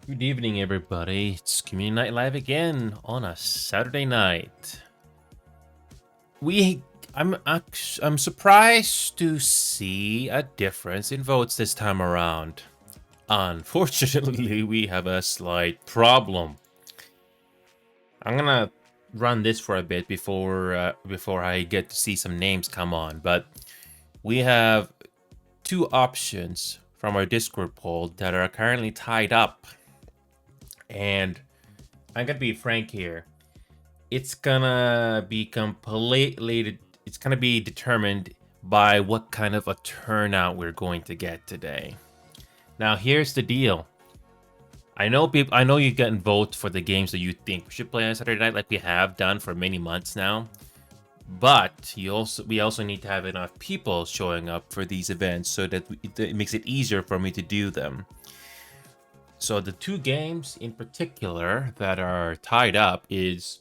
Good evening, everybody. It's Community Night Live again on a Saturday night. I'm surprised to see a difference in votes this time around. Unfortunately, we have a slight problem. I'm gonna run this for a bit before I get to see some names come on, but we have two options from our Discord poll that are currently tied up, and I'm gonna be frank here. It's gonna be completely it's gonna be determined by what kind of a turnout we're going to get today. Now here's the deal. I know you can vote for the games that you think we should play on Saturday night like we have done for many months now. But we also need to have enough people showing up for these events so that it makes it easier for me to do them. So the two games in particular that are tied up is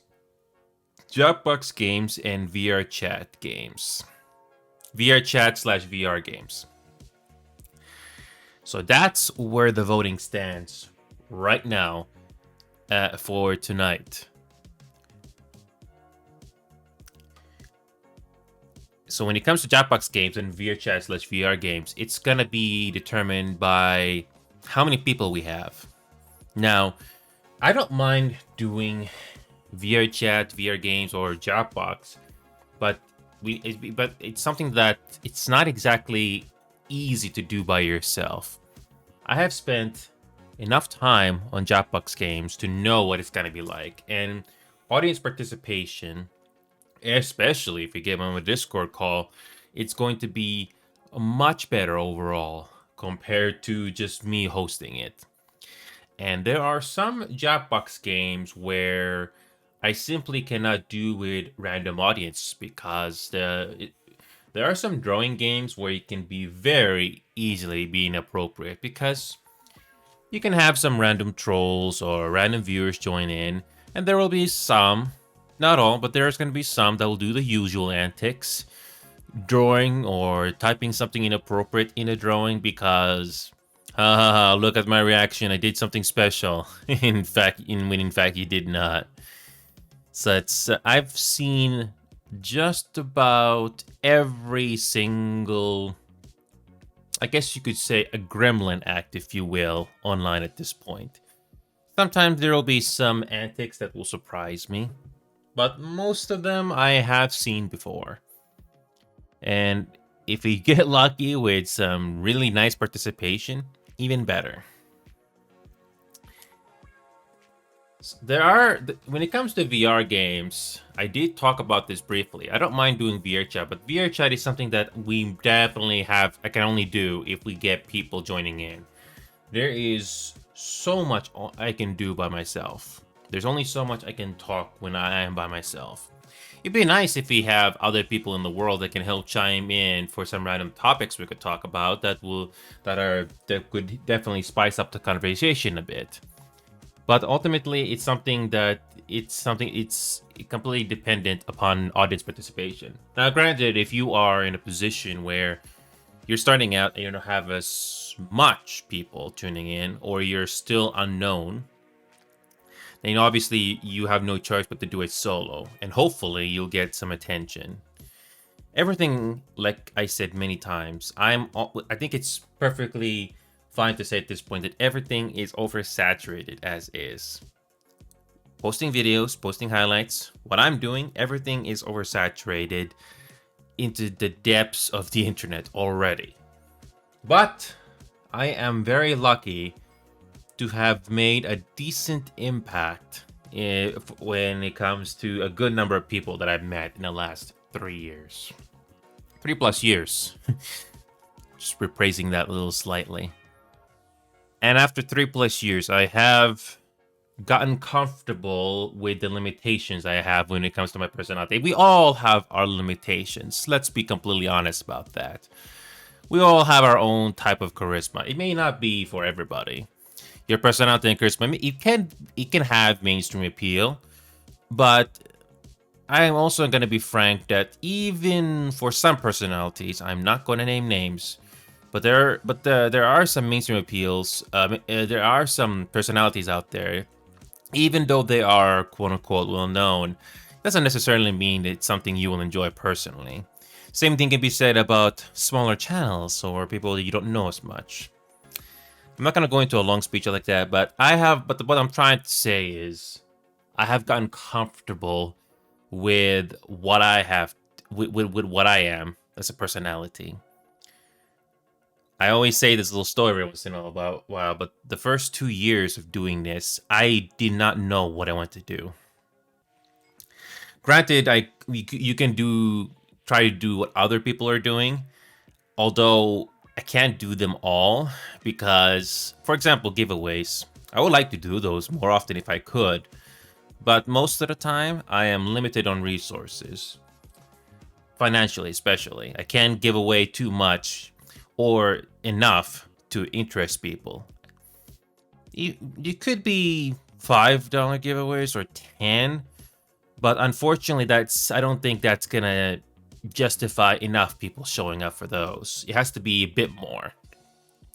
Jackbox games and VR chat games. VR chat slash VR games. So that's where the voting stands right now for tonight. So when it comes to Jackbox games and VR chat slash VR games, it's gonna be determined by how many people we have. Now, I don't mind doing VR chat, VR games, or Jackbox, but it's something that it's not exactly easy to do by yourself. I have spent enough time on Jackbox games to know what it's gonna be like, and audience participation, especially if you get on a Discord call, it's going to be much better overall compared to just me hosting it. And there are some Jackbox games where I simply cannot do with random audience because there are some drawing games where it can be very easily be inappropriate because you can have some random trolls or random viewers join in, and there will be some, not all, but there's going to be some that will do the usual antics, drawing or typing something inappropriate in a drawing because look at my reaction. I did something special. When in fact you did not. So I've seen just about every single, I guess you could say, a gremlin act, if you will, online at this point. Sometimes there will be some antics that will surprise me, but most of them I have seen before. And if we get lucky with some really nice participation, even better. When it comes to VR games, I did talk about this briefly. I don't mind doing VR chat, but VR chat is something that we definitely have. I can only do if we get people joining in. There is so much I can do by myself. There's only so much I can talk when I am by myself. It'd be nice if we have other people in the world that can help chime in for some random topics we could talk about that could definitely spice up the conversation a bit. But ultimately, it's completely dependent upon audience participation. Now, granted, if you are in a position where you're starting out and you don't have as much people tuning in, or you're still unknown, then obviously you have no choice but to do it solo, and hopefully you'll get some attention. Everything, like I said many times, I think it's perfectly fine to say at this point that everything is oversaturated as is. Posting videos, posting highlights, what I'm doing, everything is oversaturated into the depths of the internet already. But I am very lucky to have made a decent impact when it comes to a good number of people that I've met in the last 3 years. 3+ years. Just rephrasing that a little slightly. And after 3+ years, I have gotten comfortable with the limitations I have when it comes to my personality. We all have our limitations. Let's be completely honest about that. We all have our own type of charisma. It may not be for everybody. Your personality and charisma, it can have mainstream appeal, but I'm also going to be frank that even for some personalities, I'm not going to name names, There are some mainstream appeals. There are some personalities out there, even though they are quote unquote well known, doesn't necessarily mean it's something you will enjoy personally. Same thing can be said about smaller channels or people that you don't know as much. I'm not gonna go into a long speech like that, but what I'm trying to say is I have gotten comfortable with what I have with what I am as a personality. I always say this little story every once in a while about wow, but the first 2 years of doing this, I did not know what I wanted to do. Granted, you can try to do what other people are doing, although I can't do them all because, for example, giveaways. I would like to do those more often if I could, but most of the time I am limited on resources, financially especially. I can't give away too much or enough to interest people. You could be $5 giveaways or 10, but unfortunately I don't think that's gonna justify enough people showing up for those. It has to be a bit more.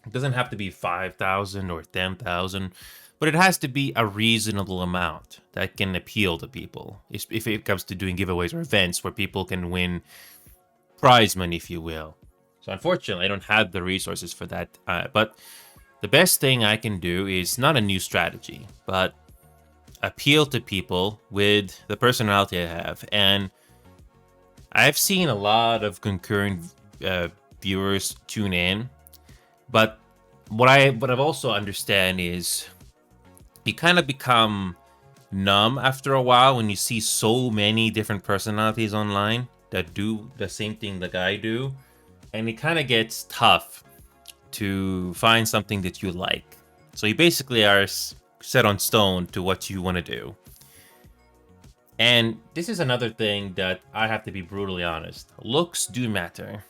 It doesn't have to be 5,000 or 10,000, but it has to be a reasonable amount that can appeal to people. If it comes to doing giveaways or events where people can win prize money, if you will. So unfortunately, I don't have the resources for that. But the best thing I can do is not a new strategy, but appeal to people with the personality I have. And I've seen a lot of concurrent viewers tune in, but what I've also understand is you kind of become numb after a while when you see so many different personalities online that do the same thing that I do, and it kind of gets tough to find something that you like. So you basically are set on stone to what you want to do. And this is another thing that I have to be brutally honest. Looks do matter.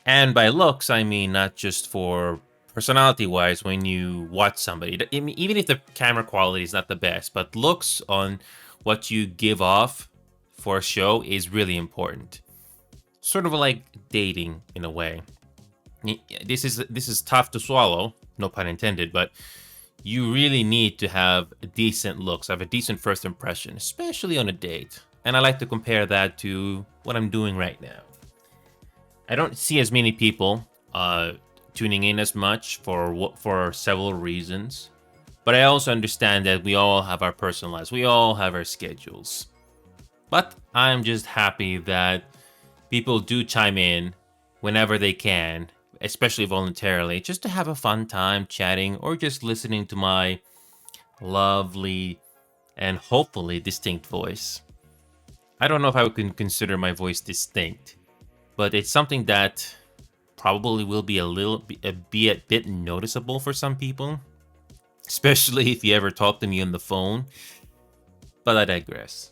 And by looks, I mean not just for personality-wise when you watch somebody. Even if the camera quality is not the best, but looks on what you give off for a show is really important. Sort of like dating in a way. This is tough to swallow, no pun intended, but you really need to have decent looks, have a decent first impression, especially on a date. And I like to compare that to what I'm doing right now. I don't see as many people tuning in as much for several reasons, but I also understand that we all have our personal lives, we all have our schedules. But I'm just happy that people do chime in whenever they can, especially voluntarily, just to have a fun time chatting or just listening to my lovely and hopefully distinct voice. I don't know if I would consider my voice distinct, but it's something that probably will be a bit noticeable for some people, especially if you ever talk to me on the phone. But I digress.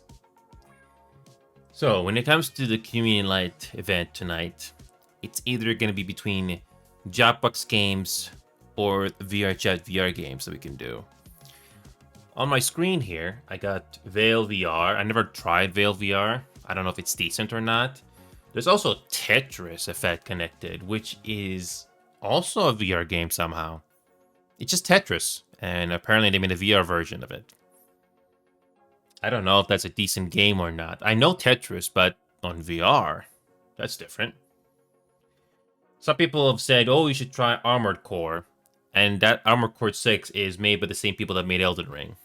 So when it comes to the Community Light event tonight, it's either going to be between Jackbox games or VRChat VR games that we can do. On my screen here, I got Veil VR. I never tried Veil VR. I don't know if it's decent or not. There's also Tetris Effect connected, which is also a VR game somehow. It's just Tetris, and apparently they made a VR version of it. I don't know if that's a decent game or not. I know Tetris, but on VR, that's different. Some people have said, oh, you should try Armored Core. And that Armored Core 6 is made by the same people that made Elden Ring.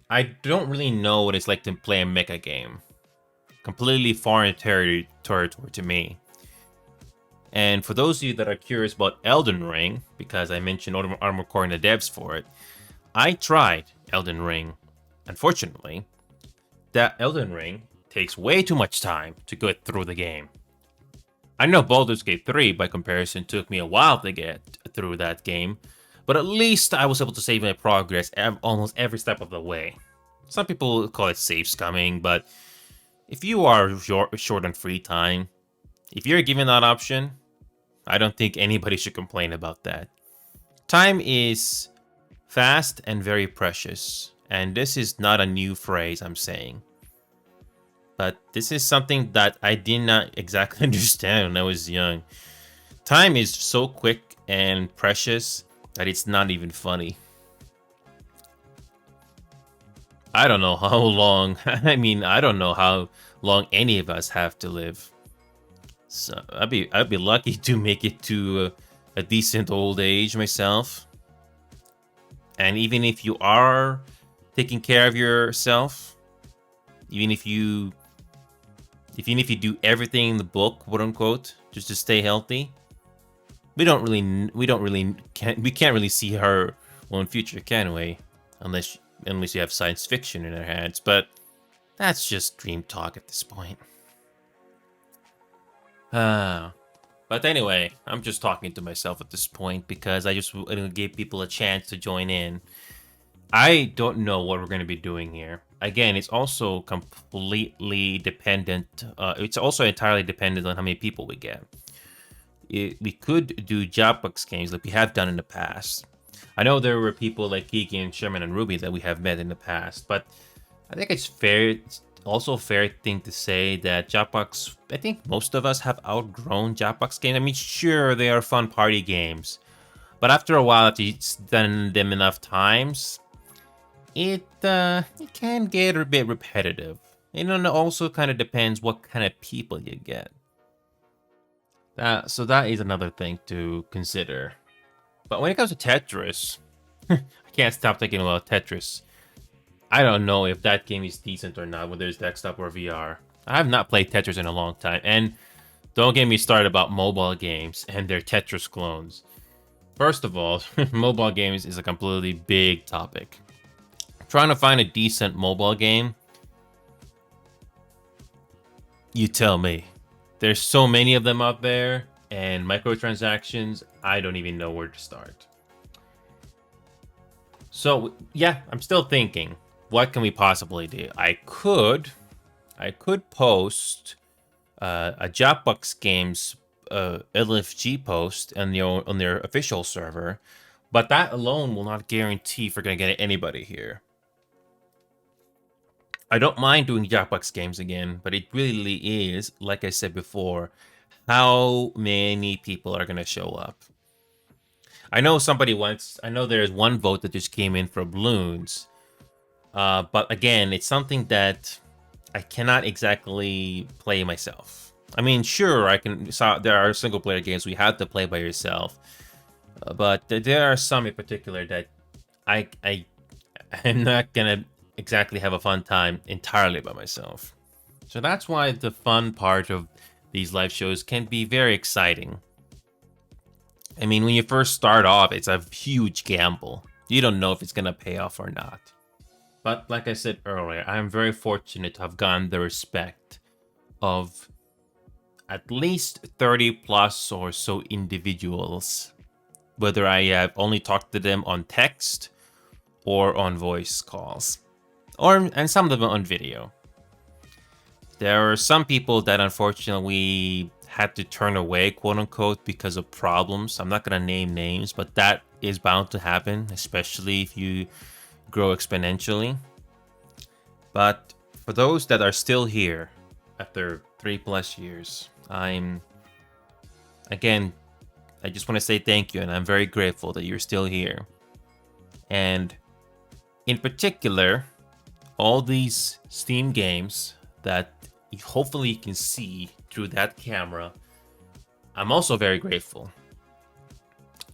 I don't really know what it's like to play a mecha game. Completely foreign territory to me. And for those of you that are curious about Elden Ring, because I mentioned Armored Core and the devs for it, I tried Elden Ring. Unfortunately, that Elden Ring takes way too much time to get through the game. I know Baldur's Gate 3, by comparison, took me a while to get through that game, but at least I was able to save my progress almost every step of the way. Some people call it save scumming, but if you are short on free time, if you're given that option, I don't think anybody should complain about that. Time is fast and very precious, and this is not a new phrase I'm saying. But this is something that I did not exactly understand when I was young. Time is so quick and precious that it's not even funny. I don't know how long. I mean, I don't know how long any of us have to live. So I'd be lucky to make it to a decent old age myself. And even if you are taking care of yourself, even if you do everything in the book, quote unquote, just to stay healthy, we can't really see our own future, can we? Unless you have science fiction in our heads, but that's just dream talk at this point. But anyway, I'm just talking to myself at this point because I just want to give people a chance to join in. I don't know what we're going to be doing here. Again, it's also completely dependent. It's also entirely dependent on how many people we get. We could do Jackbox games like we have done in the past. I know there were people like Geeky and Sherman and Ruby that we have met in the past, but I think it's fair. It's also a fair thing to say that Jackbox. I think most of us have outgrown Jackbox games. I mean, sure, they are fun party games, but after a while, after you've done them enough times, it can get a bit repetitive. And it also kind of depends what kind of people you get. So that is another thing to consider. But when it comes to Tetris, I can't stop thinking about Tetris. I don't know if that game is decent or not, whether it's desktop or VR. I have not played Tetris in a long time, and don't get me started about mobile games and their Tetris clones. First of all, mobile games is a completely big topic. Trying to find a decent mobile game, you tell me. There's so many of them out there, and microtransactions, I don't even know where to start. So, yeah, I'm still thinking, what can we possibly do? I could post a Jackbox Games LFG post on their official server, but that alone will not guarantee if we're going to get anybody here. I don't mind doing Jackbox games again, but it really is, like I said before, how many people are going to show up. I know there's one vote that just came in for balloons. But again, it's something that I cannot exactly play myself. I mean, sure, there are single player games we have to play by yourself. But there are some in particular that I am not going to exactly have a fun time entirely by myself. So that's why the fun part of these live shows can be very exciting. I mean, when you first start off, it's a huge gamble. You don't know if it's going to pay off or not. But like I said earlier, I'm very fortunate to have gotten the respect of at least 30 plus or so individuals, whether I have only talked to them on text or on voice calls, and some of them on video. There are some people that unfortunately had to turn away, quote unquote, because of problems. I'm not going to name names, but that is bound to happen, especially if you grow exponentially. But for those that are still here after 3+ years, I just want to say thank you, and I'm very grateful that you're still here. And in particular, all these Steam games that hopefully you can see through that camera, I'm also very grateful.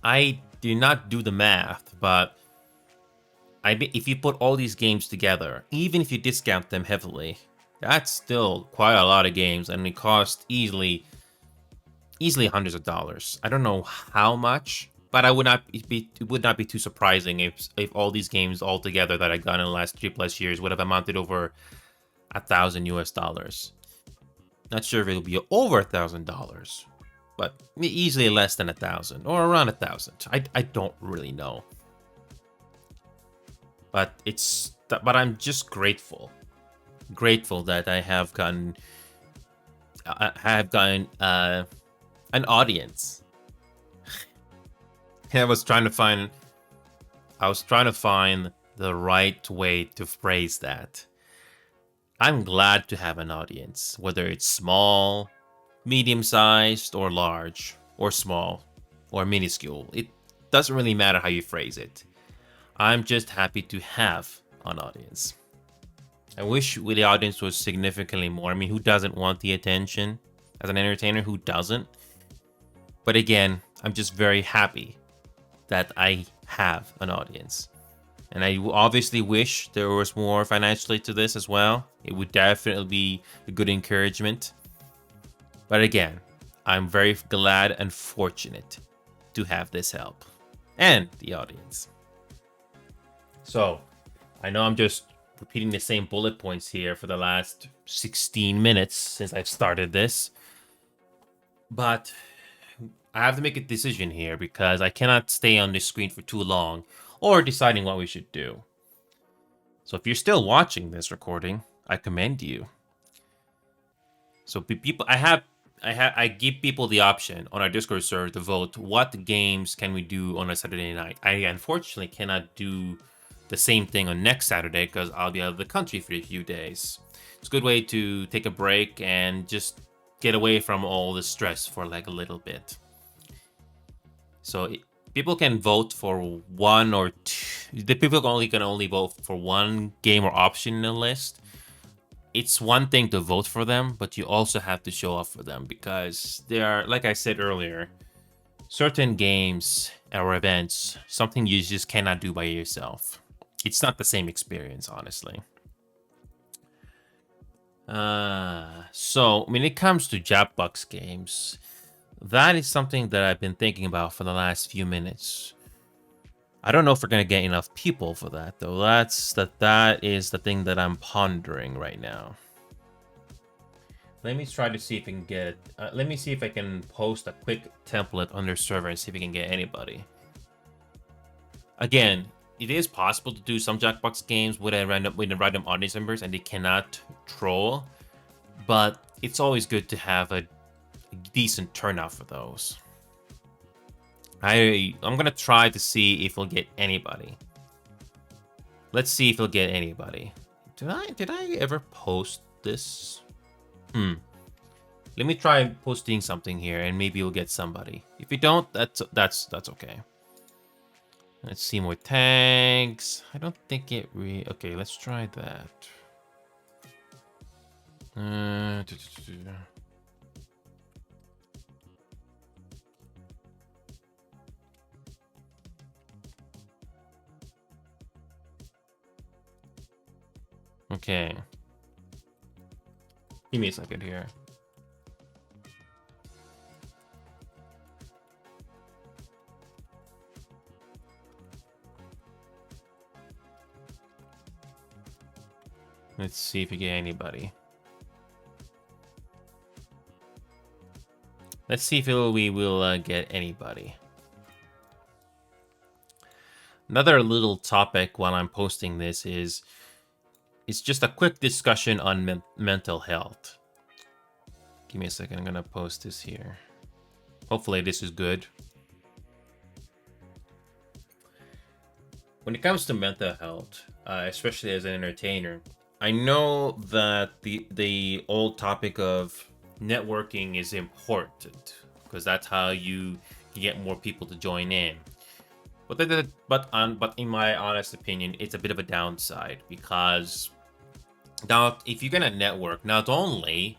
I did not do the math, but if you put all these games together, even if you discount them heavily, that's still quite a lot of games, and it cost easily hundreds of dollars. I don't know how much, but it would not be too surprising if all these games all together that I got in the last 3+ years would have amounted over $1,000 US. Not sure if it'll be over $1,000, but easily less than 1,000 or around 1,000. I don't really know, but I'm just grateful that I have gotten an audience. I was trying to find the right way to phrase that. I'm glad to have an audience, whether it's small, medium sized, or large, or small, or minuscule. It doesn't really matter how you phrase it. I'm just happy to have an audience. I wish the audience was significantly more. I mean, who doesn't want the attention? As an entertainer, who doesn't? But again, I'm just very happy that I have an audience. And I obviously wish there was more financially to this as well. It would definitely be a good encouragement. But again, I'm very glad and fortunate to have this help and the audience. So, I know I'm just repeating the same bullet points here for the last 16 minutes since I've started this. But I have to make a decision here because I cannot stay on this screen for too long or deciding what we should do. So if you're still watching this recording, I commend you. So people, I give people the option on our Discord server to vote what games can we do on a Saturday night. I unfortunately cannot do the same thing on next Saturday because I'll be out of the country for a few days. It's a good way to take a break and just get away from all the stress for like a little bit. So people can vote for one or two. The people can only vote for one game or option in the list. It's one thing to vote for them, but you also have to show up for them because they are, like I said earlier, certain games or events, something you just cannot do by yourself. It's not the same experience, honestly. So when it comes to Jackbox games, that is something that I've been thinking about for the last few minutes. I don't know if we're gonna get enough people for that though. That is the thing that I'm pondering right now. Let me try to see if I can get. Let me see if I can post a quick template on their server and see if we can get anybody. Again, it is possible to do some Jackbox games with random audience members, and they cannot troll. But it's always good to have a decent turnout for those. I'm gonna try to see if we'll get anybody. Let's see if we'll get anybody. Did I ever post this? Let me try posting something here, and maybe we'll get somebody. If you don't, that's okay. Let's see more tags. I don't think it okay, let's try that. Okay. Give me a second here. Let's see if we get anybody. Let's see if we will get anybody. Another little topic while I'm posting this is it's just a quick discussion on mental health. Give me a second. I'm gonna post this here. Hopefully this is good. When it comes to mental health, especially as an entertainer, I know that the old topic of networking is important because that's how you can get more people to join in. But in my honest opinion, it's a bit of a downside because now if you're gonna network, not only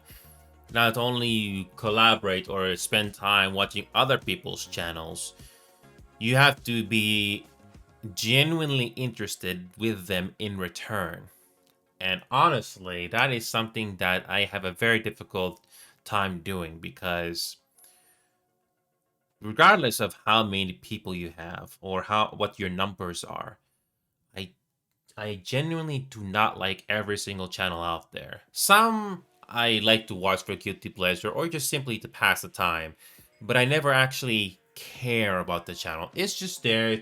collaborate or spend time watching other people's channels, you have to be genuinely interested with them in return. And honestly, that is something that I have a very difficult time doing because regardless of how many people you have or what your numbers are, I genuinely do not like every single channel out there. Some I like to watch for guilty pleasure or just simply to pass the time, but I never actually care about the channel. It's just there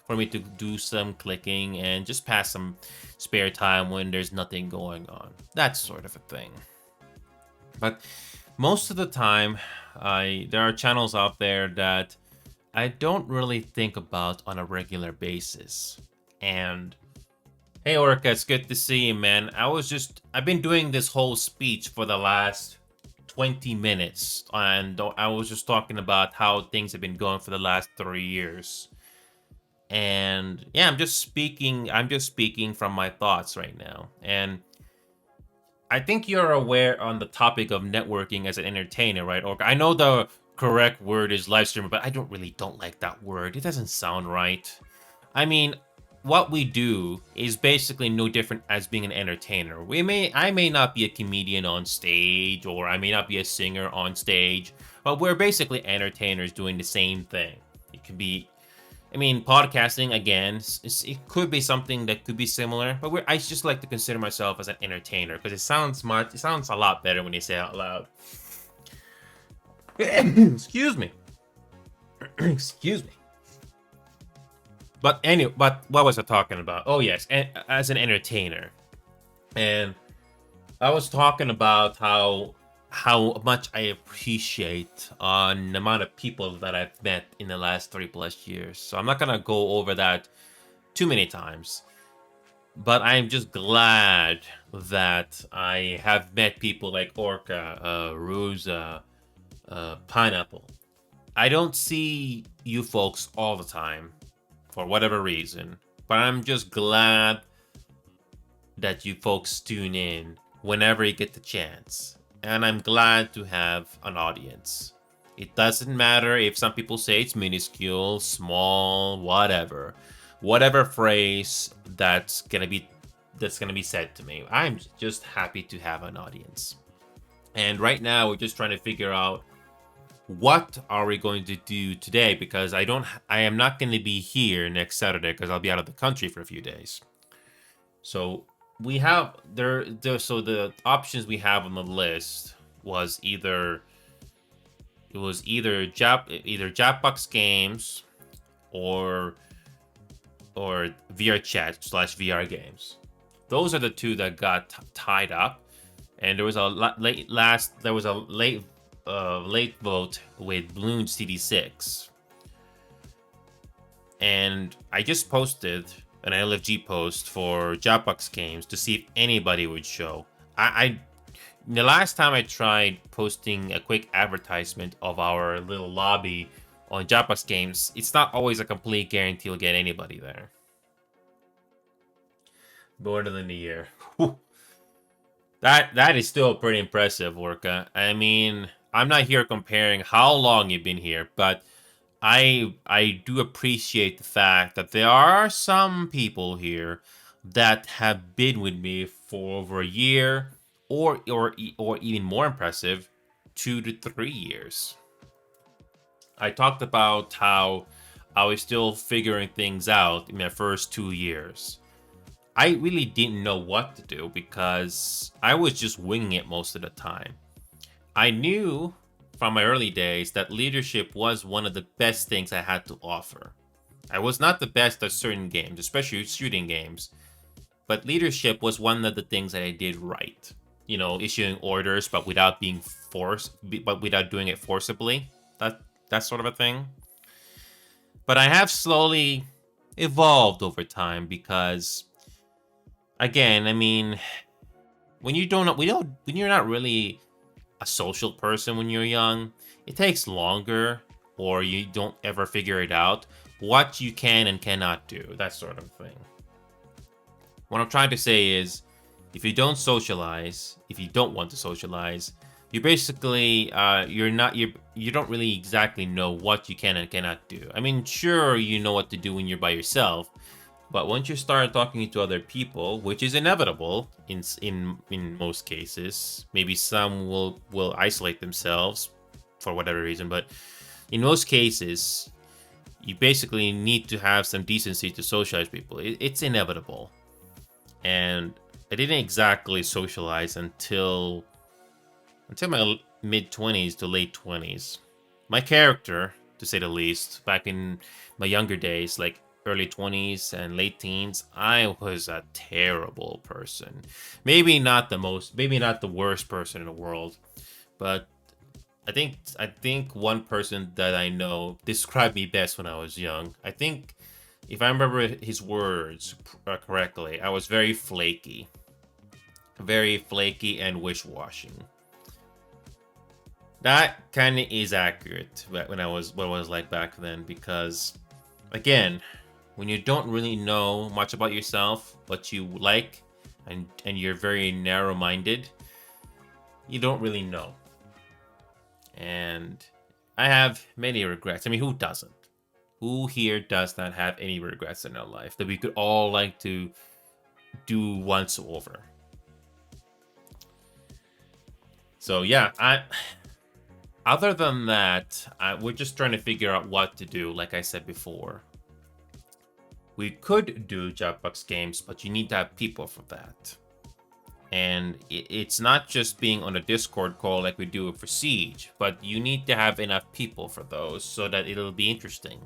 for me to do some clicking and just pass some spare time when there's nothing going on. That sort of a thing. But most of the time, there are channels out there that I don't really think about on a regular basis. And Hey Orca, it's good to see you, man. I've been doing this whole speech for the last 20 minutes, and I was just talking about how things have been going for the last 3 years. And yeah, I'm just speaking from my thoughts right now. And I think you're aware on the topic of networking as an entertainer, right? Orca? I know the correct word is live streamer, but I don't like that word. It doesn't sound right. I mean, what we do is basically no different as being an entertainer. I may not be a comedian on stage, or I may not be a singer on stage, but we're basically entertainers doing the same thing. It could be, I mean, podcasting again. It could be something that could be similar, but I just like to consider myself as an entertainer because it sounds smart. It sounds a lot better when you say it out loud. Excuse me. Excuse me. But anyway, but what was I talking about? Oh yes, as an entertainer, and I was talking about how much I appreciate the amount of people that I've met in the last 3+ years. So I'm not gonna go over that too many times, but I'm just glad that I have met people like Orca, Ruza, Pineapple. I don't see you folks all the time for whatever reason, but I'm just glad that you folks tune in whenever you get the chance. And I'm glad to have an audience. It doesn't matter if some people say it's minuscule, small, whatever. Whatever phrase that's gonna be said to me. I'm just happy to have an audience. And right now we're just trying to figure out what are we going to do today, because I am not going to be here next Saturday because I'll be out of the country for a few days. So we have so the options we have on the list was either either Japbox Games or VR Chat / VR Games. Those are the two that got tied up, and there was a late vote with Bloons TD6. And I just posted an LFG post for Japbox Games to see if anybody would show. The last time I tried posting a quick advertisement of our little lobby on Japbox Games, it's not always a complete guarantee you'll get anybody there. More than a year. That is still pretty impressive, Orca. I mean, I'm not here comparing how long you've been here, but I do appreciate the fact that there are some people here that have been with me for over a year, or even more impressive, 2 to 3 years. I talked about how I was still figuring things out in my first 2 years. I really didn't know what to do because I was just winging it most of the time. I knew from my early days that leadership was one of the best things I had to offer. I was not the best at certain games, especially shooting games, but leadership was one of the things that I did right. You know, issuing orders but without being forced, but without doing it forcibly. That sort of a thing. But I have slowly evolved over time because, again, I mean, when you're not really a social person when you're young, it takes longer, or you don't ever figure it out what you can and cannot do, that sort of thing. What I'm trying to say is, if you don't socialize, if you don't want to socialize, you basically you don't really exactly know what you can and cannot do. I mean, sure, you know what to do when you're by yourself, but once you start talking to other people, which is inevitable in most cases, maybe some will isolate themselves for whatever reason, but in most cases, you basically need to have some decency to socialize people. It's inevitable, and I didn't exactly socialize until my mid-20s to late 20s. My character, to say the least, back in my younger days, like early 20s and late teens, I was a terrible person. Maybe not the worst person in the world, but I think one person that I know described me best when I was young. I think if I remember his words correctly, I was very flaky and wish-washing. That kind of is accurate when I was what I was like back then, because again, when you don't really know much about yourself, what you like, and you're very narrow-minded, you don't really know. And I have many regrets. I mean, who doesn't? Who here does not have any regrets in their life that we could all like to do once over? So yeah, other than that, we're just trying to figure out what to do. Like I said before, we could do Jackbox games, but you need to have people for that. And it's not just being on a Discord call like we do for Siege, but you need to have enough people for those so that it'll be interesting.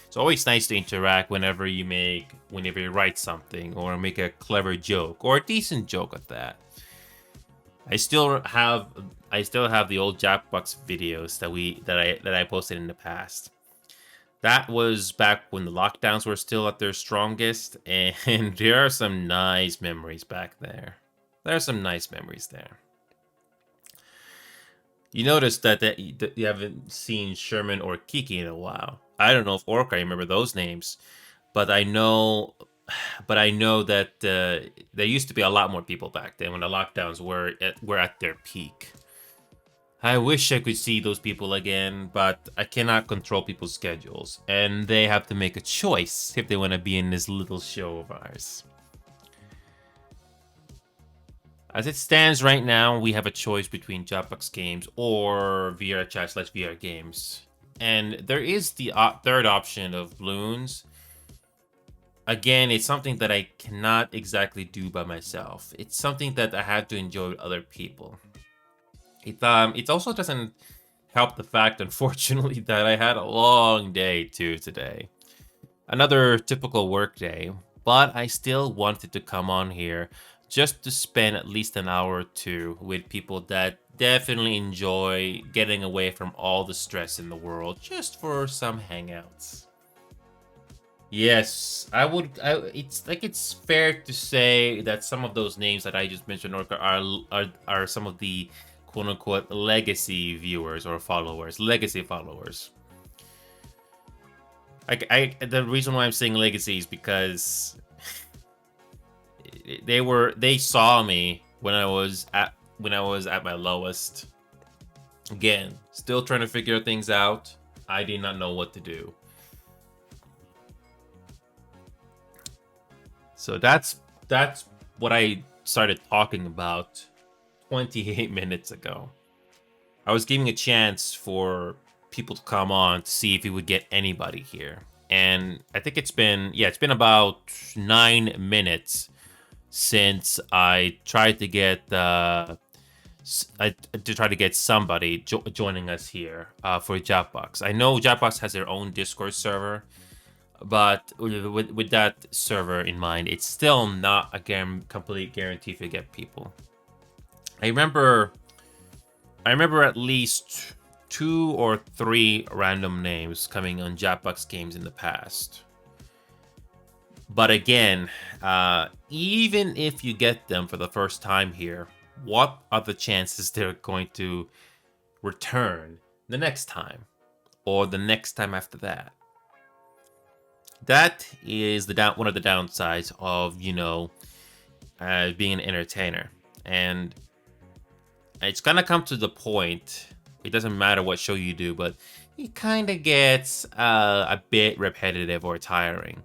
It's always nice to interact whenever you write something or make a clever joke or a decent joke at that. I still have the old Jackbox videos that I posted in the past. That was back when the lockdowns were still at their strongest, and there are some nice memories back there. There are some nice memories there. You notice that you haven't seen Sherman or Kiki in a while. I don't know if Orca, I remember those names, but I know that there used to be a lot more people back then when the lockdowns were at their peak. I wish I could see those people again, but I cannot control people's schedules, and they have to make a choice if they want to be in this little show of ours. As it stands right now, we have a choice between Jackbox games or VR chat/VR games. And there is the third option of Bloons. Again, it's something that I cannot exactly do by myself. It's something that I have to enjoy with other people. It also doesn't help the fact, unfortunately, that I had a long day too today. Another typical work day, but I still wanted to come on here just to spend at least an hour or two with people that definitely enjoy getting away from all the stress in the world just for some hangouts. Yes, it's fair to say that some of those names that I just mentioned are some of the quote unquote legacy viewers or followers, legacy followers. The reason why I'm saying legacy is because they saw me when I was at my lowest. Again, still trying to figure things out. I did not know what to do. So that's what I started talking about 28 minutes ago. I was giving a chance for people to come on to see if we would get anybody here. And I think it's been about 9 minutes since I tried to get somebody joining us here for Jackbox. I know Jackbox has their own Discord server, but with that server in mind, it's still not a complete guarantee to get people. I remember at least 2 or 3 random names coming on Jackbox games in the past. But again, even if you get them for the first time here, what are the chances they're going to return the next time or the next time after that? That is one of the downsides of, being an entertainer. And it's gonna come to the point, it doesn't matter what show you do, but it kind of gets a bit repetitive or tiring.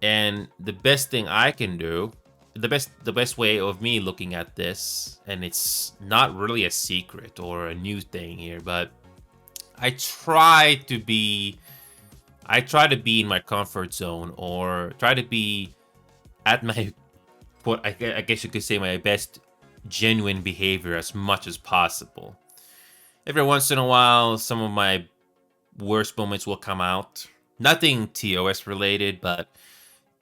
And the best thing I can do, the best way of me looking at this, and it's not really a secret or a new thing here, but I try to be in my comfort zone, or try to be at my, I guess you could say, my best genuine behavior as much as possible. Every once in a while, some of my worst moments will come out. Nothing TOS related, but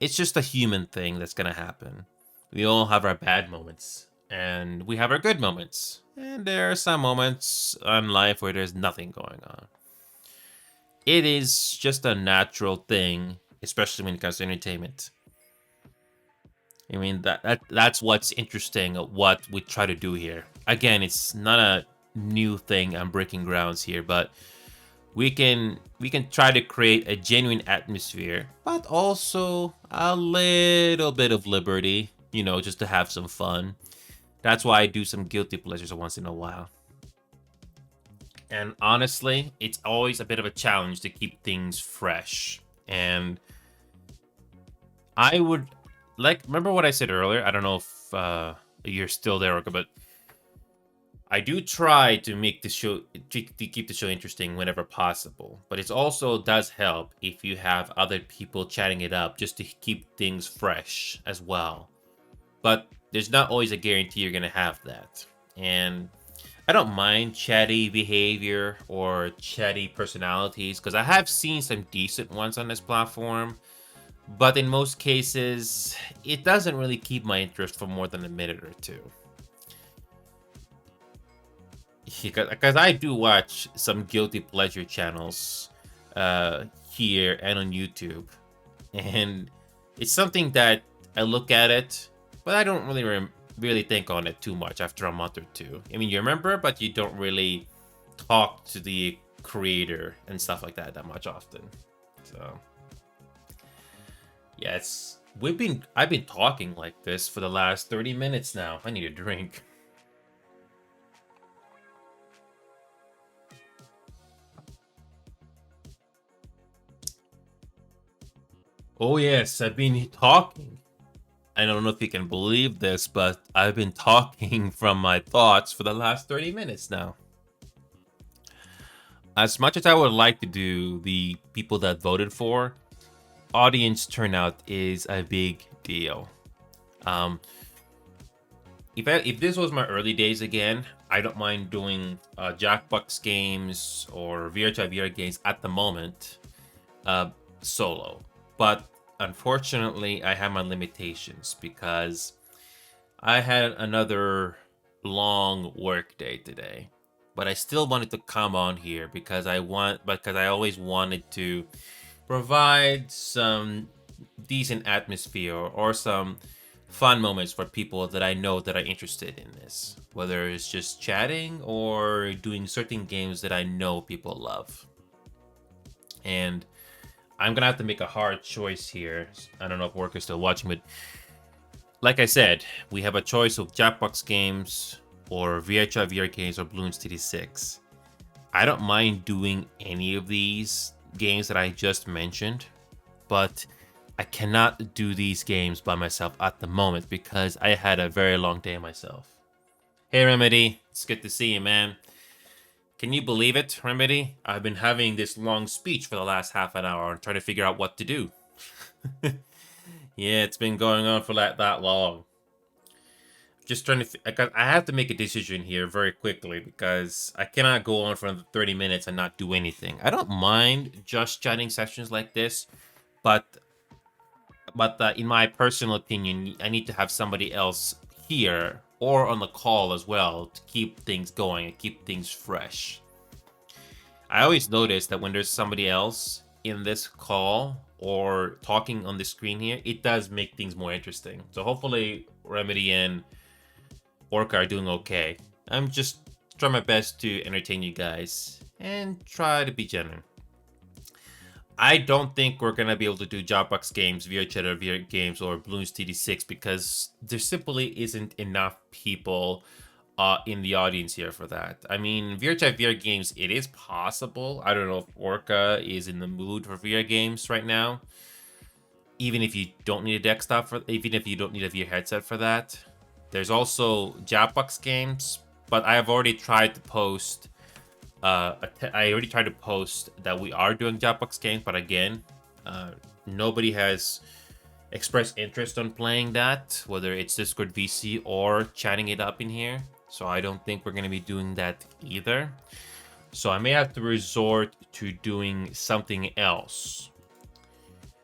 it's just a human thing that's gonna happen. We all have our bad moments, and we have our good moments. And there are some moments in life where there's nothing going on. It is just a natural thing especially when it comes to entertainment. I mean that's what's interesting. What we try to do here. Again, it's not a new thing. I'm breaking grounds here, but we can try to create a genuine atmosphere, but also a little bit of liberty. Just to have some fun. That's why I do some guilty pleasures once in a while. And honestly, it's always a bit of a challenge to keep things fresh. And I would remember what I said earlier. I don't know if you're still there, Orca, but I do try to make the show to keep the show interesting whenever possible. But it also does help if you have other people chatting it up just to keep things fresh as well. But there's not always a guarantee you're gonna have that. And I don't mind chatty behavior or chatty personalities because I have seen some decent ones on this platform. But in most cases, it doesn't really keep my interest for more than a minute or two. Because I do watch some guilty pleasure channels here and on YouTube. And it's something that I look at it, but I don't really think on it too much after a month or two. I mean, you remember, but you don't really talk to the creator and stuff like that much often. So yeah, I've been talking like this for the last 30 minutes now. I need a drink. Oh yes, I've been talking. I don't know if you can believe this, but I've been talking from my thoughts for the last 30 minutes now. As much as I would like to do the people that voted for, audience turnout is a big deal. If this was my early days again, I don't mind doing Jackbox games or VRChat VR games at the moment solo. But unfortunately, I have my limitations because I had another long work day today. But I still wanted to come on here because I always wanted to provide some decent atmosphere or some fun moments for people that I know that are interested in this, whether it's just chatting or doing certain games that I know people love. And I'm gonna have to make a hard choice here. I don't know if Work is still watching, but like I said, we have a choice of Jackbox games or VHR VR games or Bloons TD6. I don't mind doing any of these games that I just mentioned, but I cannot do these games by myself at the moment because I had a very long day myself. Hey Remedy, it's good to see you, man. Can you believe it, Remedy? I've been having this long speech for the last half an hour and trying to figure out what to do. Yeah, it's been going on for that long. Just trying to. I have to make a decision here very quickly because I cannot go on for 30 minutes and not do anything. I don't mind just chatting sessions like this, but in my personal opinion, I need to have somebody else here or on the call as well to keep things going and keep things fresh. I always notice that when there's somebody else in this call or talking on the screen here, it does make things more interesting. So hopefully Remedy and Orca are doing okay. I'm just trying my best to entertain you guys and try to be genuine. I don't think we're gonna be able to do Jackbox games, VRChat or VR games, or Bloons TD6 because there simply isn't enough people in the audience here for that. I mean, VRChat VR games, it is possible. I don't know if Orca is in the mood for VR games right now. Even if you don't need a desktop even if you don't need a VR headset for that. There's also Jackbox games, but I have already tried to post. I already tried to post that we are doing Jackbox games, but again, nobody has expressed interest on playing that, whether it's Discord VC or chatting it up in here. So I don't think we're going to be doing that either. So I may have to resort to doing something else.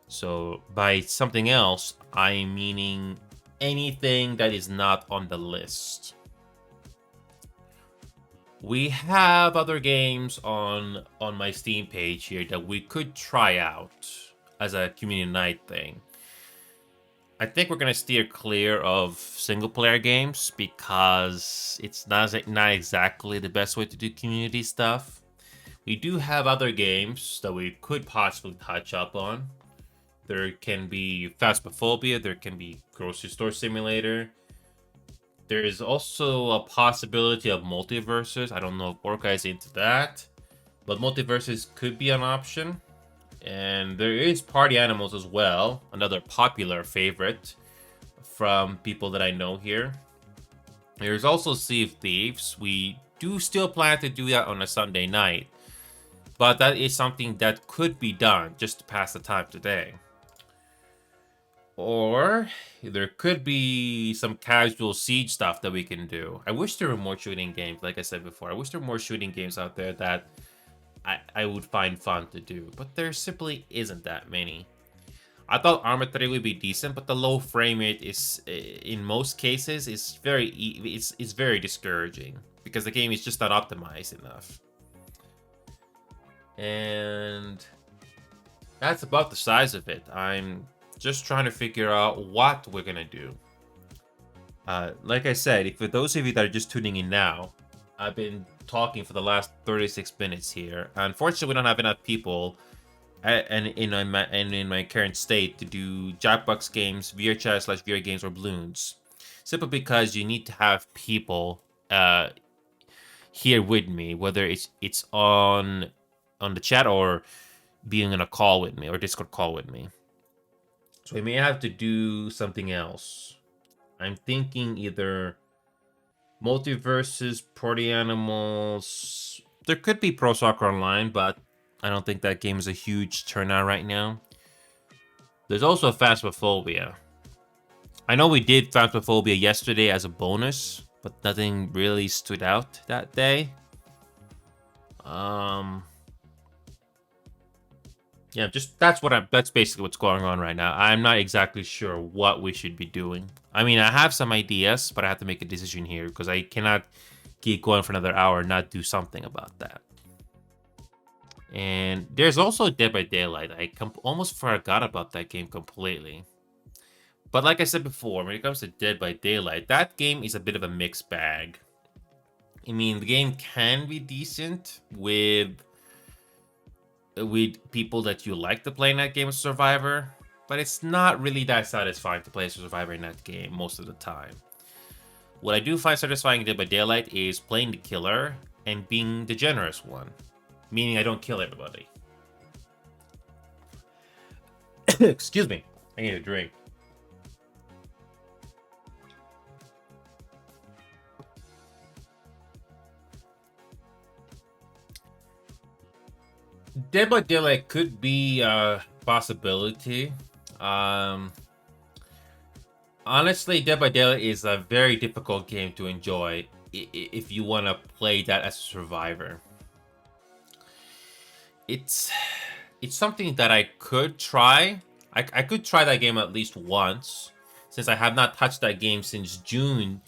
So by something else, I'm meaning anything that is not on the list. We have other games on my Steam page here that we could try out. as a community night thing. I think we're gonna steer clear of single player games because it's not exactly the best way to do community stuff. We do have other games that we could possibly touch up on. There can be Phasmophobia, there can be Grocery Store Simulator. There is also a possibility of multiverses. I don't know if Orca is into that, but multiverses could be an option. And there is Party Animals as well, another popular favorite from people that I know here. There's also Sea of Thieves. We do still plan to do that on a Sunday night, but that is something that could be done just to pass the time today. Or there could be some casual siege stuff that we can do. I wish there were more shooting games, like I said before. I wish there were more shooting games out there that I would find fun to do, but there simply isn't that many. I thought Arma 3 would be decent, but the low frame rate is, in most cases, is very discouraging because the game is just not optimized enough. And that's about the size of it. I'm just trying to figure out what we're gonna do. Like I said, for those of you that are just tuning in now, I've been talking for the last 36 minutes here. Unfortunately, we don't have enough people and in my current state to do Jackbox games, VRChat/VR games, or balloons. Simply because you need to have people here with me, whether it's on the chat or being in a call with me or Discord call with me. So we may have to do something else. I'm thinking either Multiverses, Party Animals. There could be Pro Soccer Online, but I don't think that game is a huge turnout right now. There's also Phasmophobia. I know we did Phasmophobia yesterday as a bonus, but nothing really stood out that day. Yeah, that's basically what's going on right now. I'm not exactly sure what we should be doing. I mean, I have some ideas, but I have to make a decision here because I cannot keep going for another hour and not do something about that. And there's also Dead by Daylight. I almost forgot about that game completely. But like I said before, when it comes to Dead by Daylight, that game is a bit of a mixed bag. I mean, the game can be decent with people that you like to play in that game as Survivor, but it's not really that satisfying to play as Survivor in that game most of the time. What I do find satisfying in Dead by Daylight is playing the killer and being the generous one, meaning I don't kill everybody. Excuse me, I need a drink. Dead by Daylight could be a possibility. Honestly, Dead by Daylight is a very difficult game to enjoy if you want to play that as a survivor. It's something that I could try. I could try that game at least once, since I have not touched that game since June.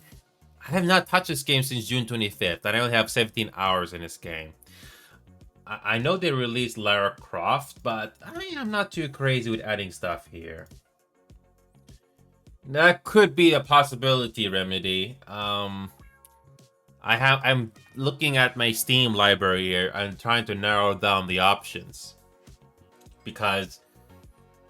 I have not touched this game since June 25th, and I only have 17 hours in this game. I know they released Lara Croft, but I'm not too crazy with adding stuff here. That could be a possibility, Remedy. I'm looking at my Steam library here and trying to narrow down the options because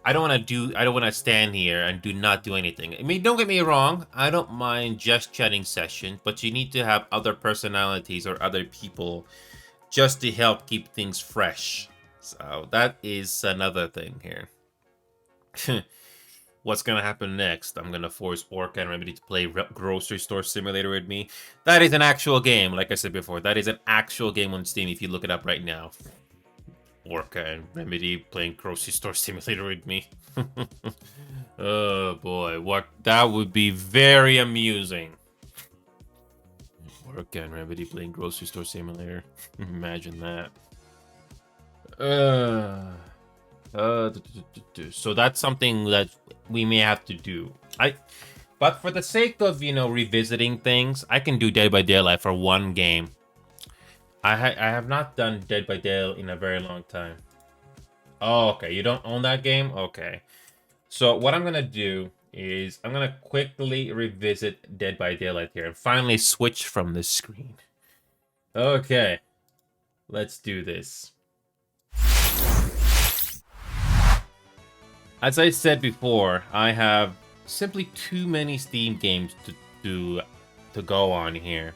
I don't want to stand here and not do anything. I mean, don't get me wrong, I don't mind just chatting session, but you need to have other personalities or other people just to help keep things fresh. So that is another thing here. What's gonna happen next? I'm gonna force Orca and Remedy to play Grocery Store Simulator with me. That is an actual game, like I said before. That is an actual game on Steam if you look it up right now. Orca and Remedy playing Grocery Store Simulator with me. Oh boy, that would be very amusing. Orca and Remedy playing Grocery Store Simulator. Imagine that. So that's something that we may have to do. But for the sake of, revisiting things, I can do Dead by Daylight for one game. I have not done Dead by Daylight in a very long time. Oh, okay. You don't own that game? Okay. So what I'm gonna do is I'm gonna quickly revisit Dead by Daylight here and finally switch from this screen. Okay, let's do this. As I said before, I have simply too many Steam games to go on here.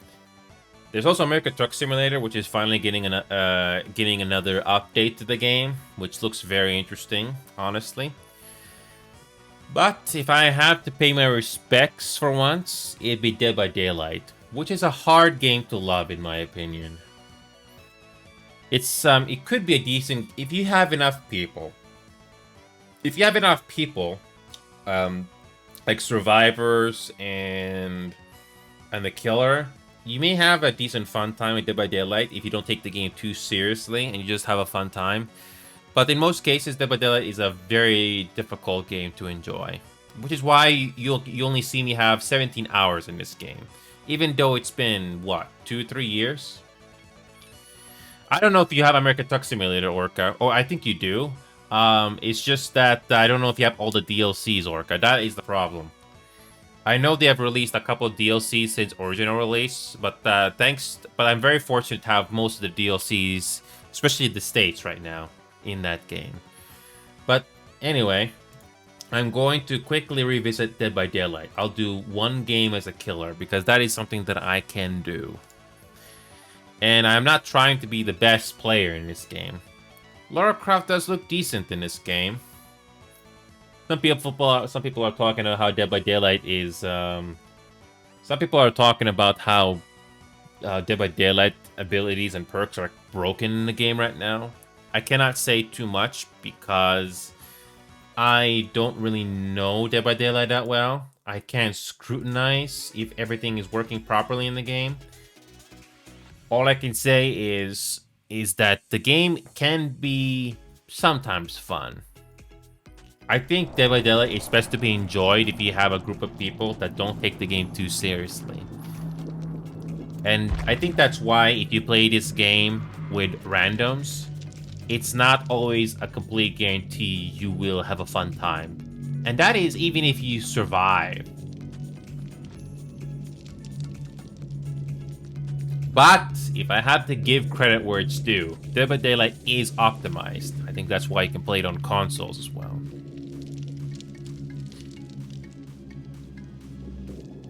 There's also American Truck Simulator, which is finally getting another update to the game, which looks very interesting, honestly. But if I have to pay my respects for once, it'd be Dead by Daylight, which is a hard game to love in my opinion. It could be a decent if you have enough people. If you have enough people, like survivors and the killer, you may have a decent fun time with Dead by Daylight if you don't take the game too seriously and you just have a fun time. But in most cases, Dead by Daylight is a very difficult game to enjoy, which is why you only see me have 17 hours in this game, even though it's been what 2-3 years. I don't know if you have American Truck Simulator, Orca. Oh, I think you do. It's just that I don't know if you have all the DLCs, Orca. That is the problem. I know they have released a couple of DLCs since original release, but but I'm very fortunate to have most of the DLCs, especially the States right now, in that game. But anyway, I'm going to quickly revisit Dead by Daylight. I'll do one game as a killer because that is something that I can do. And I'm not trying to be the best player in this game. Lara Croft does look decent in this game. Some people are talking about how Dead by Daylight is. Some people are talking about how Dead by Daylight abilities and perks are broken in the game right now. I cannot say too much because I don't really know Dead by Daylight that well. I can't scrutinize if everything is working properly in the game. All I can say is that the game can be sometimes fun. I think Dead by Daylight is best to be enjoyed if you have a group of people that don't take the game too seriously. And I think that's why if you play this game with randoms, it's not always a complete guarantee you will have a fun time. And that is even if you survive. But if I have to give credit where it's due, Dead by Daylight is optimized. I think that's why you can play it on consoles as well.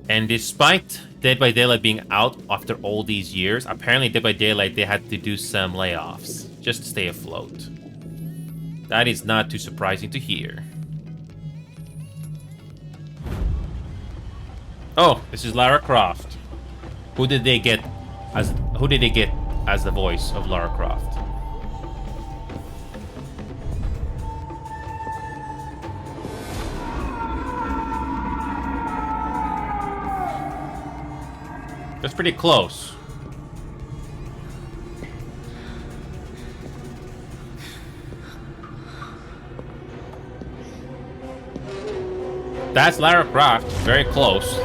And despite Dead by Daylight being out after all these years, apparently Dead by Daylight, they had to do some layoffs just to stay afloat. That is not too surprising to hear. Oh, this is Lara Croft. Who did they get as the voice of Lara Croft? That's pretty close. That's Lara Croft. Very close.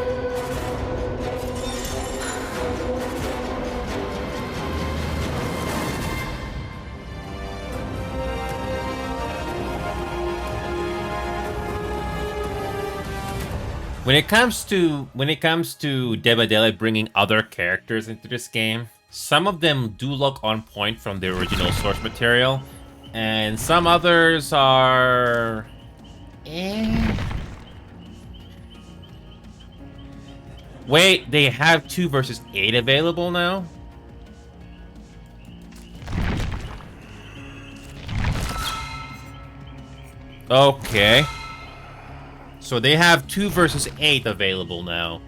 When it comes to Dead by Daylight bringing other characters into this game, some of them do look on point from the original source material, and some others are... Wait, they have 2 versus 8 available now? Okay. So they have 2 versus 8 available now.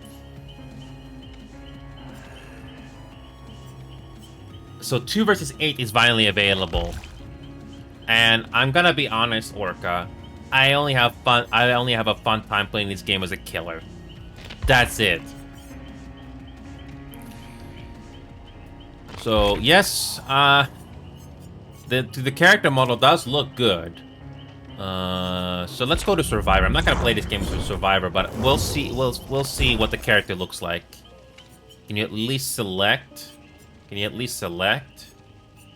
So 2 versus 8 is finally available. And I'm gonna be honest, Orca. I only have a fun time playing this game as a killer. That's it. So yes, the character model does look good. So let's go to Survivor. I'm not gonna play this game as Survivor, but we'll see. We'll see what the character looks like. Can you at least select? Can you at least select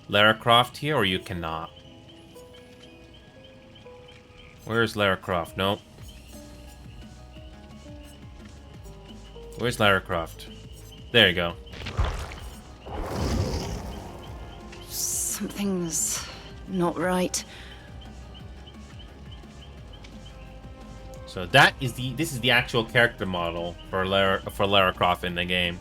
Lara Croft here, or you cannot? Where's Lara Croft? No. Where's Lara Croft? There you go. Something's not right. So this is the actual character model for Lara Croft in the game.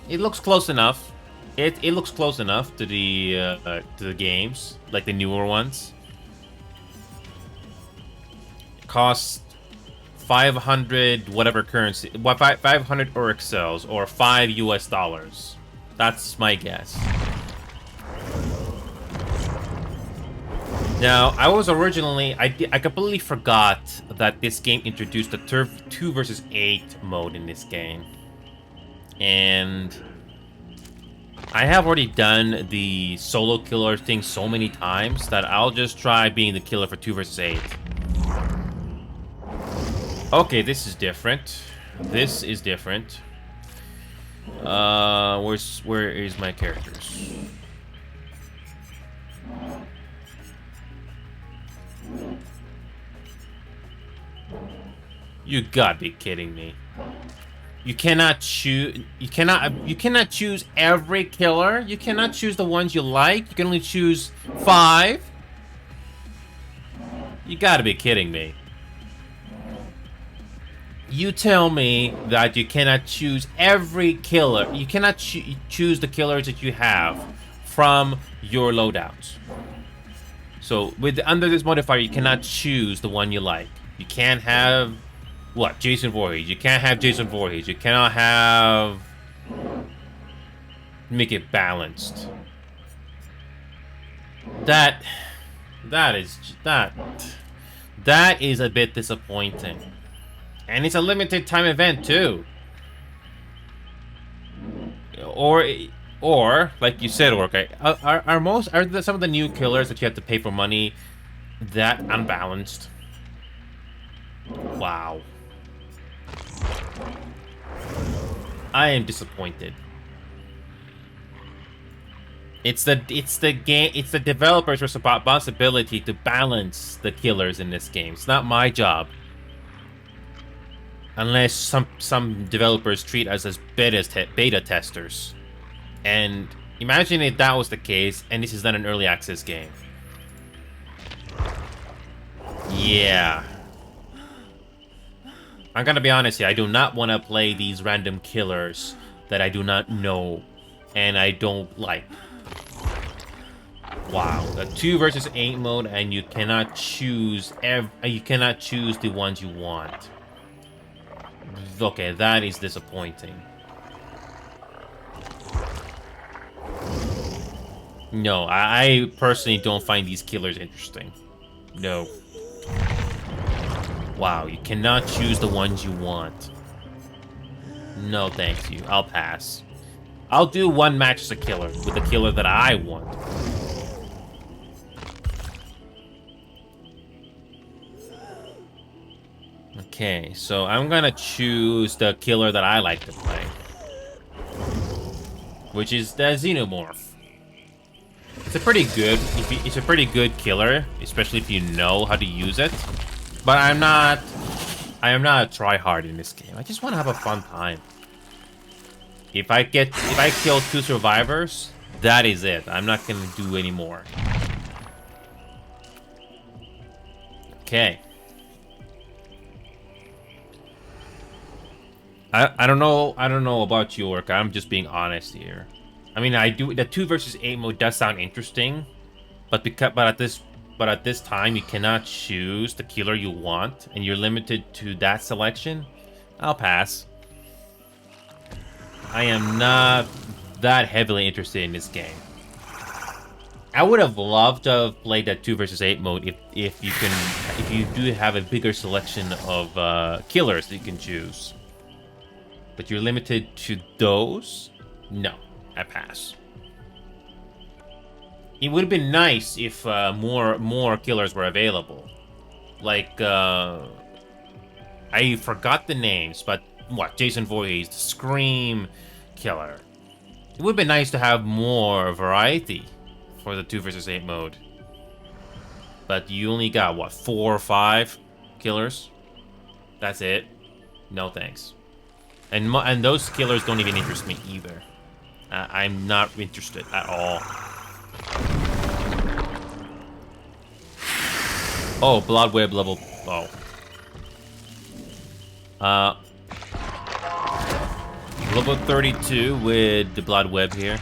It looks close enough. It looks close enough to the games, like the newer ones. It costs 500 whatever currency, 500 Urixels or $5 US. That's my guess. Now, I was originally I completely forgot that this game introduced the 2 versus 8 mode in this game. And I have already done the solo killer thing so many times that I'll just try being the killer for 2 versus 8. Okay, this is different. This is different. Where is my characters? You gotta be kidding me. You cannot choose. You cannot choose every killer. You cannot choose the ones you like. You can only choose 5. You gotta be kidding me. You tell me that you cannot choose every killer. You cannot choose the killers that you have from your loadouts. So under this modifier, you cannot choose the one you like. You can't have what? Jason Voorhees. You can't have Jason Voorhees. You cannot have. Make it balanced. That is a bit disappointing. And it's a limited time event too. Or like you said, okay, are some of the new killers that you have to pay for money that unbalanced? Wow. I am disappointed. It's the developer's responsibility to balance the killers in this game. It's not my job. Unless some developers treat us as beta testers. And imagine if that was the case, and this is not an early access game. Yeah. I'm gonna be honest here, I do not want to play these random killers that I do not know and I don't like. Wow, the 2 versus 8 mode, and you cannot choose the ones you want. Okay, that is disappointing. No, I personally don't find these killers interesting. No. Wow, you cannot choose the ones you want. No, thank you. I'll pass. I'll do one match as a killer with the killer that I want. Okay, so I'm gonna choose the killer that I like to play, which is the Xenomorph. It's a pretty good killer, especially if you know how to use it. But I am not a tryhard in this game. I just want to have a fun time. If I kill 2 survivors, that is it. I'm not gonna do any more. Okay. I don't know about you, Orca. I'm just being honest here. I mean, the 2 versus 8 mode does sound interesting, but at this time you cannot choose the killer you want, and you're limited to that selection. I'll pass. I am not that heavily interested in this game. I would have loved to have played that 2 versus 8 mode if you do have a bigger selection of killers that you can choose. But you're limited to those? No, I pass. It would have been nice if more killers were available. Like, I forgot the names, but what? Jason Voorhees, the Scream killer. It would have been nice to have more variety for the 2 versus 8 mode. but you only got, what, 4 or 5 killers? That's it? No thanks. And those killers don't even interest me either. I'm not interested at all. Oh, Blood Web level... Oh. Level 32 with the Blood Web here.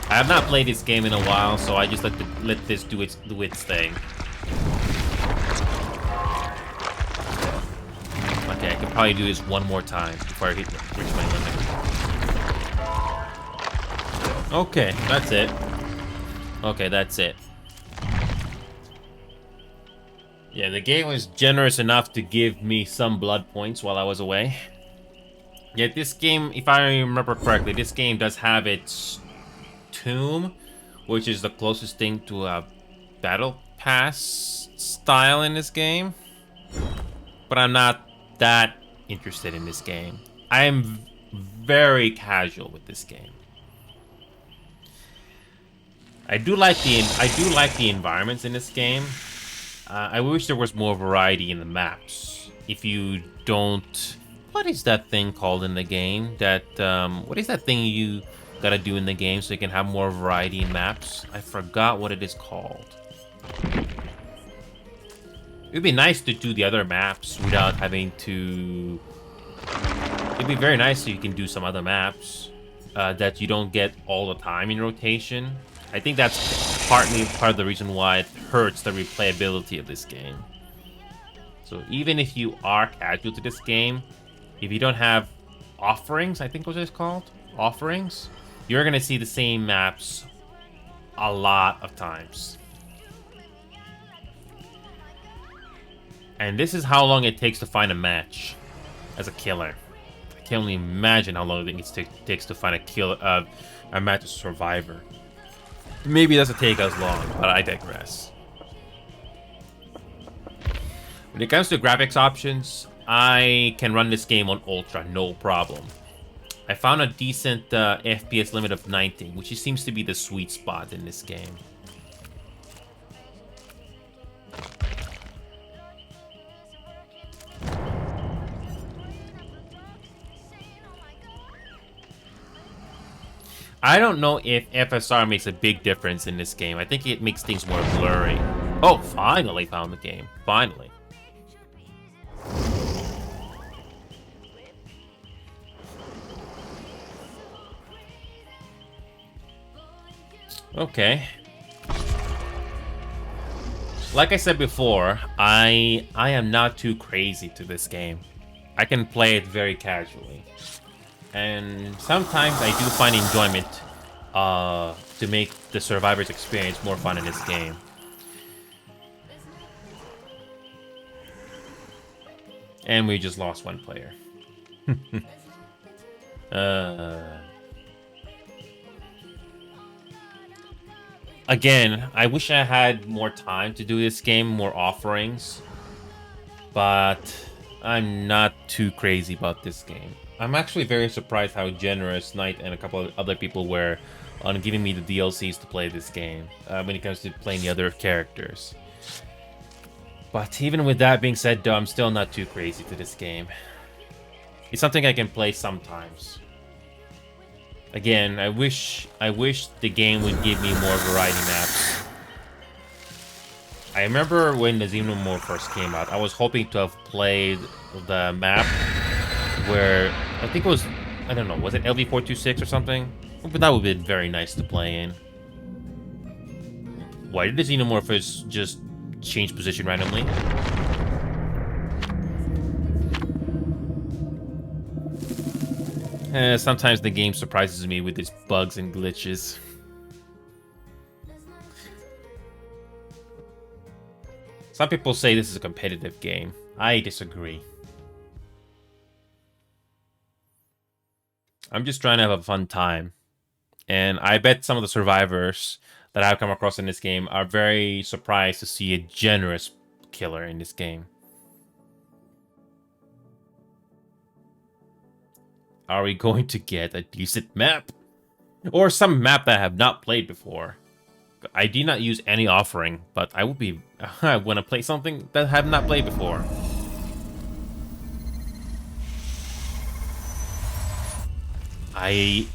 I have not played this game in a while, so I just let this do its thing. Okay, I can probably do this one more time before I reach my limit. Okay, that's it. Okay, that's it. Yeah, the game was generous enough to give me some blood points while I was away. Yet this game, if I remember correctly, this game does have its tomb, which is the closest thing to a battle pass style in this game. But I'm not that interested in this game. I am very casual with this game. I do like the environments in this game. I wish there was more variety in the maps. If you don't... What is that thing called in the game? What is that thing you gotta do in the game so you can have more variety in maps? I forgot what it is called. It'd be nice to do the other maps without having to... It'd be very nice so you can do some other maps that you don't get all the time in rotation. I think that's part of the reason why it hurts the replayability of this game. So even if you are casual to this game, if you don't have offerings, I think what it's called, offerings, you're gonna see the same maps a lot of times. And this is how long it takes to find a match as a killer. I can only imagine how long it takes to find a match as a survivor. Maybe it doesn't take as long, but I digress. When it comes to graphics options, I can run this game on Ultra, no problem. I found a decent FPS limit of 90, which seems to be the sweet spot in this game. I don't know if FSR makes a big difference in this game. I think it makes things more blurry. Oh, finally found the game. Finally. Okay. Like I said before, I am not too crazy to this game. I can play it very casually. And sometimes I do find enjoyment to make the survivor's experience more fun in this game. And we just lost one player. Again, I wish I had more time to do this game, more offerings. But I'm not too crazy about this game. I'm actually very surprised how generous Knight and a couple of other people were on giving me the DLCs to play this game when it comes to playing the other characters. But even with that being said, though, I'm still not too crazy to this game. It's something I can play sometimes. Again, I wish the game would give me more variety maps. I remember when the Xenomorph first came out, I was hoping to have played the map where, I think it was, I don't know, was it LV426 or something? But that would have been very nice to play in. Why did the Xenomorphs just change position randomly? Sometimes the game surprises me with its bugs and glitches. Some people say this is a competitive game. I disagree. I'm just trying to have a fun time. And I bet some of the survivors that I've come across in this game are very surprised to see a generous killer in this game. Are we going to get a decent map? Or some map that I have not played before? I did not use any offering, but I would be... I want to play something that I have not played before. I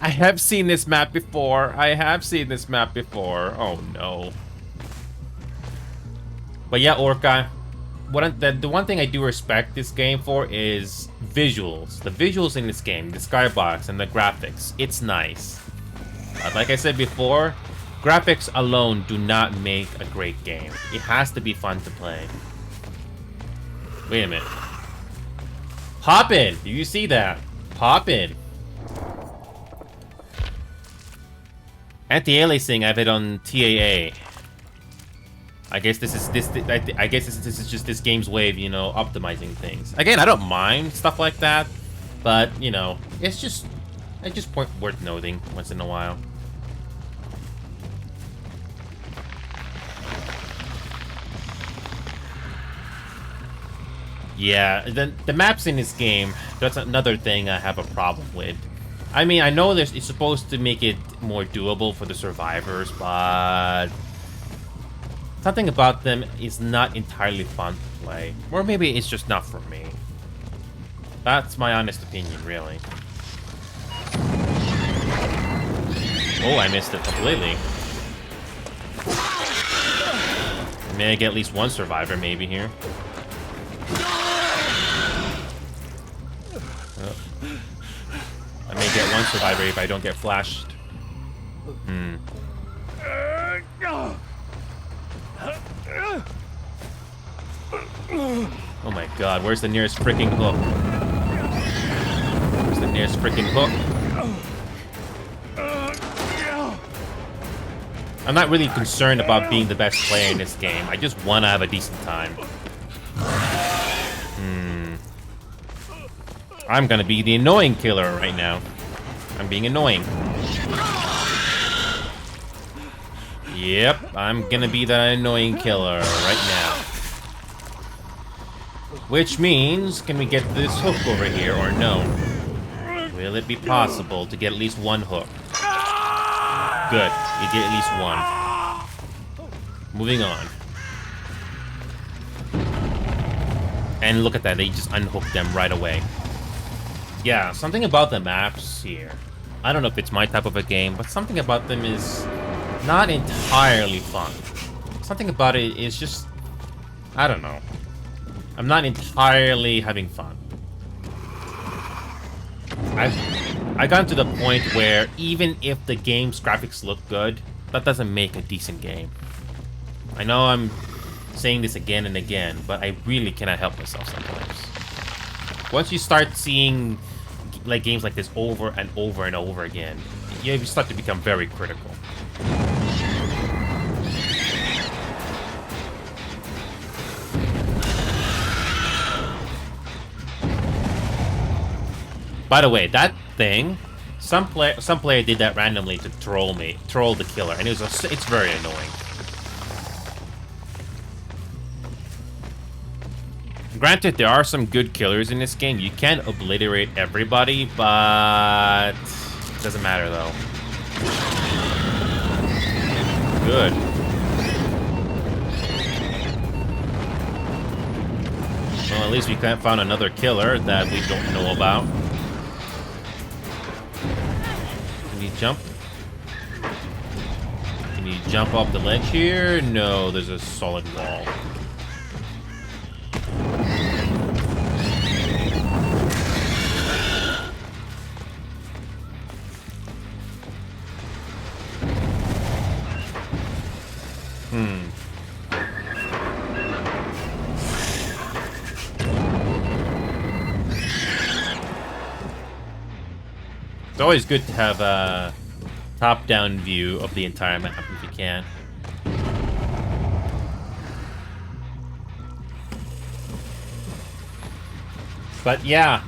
have seen this map before. I have seen this map before. Oh no. But yeah, Orca, the one thing I do respect this game for is visuals. The visuals in this game, the skybox and the graphics, it's nice. But like I said before, graphics alone do not make a great game. It has to be fun to play. Wait a minute. Hop in! Do you see that? Hop in. Anti-aliasing, I've hit on TAA. I guess this is just this game's way of, you know, optimizing things. Again, I don't mind stuff like that, but you know, it's just worth noting once in a while. Yeah, the maps in this game, that's another thing I have a problem with. I mean, I know it's supposed to make it more doable for the survivors, but something about them is not entirely fun to play. Or maybe it's just not for me. That's my honest opinion, really. Oh, I missed it completely. May I get at least one survivor, maybe, here? I may get one survivor if I don't get flashed. Oh my god, where's the nearest freaking hook? Where's the nearest freaking hook? I'm not really concerned about being the best player in this game. I just want to have a decent time. I'm gonna be the annoying killer right now. I'm being annoying. Yep, I'm gonna be the annoying killer right now. Which means, can we get this hook over here or no? Will it be possible to get at least one hook? Good, you get at least one. Moving on. And look at that, they just unhooked them right away. Yeah, something about the maps here. I don't know if it's my type of a game, but something about them is not entirely fun. Something about it is just... I don't know. I'm not entirely having fun. I've gotten to the point where even if the game's graphics look good, that doesn't make a decent game. I know I'm saying this again and again, but I really cannot help myself sometimes. Once you start seeing like games like this over and over and over again, you start to become very critical. By the way, that thing, some player did that randomly to troll the killer, and it's very annoying. Granted, there are some good killers in this game. You can obliterate everybody, but it doesn't matter though. Good. Well, at least we found another killer that we don't know about. Can you jump? Can you jump off the ledge here? No, there's a solid wall. It's always good to have a top-down view of the entire map if you can. But yeah,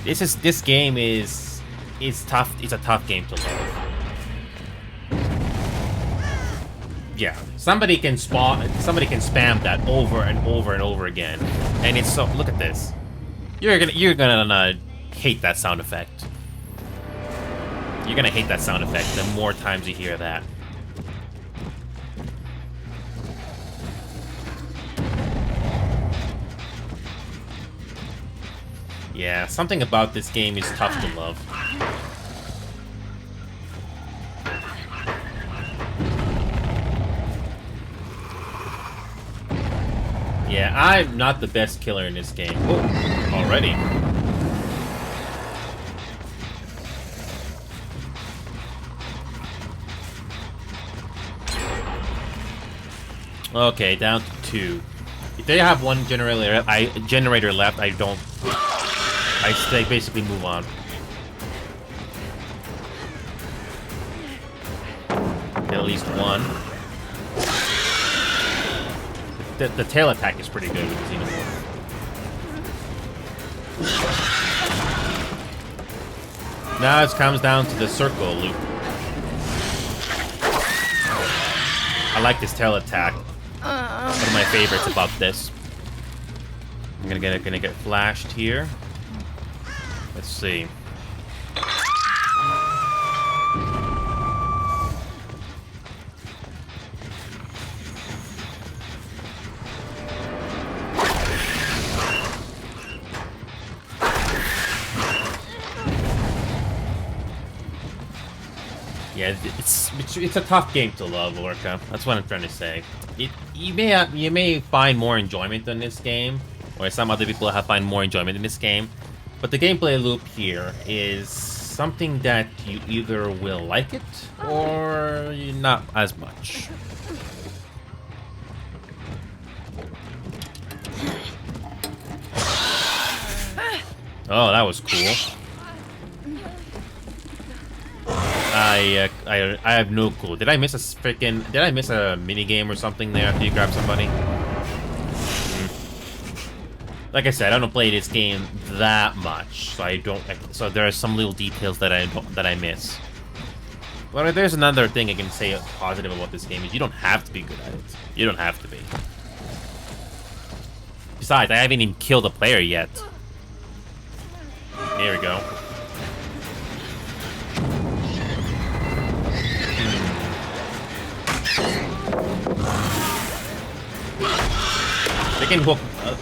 this game is tough. It's a tough game to love. Yeah, somebody can spam that over and over and over again, and it's so. Look at this. You're gonna hate that sound effect. You're gonna hate that sound effect the more times you hear that. Yeah, something about this game is tough to love. Yeah, I'm not the best killer in this game. Oh, already. Okay, down to 2. If they have one generator left, I basically move on. Get at least one. The tail attack is pretty good with the Xenomorph. Now it comes down to the circle loop. I like this tail attack. One of my favorites about this. I'm gonna get flashed here. Let's see. Yeah, it's a tough game to love, Orca. That's what I'm trying to say. You may find more enjoyment in this game, or some other people have find more enjoyment in this game, but the gameplay loop here is something that you either will like it or not as much. Oh, that was cool. I have no clue. Did I miss a mini game or something there after you grab somebody? Like I said, I don't play this game that much, so there are some little details that I miss. But there's another thing I can say positive about this game is you don't have to be good at it. You don't have to be. Besides, I haven't even killed a player yet. There we go.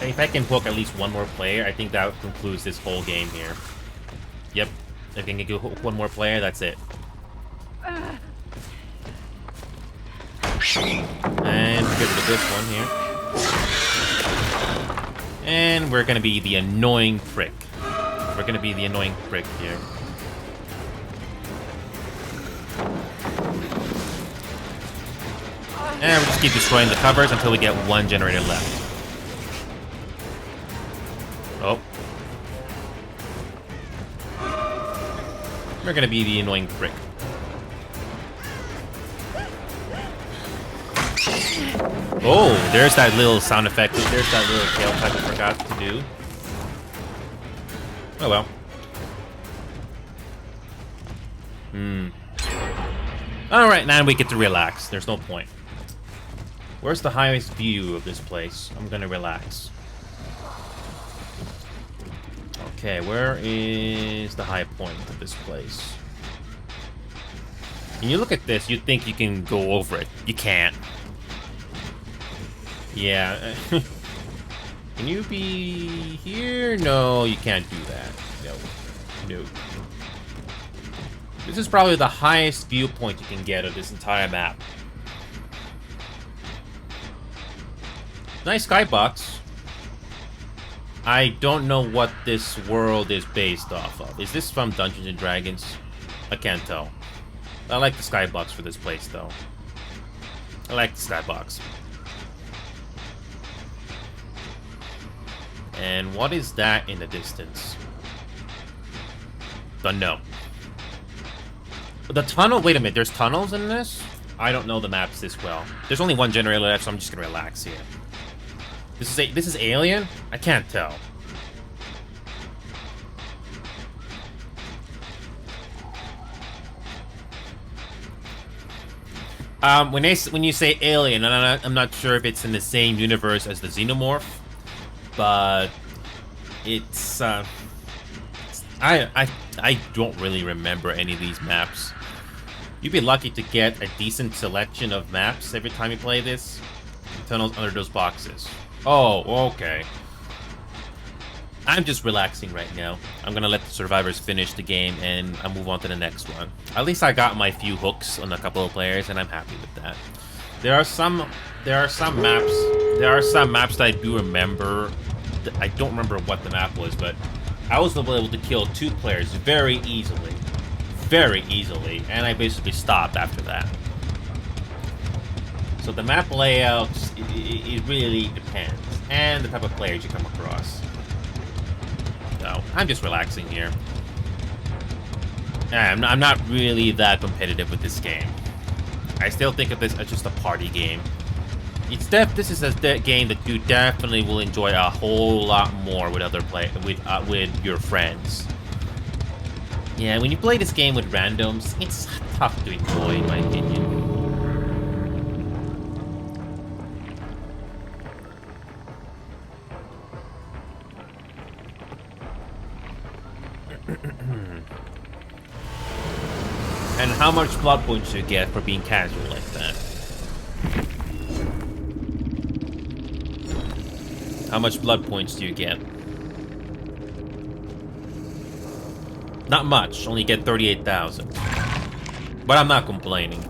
If I can hook at least one more player, I think that concludes this whole game here. Yep. If I can hook one more player, that's it. And get rid of this one here. And we're gonna be the annoying prick. We're gonna be the annoying prick here. And we'll just keep destroying the covers until we get one generator left. Oh. We're gonna be the annoying prick. Oh, there's that little sound effect. There's that little tail type I forgot to do. Oh well. Alright, now we get to relax. There's no point. Where's the highest view of this place? I'm gonna relax. Okay, where is the high point of this place? When you look at this, you think you can go over it. You can't. Yeah. Can you be here? No, you can't do that. No. This is probably the highest viewpoint you can get of this entire map. Nice skybox. I don't know what this world is based off of. Is this from Dungeons and Dragons? I can't tell. I like the skybox for this place, though. I like the skybox. And what is that in the distance? Don't know. The tunnel? Wait a minute, there's tunnels in this? I don't know the maps this well. There's only one generator left, so I'm just gonna relax here. This is Alien? I can't tell. When you say Alien, I'm not sure if it's in the same universe as the Xenomorph, but it's I don't really remember any of these maps. You'd be lucky to get a decent selection of maps every time you play this. Tunnels under those boxes. Oh, okay. I'm just relaxing right now. I'm gonna let the survivors finish the game and I'll move on to the next one. At least I got my few hooks on a couple of players and I'm happy with that. There are some maps that I do remember. I don't remember what the map was, but I was able to kill 2 players very easily. Very easily, and I basically stopped after that. So the map layouts, it really depends, and the type of players you come across. So, I'm just relaxing here. I'm not really that competitive with this game. I still think of this as just a party game. This is a game that you definitely will enjoy a whole lot more with with your friends. Yeah, when you play this game with randoms, it's tough to enjoy, in my opinion. And how much blood points do you get for being casual like that? How much blood points do you get? Not much, only get 38,000. But I'm not complaining.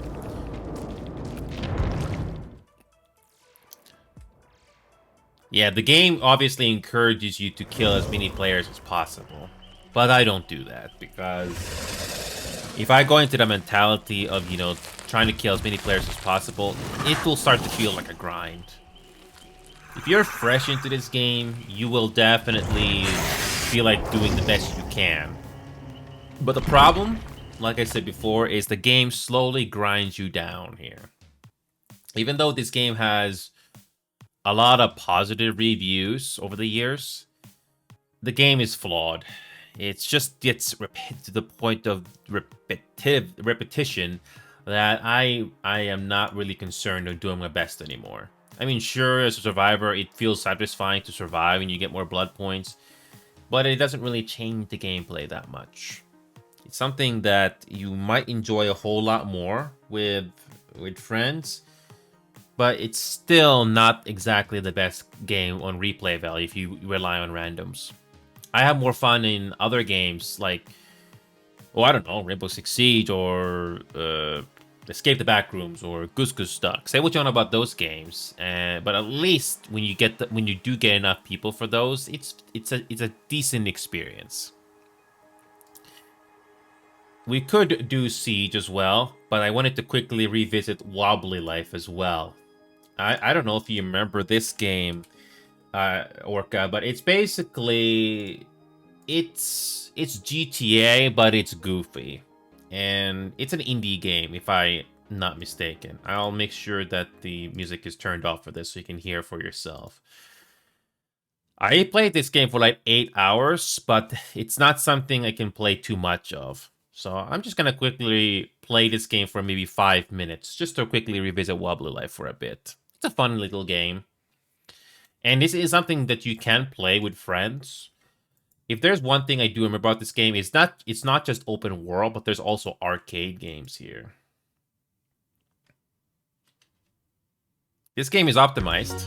Yeah, the game obviously encourages you to kill as many players as possible. But I don't do that, because if I go into the mentality of, you know, trying to kill as many players as possible, it will start to feel like a grind. If you're fresh into this game, you will definitely feel like doing the best you can. But the problem, like I said before, is the game slowly grinds you down here. Even though this game has a lot of positive reviews over the years, the game is flawed. It just gets to the point of repetition that I am not really concerned of doing my best anymore. I mean, sure, as a survivor, it feels satisfying to survive and you get more blood points, but it doesn't really change the gameplay that much. It's something that you might enjoy a whole lot more with friends, but it's still not exactly the best game on replay value if you rely on randoms. I have more fun in other games like, I don't know, Rainbow Six Siege or Escape the Backrooms or Goose Goose Duck. Say what you want about those games, but at least when you do get enough people for those, it's a decent experience. We could do Siege as well, but I wanted to quickly revisit Wobbly Life as well. I don't know if you remember this game, Orca, but it's basically it's GTA, but it's goofy, and it's an indie game if I'm not mistaken. I'll make sure that the music is turned off for this so you can hear for yourself. I played this game for like 8 hours, but it's not something I can play too much of. So I'm just gonna quickly play this game for maybe 5 minutes, just to quickly revisit Wobbly Life for a bit. It's a fun little game. And this is something that you can play with friends. If there's one thing I do remember about this game, it's not just open world, but there's also arcade games here. This game is optimized.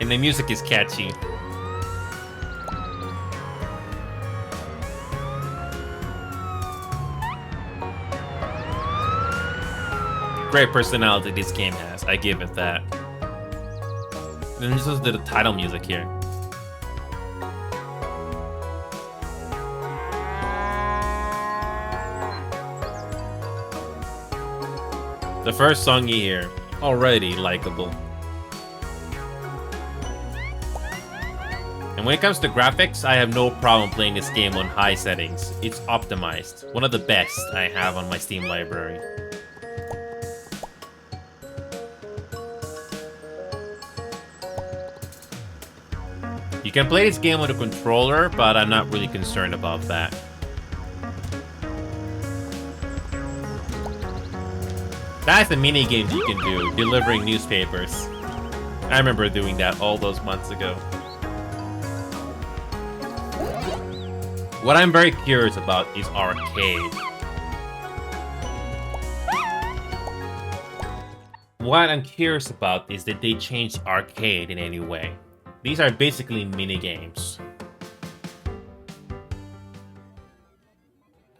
And the music is catchy. Great personality this game has, I give it that. Then this is the title music here. The first song you hear, already likable. And when it comes to graphics, I have no problem playing this game on high settings. It's optimized. One of the best I have on my Steam library. You can play this game with a controller, but I'm not really concerned about that. That's a mini game you can do, delivering newspapers. I remember doing that all those months ago. What I'm very curious about is arcade. What I'm curious about is that they changed arcade in any way. These are basically mini games.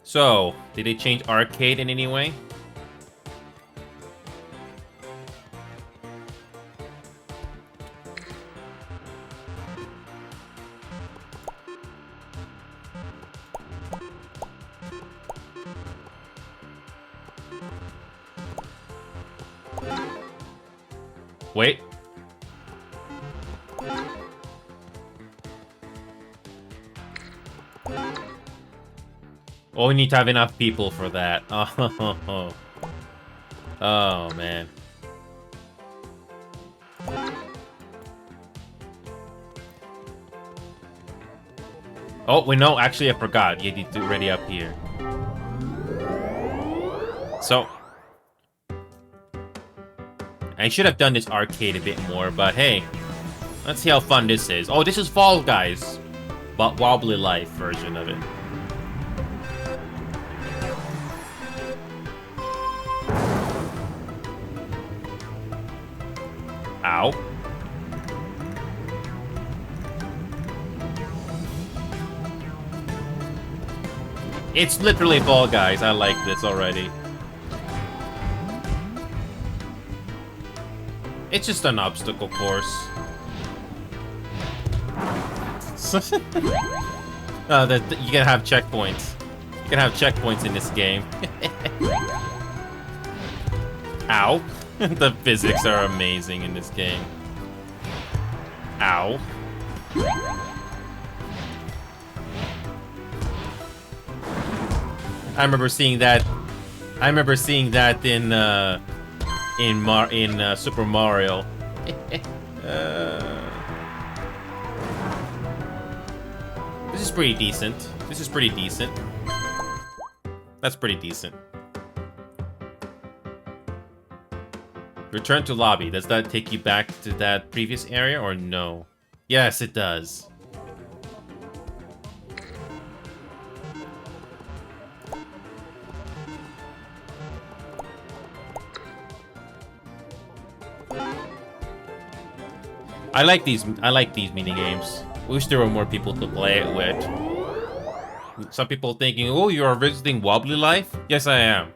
So, did they change arcade in any way? Wait. Oh, we need to have enough people for that. Oh, oh man. Oh, wait, no, actually I forgot. You need to ready up here. So, I should have done this arcade a bit more, but hey, let's see how fun this is. Oh, this is Fall Guys, but Wobbly Life version of it. Ow. It's literally Fall Guys. I like this already. It's just an obstacle course. You can have checkpoints. You can have checkpoints in this game. Ow. The physics are amazing in this game. Ow. I remember seeing that. I remember seeing that in Super Mario. This is pretty decent. This is pretty decent. That's pretty decent. Return to lobby. Does that take you back to that previous area or no? Yes, it does. I like these mini games. Wish there were more people to play it with. Some people thinking, "Oh, you are visiting Wobbly Life?" Yes, I am.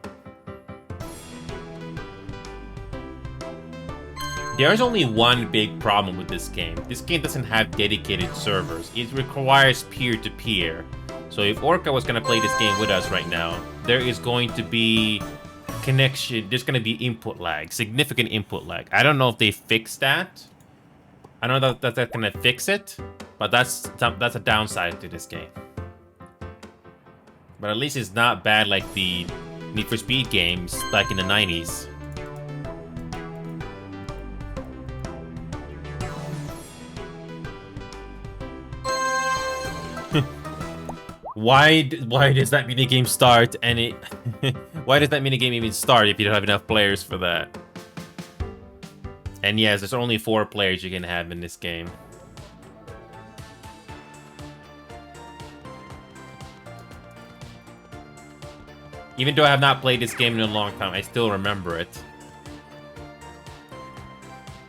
There's only one big problem with this game. This game doesn't have dedicated servers. It requires peer-to-peer. So if Orca was gonna play this game with us right now, there is going to be connection. There's gonna be input lag, significant input lag. I don't know if they fixed that. I don't know that that's gonna fix it, but that's a downside to this game. But at least it's not bad like the Need for Speed games back in the 90s. Why does that minigame start and it... Why does that minigame even start if you don't have enough players for that? And yes, there's only 4 players you can have in this game. Even though I have not played this game in a long time, I still remember it.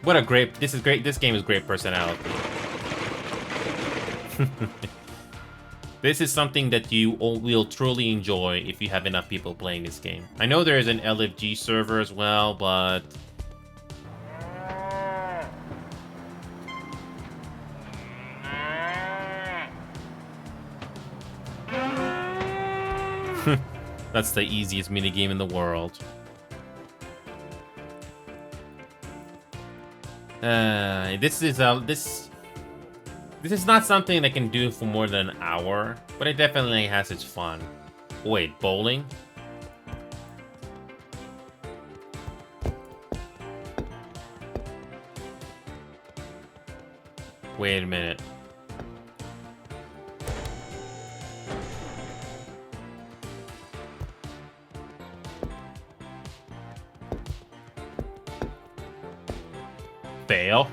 What a great... This is great. This game is great personality. This is something that you will truly enjoy if you have enough people playing this game. I know there is an LFG server as well, but... That's the easiest minigame in the world. This is not something I can do for more than an hour, but it definitely has its fun. Wait, bowling? Wait a minute. Fail.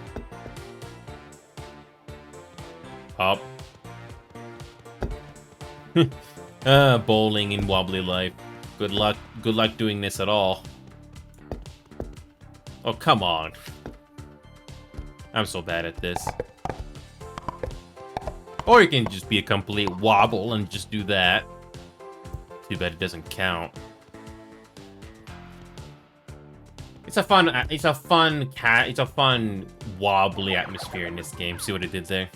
Up. Bowling in Wobbly Life. Good luck doing this at all. Oh, come on. I'm so bad at this. Or you can just be a complete wobble and just do that. Too bad it doesn't count. It's a fun wobbly atmosphere in this game. See what it did there?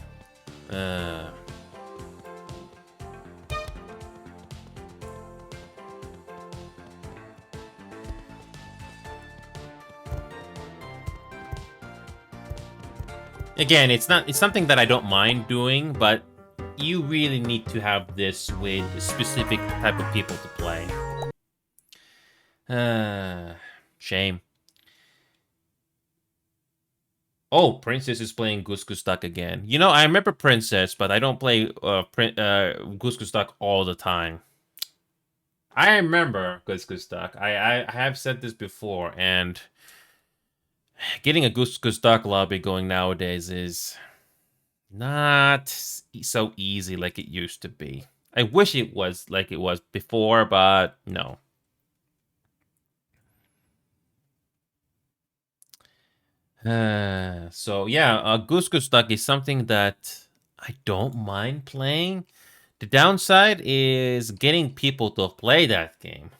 Again, it's something that I don't mind doing, but you really need to have this with a specific type of people to play. Shame. Oh, Princess is playing Goose Goose Duck again. You know, I remember Princess, but I don't play Goose Goose Duck all the time. I remember Goose Goose Duck. I have said this before, and getting a Goose Goose Duck lobby going nowadays is not so easy like it used to be. I wish it was like it was before, but no. So yeah, Goose Goose Duck is something that I don't mind playing. The downside is getting people to play that game.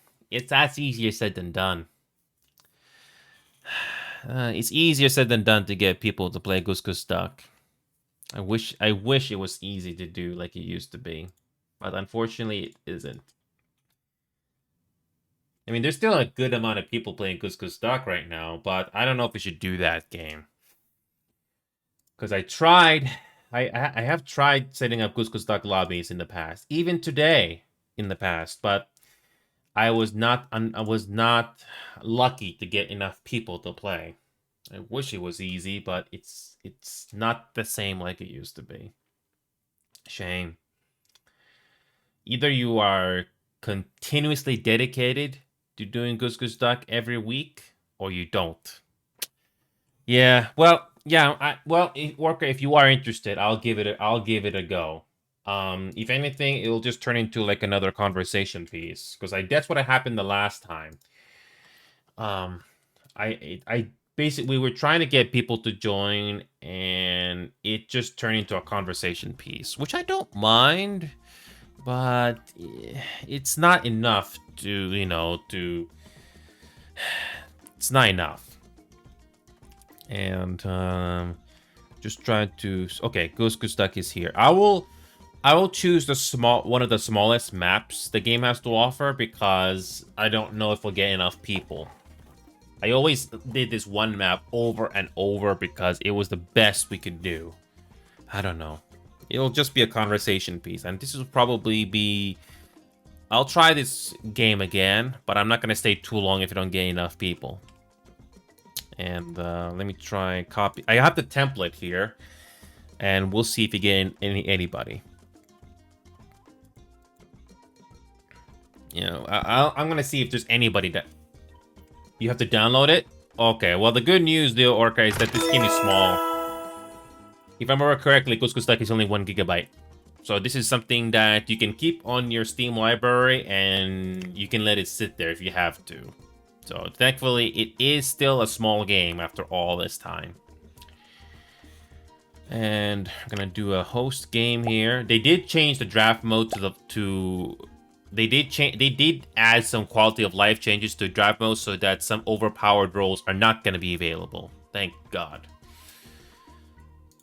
That's easier said than done. It's easier said than done to get people to play Goose Goose Duck. I wish it was easy to do like it used to be, but unfortunately it isn't. I mean, there's still a good amount of people playing Goose Goose Duck right now, but I don't know if we should do that game. Because I have tried setting up Goose Goose Duck lobbies in the past, even today in the past, but I was not lucky to get enough people to play. I wish it was easy, but it's not the same like it used to be. Shame. Either you are continuously dedicated to doing Goose Goose Duck every week, or you don't. Yeah, well, yeah, Orca, if you are interested, I'll give it a go. If anything, it'll just turn into like another conversation piece, because that's what happened the last time. I basically, we were trying to get people to join, and it just turned into a conversation piece, which I don't mind, but it's not enough to, it's not enough. And just trying to, okay, Goose Goose Duck is here. I will choose one of the smallest maps the game has to offer, because I don't know if we'll get enough people. I always did this one map over and over because it was the best we could do. I don't know. It'll just be a conversation piece, and this will probably be... I'll try this game again, but I'm not going to stay too long if I don't get enough people. And let me try copy. I have the template here, and we'll see if you get anybody. You know, I'm going to see if there's anybody that... You have to download it? Okay, well, the good news, though, Orca, is that this game is small. If I remember correctly, Goose Goose Duck is only 1 GB. So this is something that you can keep on your Steam library, and you can let it sit there if you have to. So thankfully, it is still a small game after all this time. And I'm gonna do a host game here. They did change the draft mode They did add some quality of life changes to draft mode so that some overpowered roles are not gonna be available. Thank God.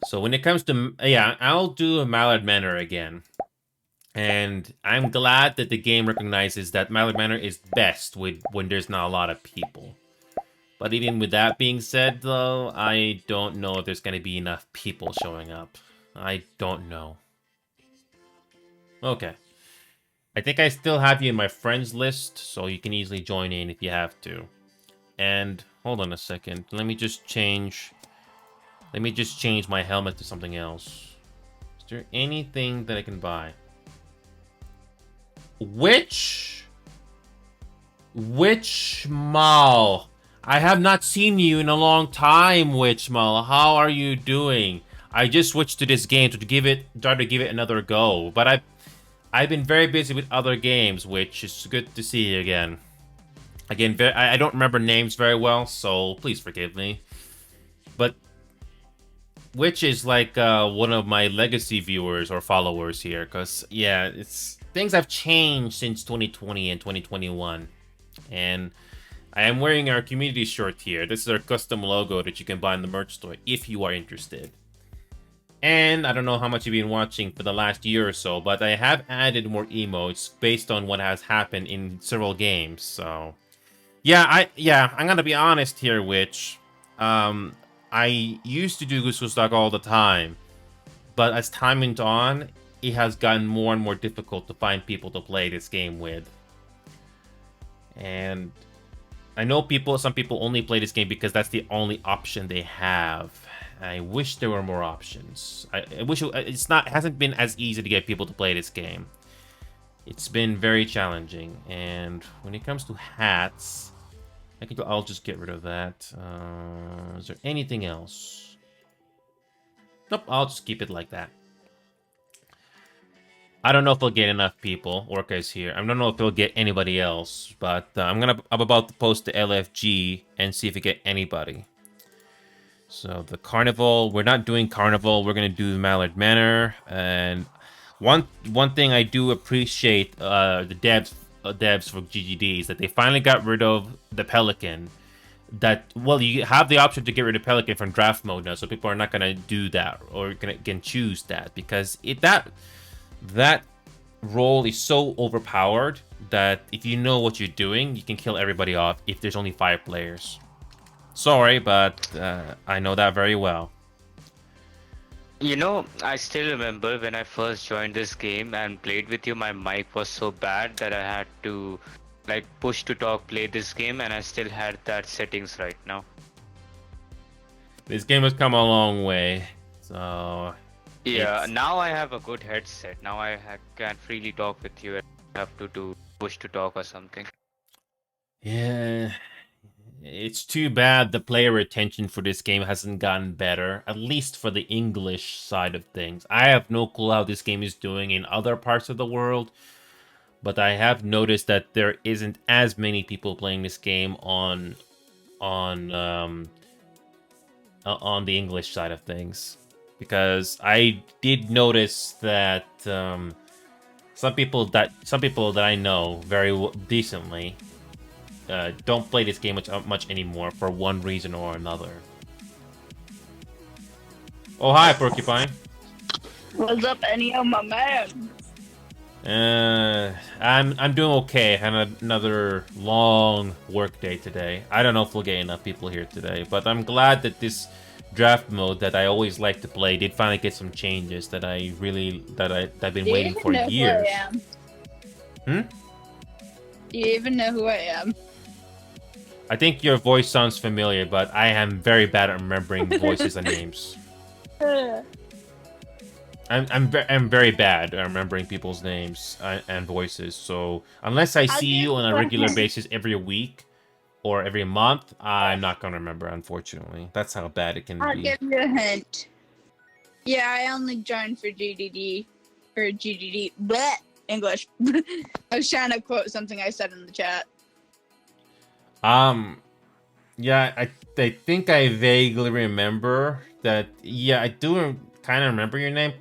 So when it comes to, yeah, I'll do a Mallard Manor again. And I'm glad that the game recognizes that Mallard Manor is best when there's not a lot of people. But even with that being said, though, I don't know if there's going to be enough people showing up. I don't know. Okay. I think I still have you in my friends list, so you can easily join in if you have to. And, hold on a second. Let me just change my helmet to something else. Is there anything that I can buy? Which Mal? I have not seen you in a long time, Witch Mal. How are you doing? I just switched to this game to try to give it another go, but I've been very busy with other games, which is good to see you again. Again, I don't remember names very well, so please forgive me. But which is like one of my legacy viewers or followers here, because yeah, it's things have changed since 2020 and 2021, and I am wearing our community shirt here. This is our custom logo that you can buy in the merch store if you are interested. And I don't know how much you've been watching for the last year or so, but I have added more emotes based on what has happened in several games. So yeah, I'm gonna be honest here, which I used to do Goose Goose Duck all the time, but as time went on, it has gotten more and more difficult to find people to play this game with. And I know some people only play this game because that's the only option they have. I wish there were more options. I wish it hasn't been as easy to get people to play this game. It's been very challenging. And when it comes to hats, I'll just get rid of that. Is there anything else? Nope, I'll just keep it like that. I don't know if we'll get enough people. Orca is here. I don't know if we'll get anybody else, but I'm about to post the LFG and see if we get anybody. So the carnival, we're not doing carnival. We're gonna do Mallard Manor, and one thing I do appreciate the devs for GGD is that they finally got rid of the Pelican. Well, you have the option to get rid of Pelican from draft mode now, so people are not gonna do that or can choose that because that role is so overpowered that if you know what you're doing, you can kill everybody off if there's only 5 players. Sorry, but I know that very well. You know, I still remember when I first joined this game and played with you, my mic was so bad that I had to like push to talk play this game, and I still had that settings right now. This game has come a long way, so... Yeah, now I have a good headset. Now I can freely talk with you and have to do push to talk or something. Yeah, it's too bad the player retention for this game hasn't gotten better, at least for the English side of things. I have no clue how this game is doing in other parts of the world, but I have noticed that there isn't as many people playing this game on the English side of things. Because I did notice that some people that I know very decently don't play this game much anymore for one reason or another. Oh, hi, Porcupine. What's up, Ennio, my man? I'm doing okay. I had another long work day today. I don't know if we'll get enough people here today, but I'm glad that this draft mode that I always like to play did finally get some changes that I've been waiting for years. Do you even know who I am? I think your voice sounds familiar, but I am very bad at remembering voices and names. I'm very bad at remembering people's names and voices. So unless I see you on a regular basis every week or every month, I'm not gonna remember, unfortunately. That's how bad it can be. I'll give you a hint. Yeah, I only joined for GDD. Or GDD. Bleh! English. I was trying to quote something I said in the chat. Yeah, I think I vaguely remember that. Yeah, I do kind of remember your name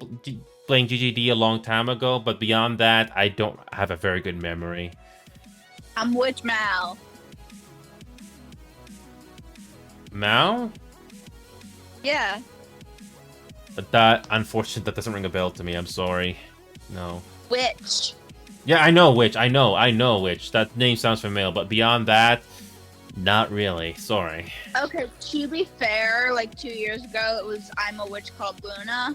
playing GGD a long time ago, but beyond that, I don't have a very good memory. I'm Witch Mal. Mal? Yeah. But that, unfortunately, that doesn't ring a bell to me. I'm sorry. No. Witch. Yeah, I know Witch. I know Witch. That name sounds familiar, but beyond that, not really. Sorry. Okay, to be fair, like 2 years ago, it was I'm a Witch Called Luna.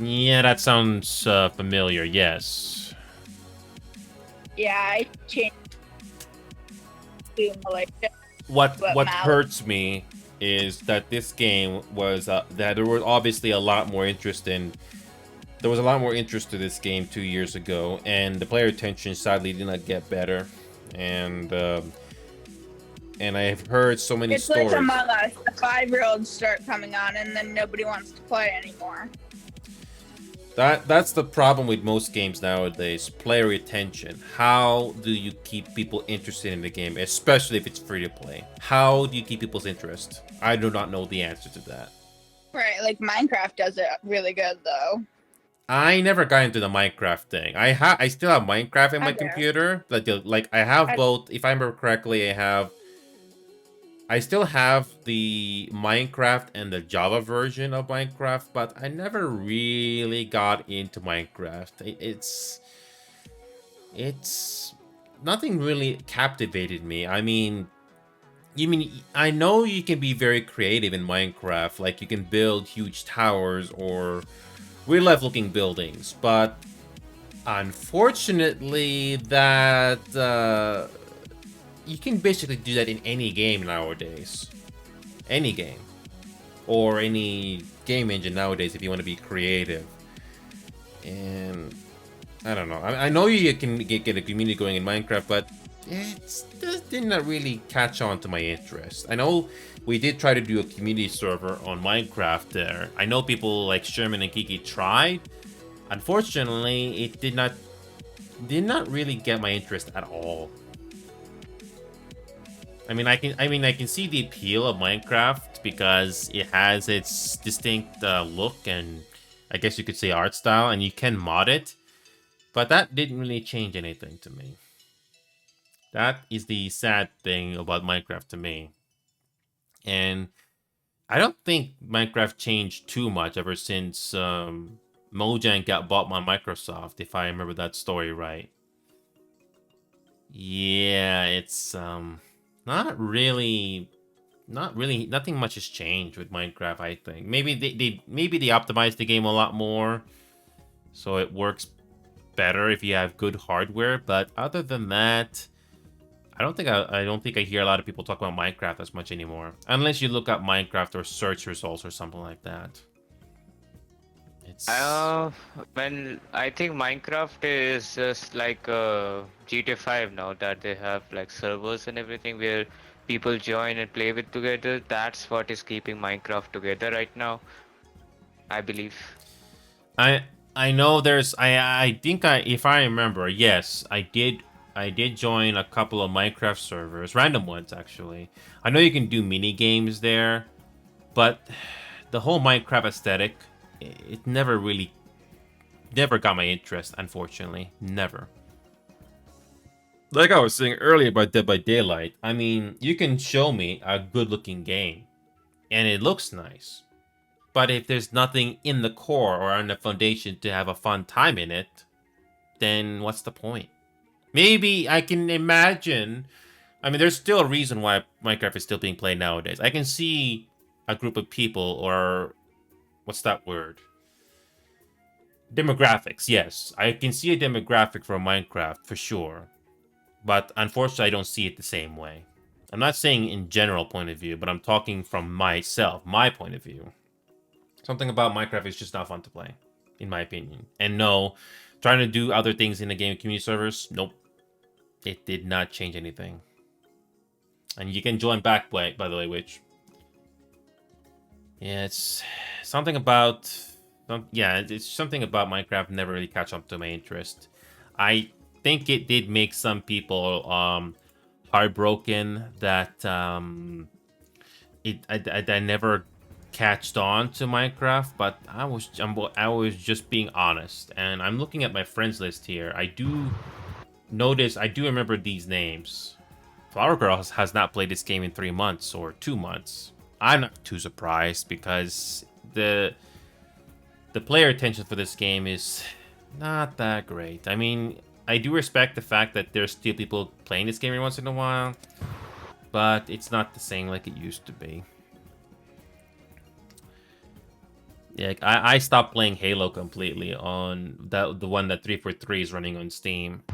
Yeah, that sounds familiar, yes. Yeah, I changed to Malaysia. What hurts me is that this game was that there was obviously a lot more interest to this game 2 years ago, and the player retention sadly did not get better, and I've heard so many stories. It's like Among Us. The 5-year-olds start coming on, and then nobody wants to play anymore. That's the problem with most games nowadays. Player retention. How do you keep people interested in the game, especially if it's free to play? How do you keep people's interest? I do not know the answer to that. Right, like Minecraft does it really good though. I never got into the Minecraft thing. I still have Minecraft in my I do. computer. Like I have I- both. If I remember correctly, I still have the Minecraft and the Java version of Minecraft, but I never really got into Minecraft. It's nothing really captivated me. I mean, I know you can be very creative in Minecraft, like you can build huge towers or real life looking buildings, but unfortunately that you can basically do that in any game nowadays. Any game. Or any game engine nowadays if you want to be creative. And I don't know. I know you can get a community going in Minecraft, but it did not really catch on to my interest. I know we did try to do a community server on Minecraft there. I know people like Sherman and Kiki tried. Unfortunately, it did not really get my interest at all. I mean, I can see the appeal of Minecraft because it has its distinct look and I guess you could say art style, and you can mod it. But that didn't really change anything to me. That is the sad thing about Minecraft to me. And I don't think Minecraft changed too much ever since Mojang got bought by Microsoft, if I remember that story right. Yeah, it's not really nothing much has changed with Minecraft, I think. Maybe they optimized the game a lot more so it works better if you have good hardware, but other than that, I don't think I hear a lot of people talk about Minecraft as much anymore. Unless you look up Minecraft or search results or something like that. It's When I think Minecraft is just like GTA 5 now, that they have like servers and everything where people join and play with together. That's what is keeping Minecraft together right now, I believe. I know there's I think if I remember, yes, I did join a couple of Minecraft servers, random ones actually. I know you can do mini games there, but the whole Minecraft aesthetic, it never got my interest, unfortunately. Never. Like I was saying earlier about Dead by Daylight, I mean, you can show me a good looking game and it looks nice. But if there's nothing in the core or on the foundation to have a fun time in it, then what's the point? Maybe I can imagine. I mean, there's still a reason why Minecraft is still being played nowadays. I can see a group of people, or what's that word? Demographics, yes. I can see a demographic for Minecraft for sure. But unfortunately, I don't see it the same way. I'm not saying in general point of view, but I'm talking from myself, my point of view. Something about Minecraft is just not fun to play, in my opinion. And no, trying to do other things in the game community servers, nope. It did not change anything. And you can join back, by the way, which... Yeah, it's something about... Yeah, it's something about Minecraft never really catch up to my interest. I think it did make some people heartbroken that I never catched on to Minecraft, but I was just being honest. And I'm looking at my friends list here. I do remember these names. Flower Girl has not played this game in 3 months or 2 months. I'm not too surprised because the player attention for this game is not that great. I mean, I do respect the fact that there's still people playing this game every once in a while, but it's not the same like it used to be. Yeah, I stopped playing Halo completely on the one that 343 is running on Steam.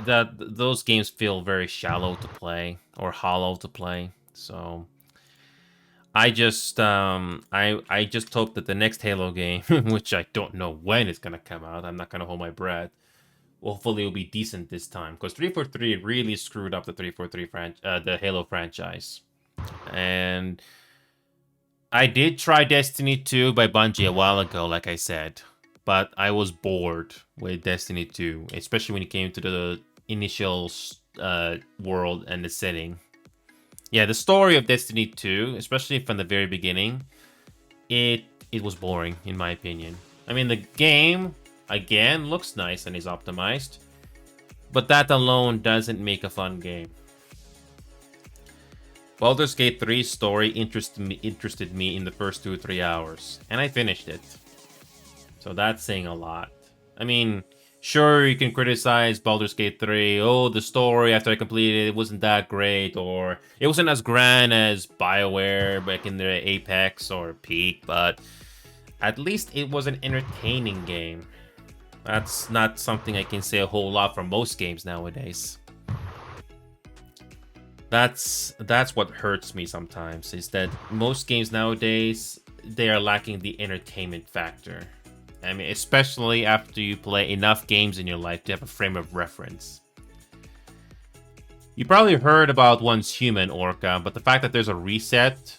Those games feel very shallow to play or hollow to play. So I just I just hope that the next Halo game, which I don't know when it's gonna come out, I'm not gonna hold my breath. Hopefully it'll be decent this time, because 343 really screwed up the the Halo franchise. And I did try Destiny 2 by Bungie a while ago, like I said, but I was bored with Destiny 2, especially when it came to the initial world and the setting. Yeah, the story of Destiny 2, especially from the very beginning, it was boring in my opinion. I mean, the game again looks nice and is optimized, but that alone doesn't make a fun game. Baldur's Gate 3 story interested me in the first 2 or 3 hours, and I finished it. So that's saying a lot. I mean, sure, you can criticize Baldur's Gate 3. Oh, the story after I completed it wasn't that great, or it wasn't as grand as BioWare back in their Apex or Peak, but at least it was an entertaining game. That's not something I can say a whole lot for most games nowadays. That's what hurts me sometimes, is that most games nowadays, they are lacking the entertainment factor. I mean, especially after you play enough games in your life to have a frame of reference. You probably heard about Once Human, Orca, but the fact that there's a reset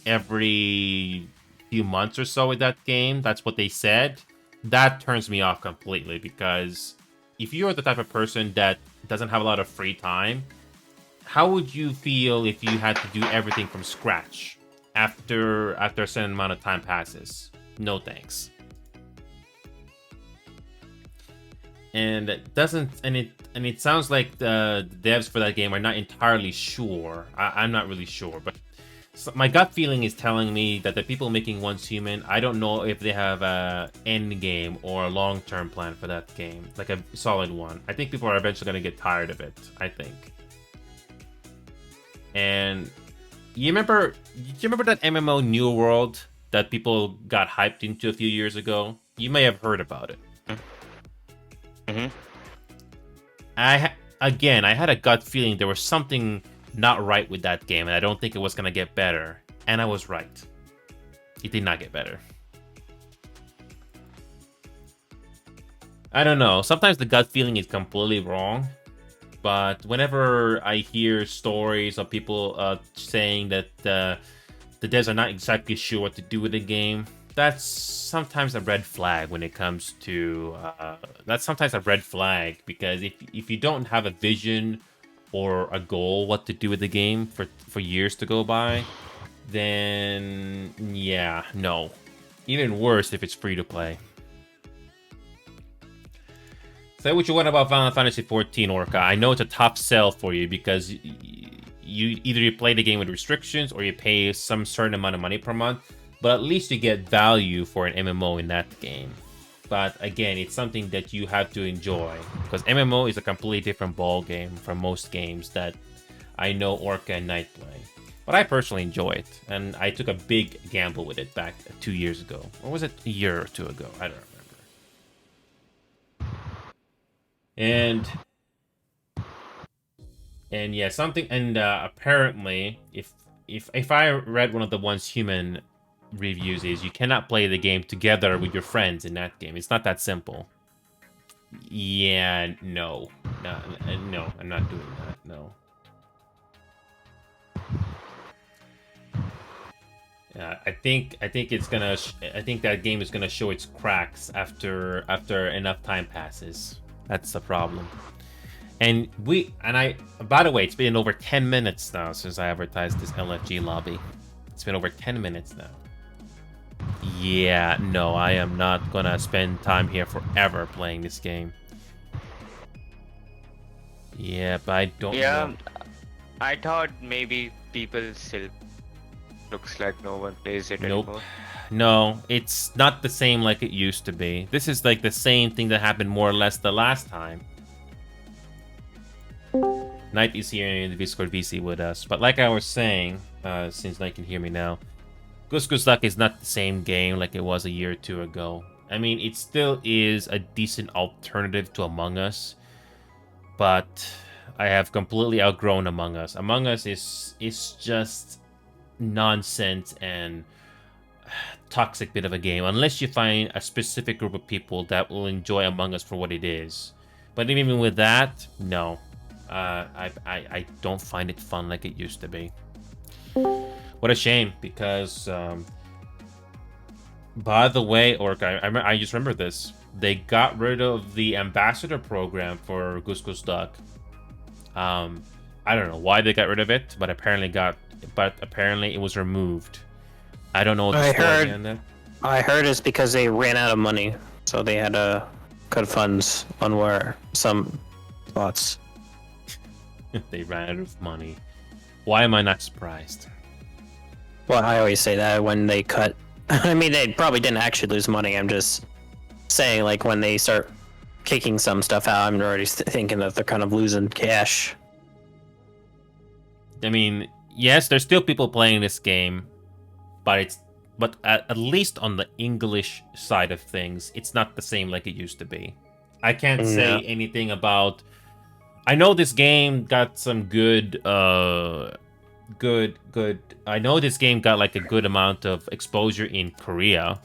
every few months or so with that game, that's what they said, that turns me off completely, because if you're the type of person that doesn't have a lot of free time, how would you feel if you had to do everything from scratch after a certain amount of time passes? No thanks. And it sounds like the devs for that game are not entirely sure. I'm not really sure, but my gut feeling is telling me that the people making Once Human, I don't know if they have a end game or a long-term plan for that game, like a solid one. I think people are eventually going to get tired of it, I think. And you remember that MMO New World that people got hyped into a few years ago? You may have heard about it. Mm-hmm. I had a gut feeling there was something not right with that game, and I don't think it was gonna get better. And I was right. It did not get better. I don't know. Sometimes the gut feeling is completely wrong. But whenever I hear stories of people saying that the devs are not exactly sure what to do with the game, that's sometimes a red flag when it comes to... that's sometimes a red flag, because if you don't have a vision or a goal what to do with the game for years to go by, then yeah, no. Even worse if it's free to play. Say what you want about Final Fantasy XIV, Orca. I know it's a tough sell for you because you either play the game with restrictions or you pay some certain amount of money per month, but at least you get value for an MMO in that game. But again, it's something that you have to enjoy, because MMO is a completely different ball game from most games that I know Orca and Knight play. But I personally enjoy it, and I took a big gamble with it back 2 years ago. Or was it a year or two ago? I don't remember. And yeah, something, and apparently, if I read one of the Once Human reviews, is you cannot play the game together with your friends in that game. It's not that simple. Yeah, no, I'm not doing that. No. I think it's gonna. I think that game is gonna show its cracks after enough time passes. That's the problem. And by the way, it's been over 10 minutes now since I advertised this LFG lobby. It's been over 10 minutes now. Yeah, no, I am not gonna spend time here forever playing this game. Yeah, but I don't know. I thought maybe people still... Looks like no one plays it anymore. No, it's not the same like it used to be. This is like the same thing that happened more or less the last time. Knight is here in the Discord VC with us. But like I was saying, since Knight can hear me now, Goose Goose Duck is not the same game like it was a year or two ago. I mean, it still is a decent alternative to Among Us, but I have completely outgrown Among Us. Among Us is just nonsense and toxic bit of a game, unless you find a specific group of people that will enjoy Among Us for what it is. But even with that, no. I don't find it fun like it used to be. What a shame, because by the way, Orca, I just remember this. They got rid of the ambassador program for Goose Goose Duck. I don't know why they got rid of it, but apparently it was removed. I don't know the I story heard- behind that. I heard it's because they ran out of money, so they had to cut funds on where some spots. They ran out of money. Why am I not surprised? Well, I always say that when they cut. I mean, they probably didn't actually lose money. I'm just saying, like, when they start kicking some stuff out, I'm already thinking that they're kind of losing cash. I mean, yes, there's still people playing this game, but at least on the English side of things, it's not the same like it used to be. I can't say Yeah. anything about. I know this game got some good. I know this game got like a good amount of exposure in Korea,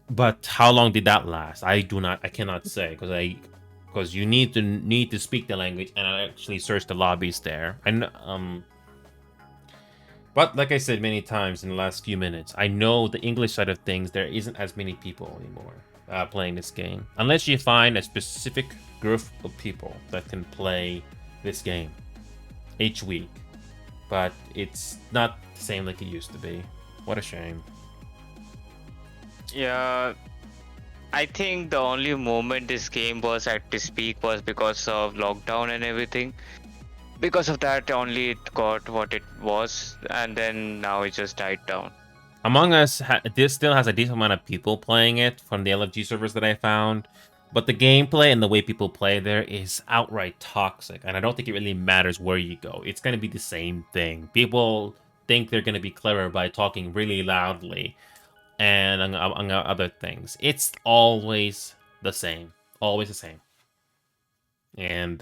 but how long did that last? I cannot say because you need to speak the language, and I actually searched the lobbies there. And but like I said many times in the last few minutes, I know the English side of things, there isn't as many people anymore playing this game, unless you find a specific group of people that can play this game each week. But it's not the same like it used to be. What a shame. Yeah, I think the only moment this game was at this peak was because of lockdown and everything. Because of that, only it got what it was, and then now it just died down. Among Us, this still has a decent amount of people playing it from the LFG servers that I found. But the gameplay and the way people play there is outright toxic. And I don't think it really matters where you go. It's going to be the same thing. People think they're going to be clever by talking really loudly and among other things. It's always the same. Always the same. And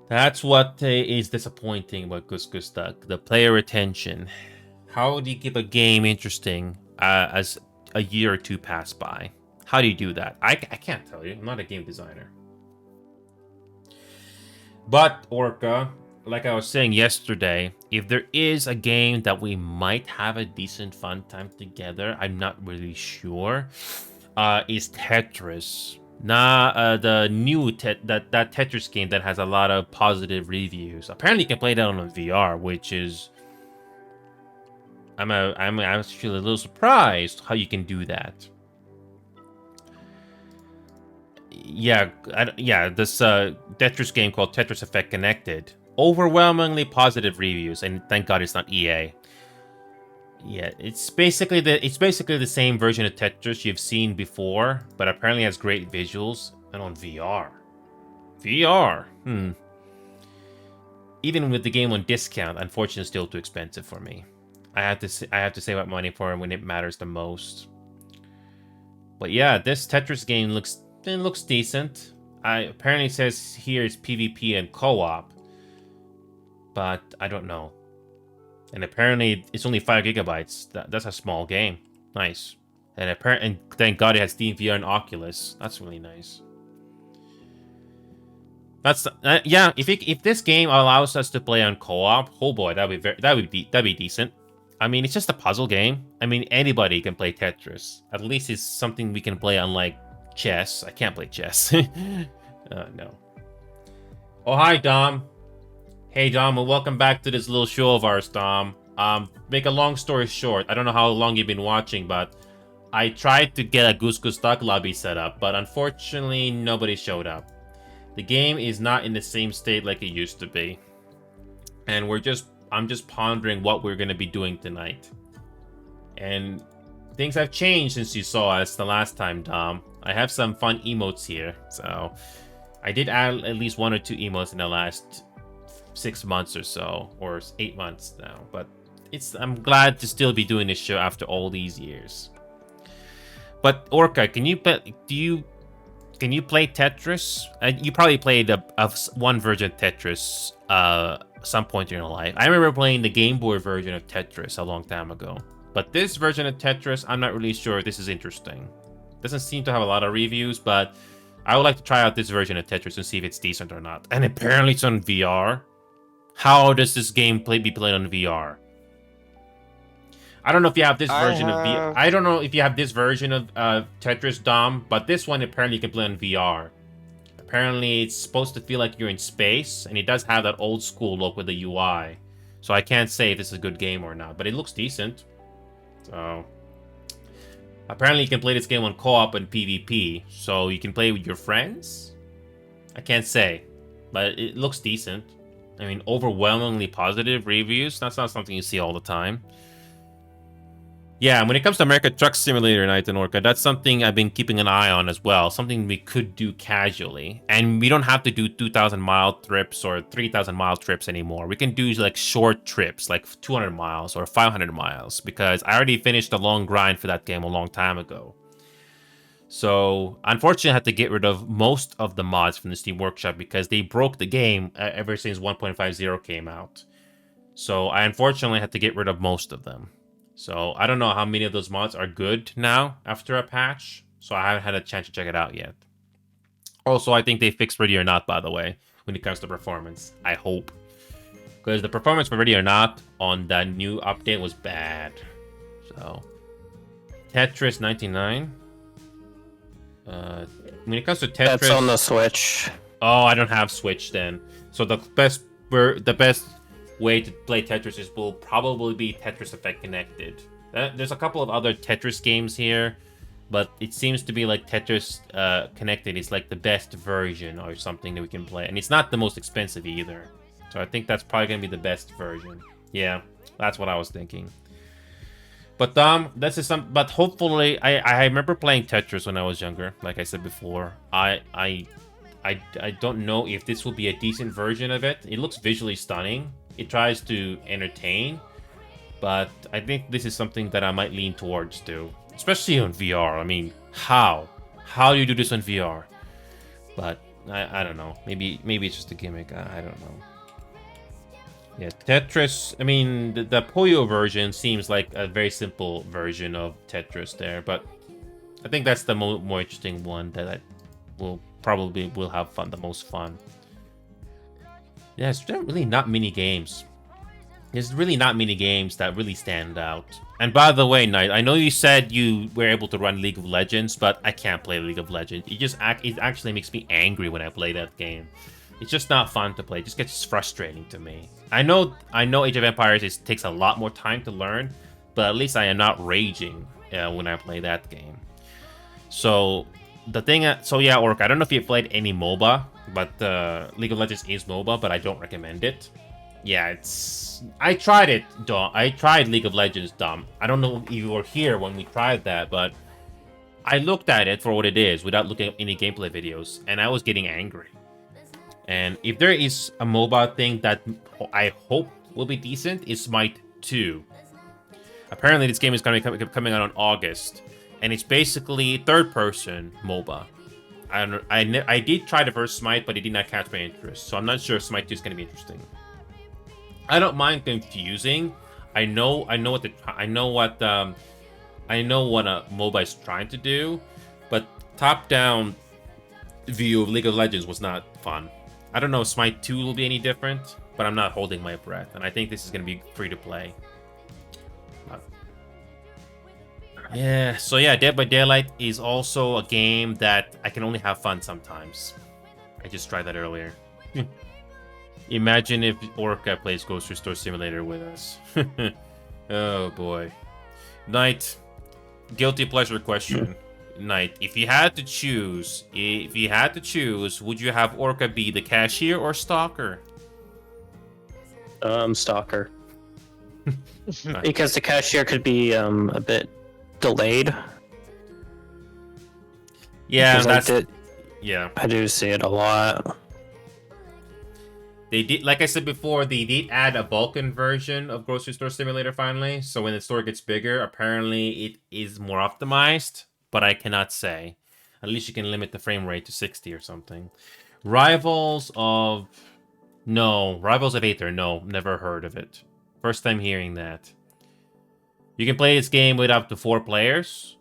that's what is disappointing about Gus Gus Duck. The player retention. How do you keep a game interesting as a year or two pass by? How do you do that? I can't tell you. I'm not a game designer. But, Orca, like I was saying yesterday, if there is a game that we might have a decent fun time together, I'm not really sure, is Tetris. The new that Tetris game that has a lot of positive reviews. Apparently you can play that on VR, which is... I'm actually a little surprised how you can do that. Yeah, this Tetris game called Tetris Effect Connected. Overwhelmingly positive reviews, and thank God it's not EA. Yeah, it's basically the same version of Tetris you've seen before, but apparently has great visuals and on VR. VR. Even with the game on discount, unfortunately, it's still too expensive for me. I have to save up money for it when it matters the most. But yeah, this Tetris game looks decent. Apparently it says here it's PvP and co-op, but I don't know. And apparently it's only 5 gigabytes. That's a small game. Nice. And thank God it has Steam VR and Oculus. That's really nice. That's yeah. If this game allows us to play on co-op, oh boy, that'd be decent. I mean, it's just a puzzle game. I mean, anybody can play Tetris. At least it's something we can play unlike chess. I can't play chess. No. Oh, hi, Dom. Hey, Dom, and welcome back to this little show of ours, Dom. Make a long story short, I don't know how long you've been watching, but I tried to get a Gus Gus Duck lobby set up, but unfortunately, nobody showed up. The game is not in the same state like it used to be. And I'm just pondering what we're going to be doing tonight. And things have changed since you saw us the last time, Dom. I have some fun emotes here. So I did add at least 1 or 2 emotes in the last 6 months or so, or 8 months now. But I'm glad to still be doing this show after all these years. But Orca, can you play Tetris? You probably played one version of Tetris some point in your life. I remember playing the Game Boy version of Tetris a long time ago. But this version of Tetris, I'm not really sure if this is interesting. Doesn't seem to have a lot of reviews, but I would like to try out this version of Tetris and see if it's decent or not. And apparently it's on VR. How does this game be played on VR? I don't know if you have this version of VR. I don't know if you have this version of Tetris, Dom, but this one apparently you can play on VR. Apparently it's supposed to feel like you're in space, and it does have that old school look with the UI. So I can't say if this is a good game or not, but it looks decent. So apparently you can play this game on co-op and PvP, so you can play with your friends. I can't say, but it looks decent. I mean, overwhelmingly positive reviews. That's not something you see all the time. Yeah, when it comes to America Truck Simulator, Night and Orca, that's something I've been keeping an eye on as well. Something we could do casually. And we don't have to do 2,000-mile trips or 3,000-mile trips anymore. We can do like short trips, like 200 miles or 500 miles, because I already finished the long grind for that game a long time ago. So, unfortunately, I had to get rid of most of the mods from the Steam Workshop because they broke the game ever since 1.50 came out. So, I unfortunately had to get rid of most of them. So, I don't know how many of those mods are good now after a patch. So, I haven't had a chance to check it out yet. Also, I think they fixed Ready or Not, by the way, when it comes to performance. I hope. Because the performance for Ready or Not on that new update was bad. So, Tetris 99. When it comes to Tetris... That's on the Switch. Oh, I don't have Switch then. So the best way to play Tetris will probably be Tetris Effect Connected. There's a couple of other Tetris games here, but it seems to be like Tetris Connected is like the best version or something that we can play. And it's not the most expensive either. So I think that's probably going to be the best version. Yeah, that's what I was thinking. But this is some. But hopefully, I remember playing Tetris when I was younger. Like I said before, I don't know if this will be a decent version of it. It looks visually stunning. It tries to entertain, but I think this is something that I might lean towards too, especially on VR. I mean, how do you do this on VR? But I don't know. Maybe it's just a gimmick. I don't know. Yeah, Tetris, I mean, the Puyo version seems like a very simple version of Tetris there, but I think that's the more interesting one that I will have the most fun. Yeah, there's really not many games. There's really not many games that really stand out. And by the way, Knight, I know you said you were able to run League of Legends, but I can't play League of Legends. It actually makes me angry when I play that game. It's just not fun to play. It just gets frustrating to me. I know Age of Empires takes a lot more time to learn, but at least I am not raging when I play that game. So yeah, Orc, I don't know if you've played any MOBA, but League of Legends is MOBA, but I don't recommend it. Yeah, I tried it, Dom. I tried League of Legends, Dom. I don't know if you were here when we tried that, but I looked at it for what it is without looking at any gameplay videos, and I was getting angry. And if there is a MOBA thing that I hope will be decent, it's Smite 2. Apparently, this game is going to be coming out in August, and it's basically third-person MOBA. I did try the first Smite, but it did not catch my interest, so I'm not sure if Smite 2 is going to be interesting. I don't mind confusing. I know what a MOBA is trying to do, but top-down view of League of Legends was not fun. I don't know if Smite 2 will be any different, but I'm not holding my breath, and I think this is going to be free to play. Yeah, so yeah, Dead by Daylight is also a game that I can only have fun sometimes. I just tried that earlier. Imagine if Orca plays Grocery Store Simulator with us. Oh boy. Knight, guilty pleasure question. Knight, if you had to choose, would you have Orca be the cashier or stalker? Stalker. Because the cashier could be a bit delayed. Yeah, yeah. I do see it a lot. They did, like I said before, they did add a Vulkan version of Grocery Store Simulator finally. So when the store gets bigger, apparently it is more optimized. But I cannot say. At least you can limit the frame rate to 60 or something. Rivals of Aether. No, never heard of it. First time hearing that. You can play this game with up to 4 players.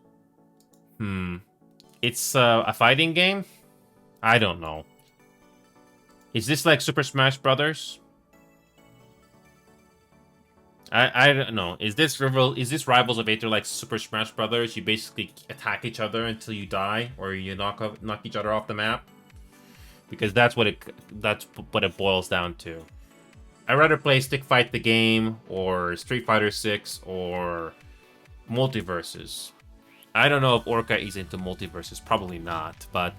It's a fighting game? I don't know. Is this like Super Smash Brothers? I don't know. Is this Rivals of Aether like Super Smash Brothers? You basically attack each other until you die, or you knock each other off the map. Because that's what it boils down to. I'd rather play Stick Fight the game or Street Fighter 6 or Multiverses. I don't know if Orca is into Multiverses, probably not, but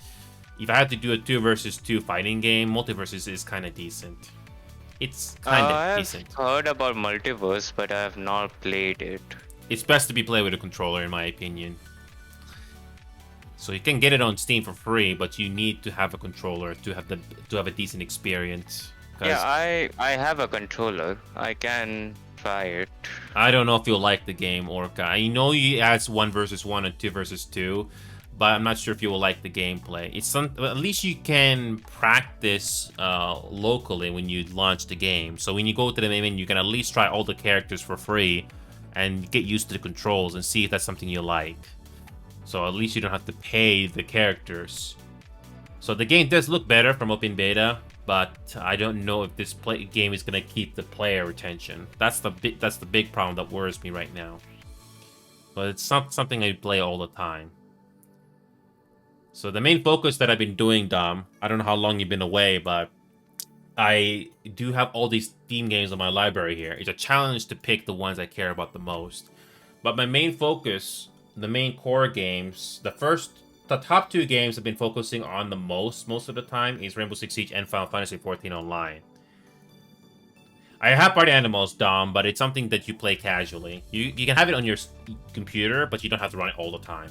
if I had to do a 2 versus 2 fighting game, Multiverses is kind of decent. It's kind of decent. I've heard about Multiverse, but I have not played it. It's best to be played with a controller, in my opinion. So you can get it on Steam for free, but you need to have a controller to have a decent experience. Yeah, I have a controller. I can try it. I don't know if you'll like the game, Orca. I know it has 1 versus 1 and 2 versus 2, but I'm not sure if you will like the gameplay. At least you can practice locally when you launch the game. So when you go to the main menu, you can at least try all the characters for free and get used to the controls and see if that's something you like. So at least you don't have to pay the characters. So the game does look better from open beta, but I don't know if this game is gonna keep the player retention. That's the big problem that worries me right now. But it's not something I play all the time. So the main focus that I've been doing, Dom, I don't know how long you've been away, but I do have all these theme games on my library here. It's a challenge to pick the ones I care about the most. But my main focus, the main core games, the top 2 games I've been focusing on the most of the time is Rainbow Six Siege and Final Fantasy XIV Online. I have Party Animals, Dom, but it's something that you play casually. You can have it on your computer, but you don't have to run it all the time.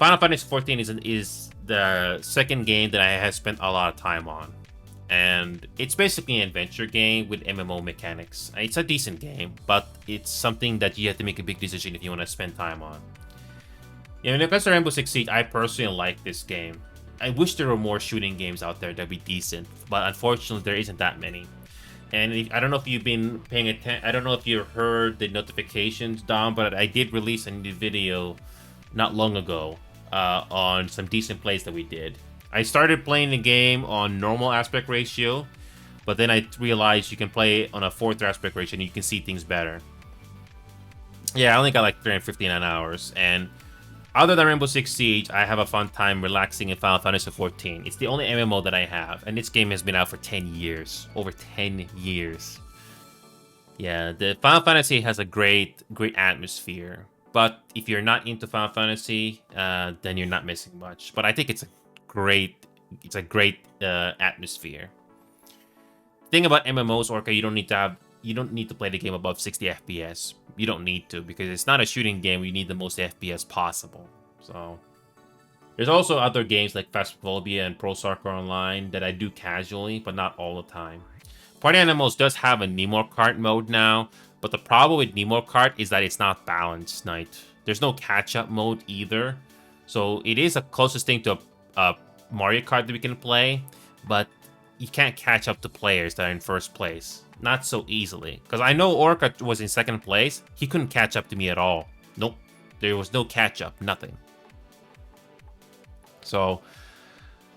Final Fantasy XIV is the second game that I have spent a lot of time on. And it's basically an adventure game with MMO mechanics. It's a decent game, but it's something that you have to make a big decision if you want to spend time on. Yeah, when it comes to Rainbow Six Siege, I personally like this game. I wish there were more shooting games out there that'd be decent, but unfortunately there isn't that many. And I don't know if you've been paying attention, I don't know if you heard the notifications, Dom, but I did release a new video not long ago on some decent plays that we did. I started playing the game on normal aspect ratio, but then I realized you can play on a 4th aspect ratio and you can see things better. Yeah, I only got like 359 hours, and other than Rainbow Six Siege, I have a fun time relaxing in Final Fantasy XIV. It's the only MMO that I have, and this game has been out for 10 years. Over 10 years. Yeah, the Final Fantasy has a great atmosphere. But if you're not into Final Fantasy, then you're not missing much. But I think it's a great atmosphere. Thing about MMOs, Orca, you don't need to play the game above 60 FPS. You don't need to, because it's not a shooting game. You need the most FPS possible. So there's also other games like Phasmophobia and Pro Soccer Online that I do casually, but not all the time. Party Animals does have a Nemo Kart mode now, but the problem with Nemo Kart is that it's not balanced, Knight. There's no catch-up mode either. So it is the closest thing to a Mario Kart that we can play, but you can't catch up to players that are in first place. Not so easily. Because I know Orca was in 2nd place. He couldn't catch up to me at all. Nope. There was no catch-up. Nothing. So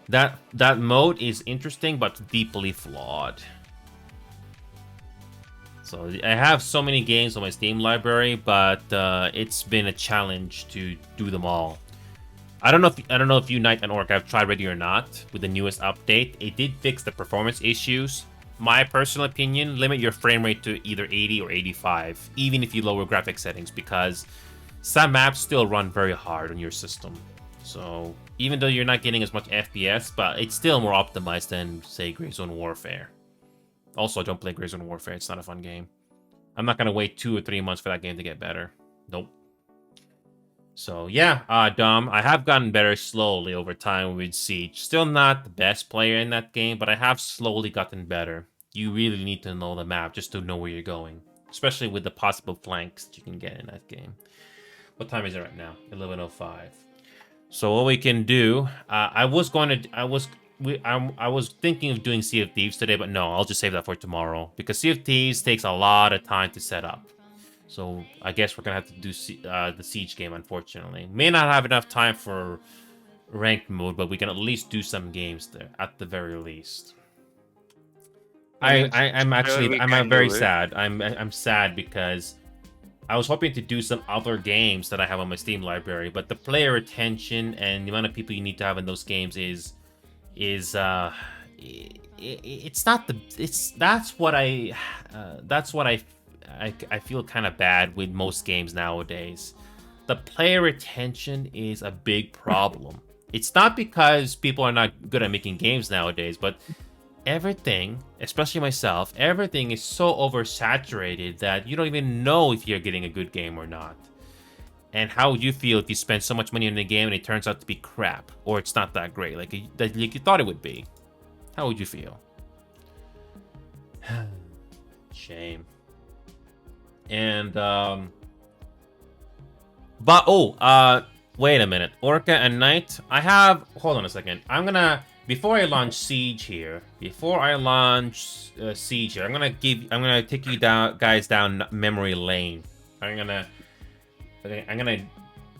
that mode is interesting, but deeply flawed. So I have so many games on my Steam library, but it's been a challenge to do them all. I don't know if you, Knight, and Orc have tried Ready or Not with the newest update. It did fix the performance issues. My personal opinion, limit your frame rate to either 80 or 85, even if you lower graphic settings, because some maps still run very hard on your system. So even though you're not getting as much FPS, but it's still more optimized than, say, Gray Zone Warfare. Also, don't play Gray Zone Warfare. It's not a fun game. I'm not going to wait 2 or 3 months for that game to get better. Nope. So yeah, Dom, I have gotten better slowly over time with Siege. Still not the best player in that game, but I have slowly gotten better. You really need to know the map just to know where you're going, especially with the possible flanks that you can get in that game. What time is it right now? 11:05. So what we can do, I was thinking of doing Sea of Thieves today, but no, I'll just save that for tomorrow because Sea of Thieves takes a lot of time to set up. So I guess we're gonna have to do the Siege game, unfortunately. May not have enough time for ranked mode, but we can at least do some games there at the very least. I'm very sad. I'm sad because I was hoping to do some other games that I have on my Steam library, but the player retention and the amount of people you need to have in those games is it's not the it's that's what I feel kind of bad with most games nowadays. The player retention is a big problem. It's not because people are not good at making games nowadays, but everything, especially myself, everything is so oversaturated that you don't even know if you're getting a good game or not. And how would you feel if you spend so much money on a game and it turns out to be crap, or it's not that great, like you thought it would be? How would you feel? Shame. And wait a minute, Orca and Knight. Hold on a second. Before I launch Siege here, I'm gonna take you guys down memory lane. I'm gonna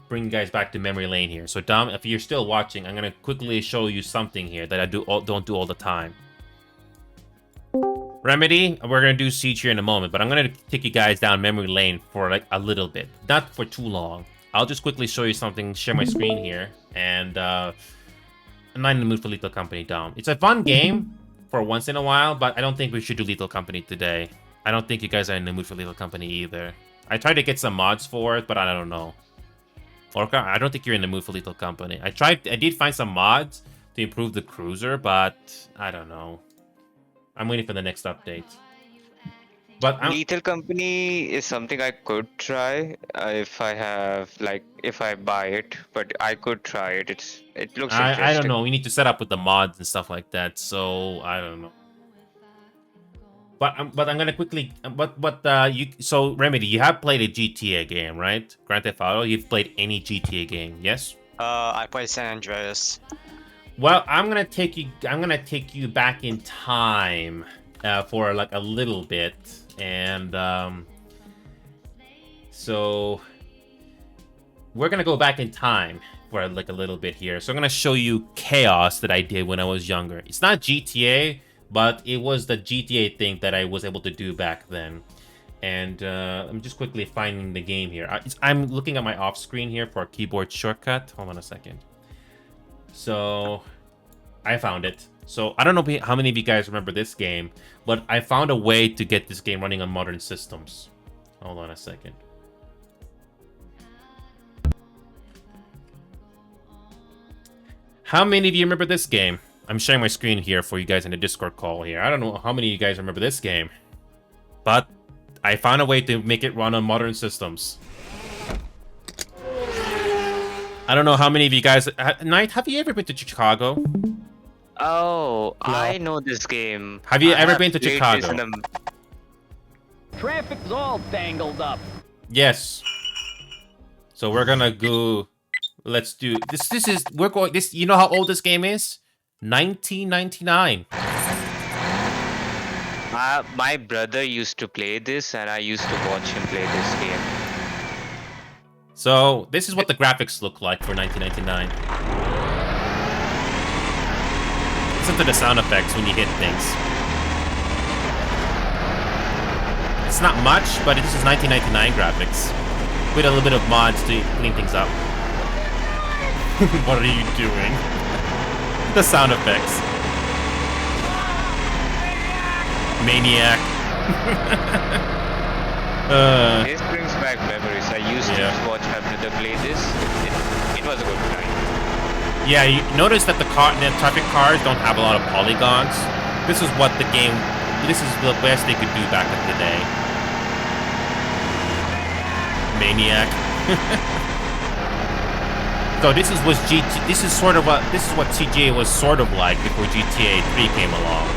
bring you guys back to memory lane here. So Dom, if you're still watching, I'm gonna quickly show you something here that I don't do all the time. Remedy, we're gonna do Siege here in a moment, but I'm gonna take you guys down memory lane for like a little bit, not for too long. I'll just quickly show you something, share my screen here, and I'm not in the mood for Lethal Company, Dom. It's a fun game for once in a while, but I don't think we should do Lethal Company today. I don't think you guys are in the mood for Lethal Company either. I tried to get some mods for it, but I don't know. Orca, I don't think you're in the mood for Lethal Company. I did find some mods to improve the cruiser, but I don't know. I'm waiting for the next update. But Lethal Company is something I could try if I buy it, but I could try it. It looks interesting. I don't know. We need to set up with the mods and stuff like that, so I don't know. But I'm gonna quickly. So Remedy, you have played a GTA game, right? Grand Theft Auto. You've played any GTA game, yes? I played San Andreas. Well, I'm gonna take you back in time for like a little bit, and so we're gonna go back in time for like a little bit here. So I'm gonna show you chaos that I did when I was younger. It's not GTA, but it was the GTA thing that I was able to do back then. And I'm just quickly finding the game here. I'm looking at my off screen here for a keyboard shortcut. Hold on a second. So I found it. So I don't know how many of you guys remember this game, but I found a way to get this game running on modern systems. Hold on a second. How many of you remember this game? I'm sharing my screen here for you guys in the Discord call here. I don't know how many of you guys remember this game, but I found a way to make it run on modern systems. I don't know how many of you guys... Knight, have you ever been to Chicago? Oh, No. I know this game. Have you I ever have been to played Chicago? this in the- Traffic's all tangled up. Yes. So we're gonna go... Let's do... You know how old this game is? 1999. My brother used to play this, and I used to watch him play this game. So this is what the graphics look like for 1999. Listen to the sound effects when you hit things. It's not much, but this is 1999 graphics. With a little bit of mods to clean things up. What are you doing? The sound effects. Maniac. This brings back memories. I used to Yeah. watch my brother play this. It was a good time. Yeah, you notice that the traffic cars don't have a lot of polygons. This is the best they could do back in the day. Maniac. So this is what GTA was sort of like before GTA 3 came along.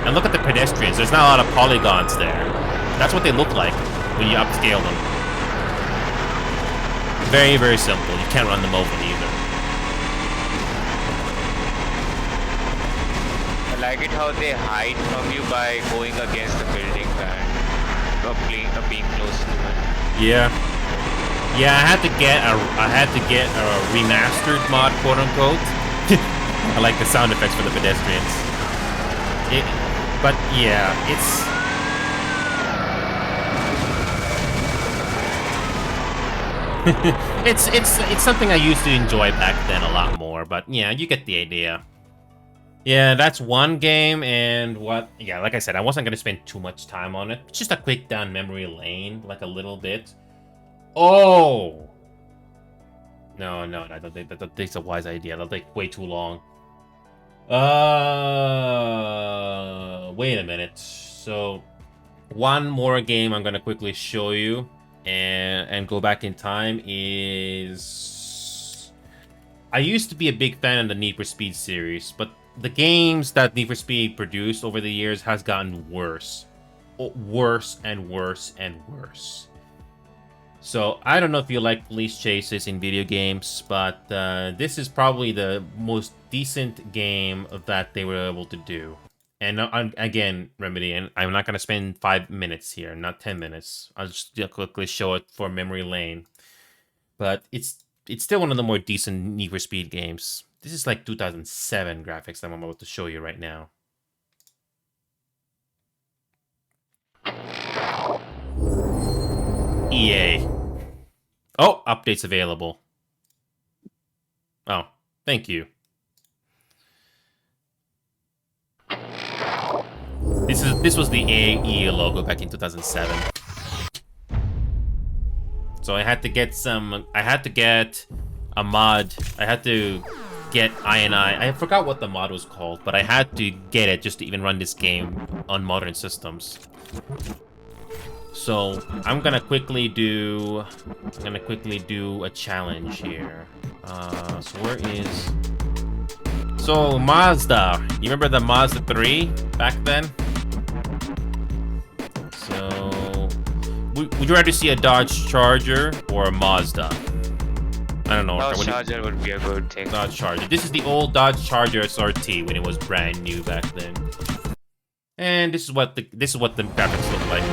And look at the pedestrians. There's not a lot of polygons there. That's what they look like when you upscale them. Very, very simple. You can't run them over either. I like it how they hide from you by going against the building and being close to it. Yeah. Yeah, I had to get a remastered mod, quote unquote. I like the sound effects for the pedestrians. But yeah, it's something I used to enjoy back then a lot more. more, but yeah, you get the idea. Yeah, that's one game, and what... Yeah, like I said, I wasn't going to spend too much time on it. Just a quick down memory lane, like a little bit. Oh! No, I don't think that's a wise idea. That'll take way too long. Wait a minute. So, one more game I'm going to quickly show you and go back in time is... I used to be a big fan of the Need for Speed series, but the games that Need for Speed produced over the years has gotten worse. Worse and worse and worse. So, I don't know if you like police chases in video games, but this is probably the most decent game that they were able to do. And again, Remedy, and I'm not going to spend 5 minutes here, not 10 minutes. I'll just quickly show it for memory lane. But it's still one of the more decent Need for Speed games. This is like 2007 graphics that I'm about to show you right now. EA. Oh, updates available. Oh, thank you. This was the EA logo back in 2007. So I had to get a mod. I had to get INI. I forgot what the mod was called, but I had to get it just to even run this game on modern systems. So I'm gonna quickly do a challenge here. So where is... So Mazda, you remember the Mazda 3 back then? So would you rather see a Dodge Charger or a Mazda? I don't know. Dodge Charger would be a good thing. Dodge Charger. This is the old Dodge Charger SRT when it was brand new back then. And this is what the graphics look like.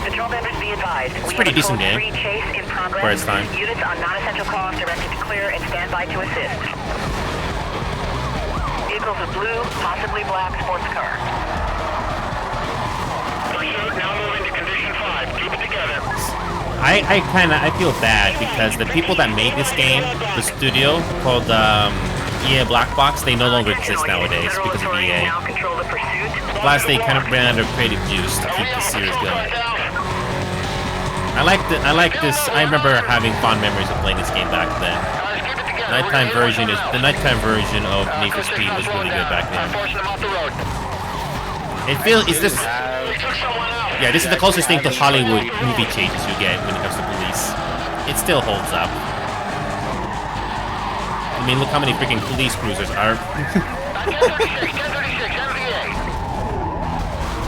Patrol members be advised. It's a pretty decent game Chase in progress. for its time. Units on non-essential calls directed to clear and stand by to assist. Vehicles of blue, possibly black sports car. Pursuit now moving to condition 5. Keep it together. I feel bad because the people that made this game, the studio called EA Black Box, they no longer exist nowadays because of EA. Plus, they kind of ran out of creative juice to keep the series going. I like this. I remember having fond memories of playing this game back then. The nighttime version of Need for Speed was really good back then. Yeah, this is the closest thing to Hollywood movie chases you get when it comes to police. It still holds up. I mean, look how many freaking police cruisers are.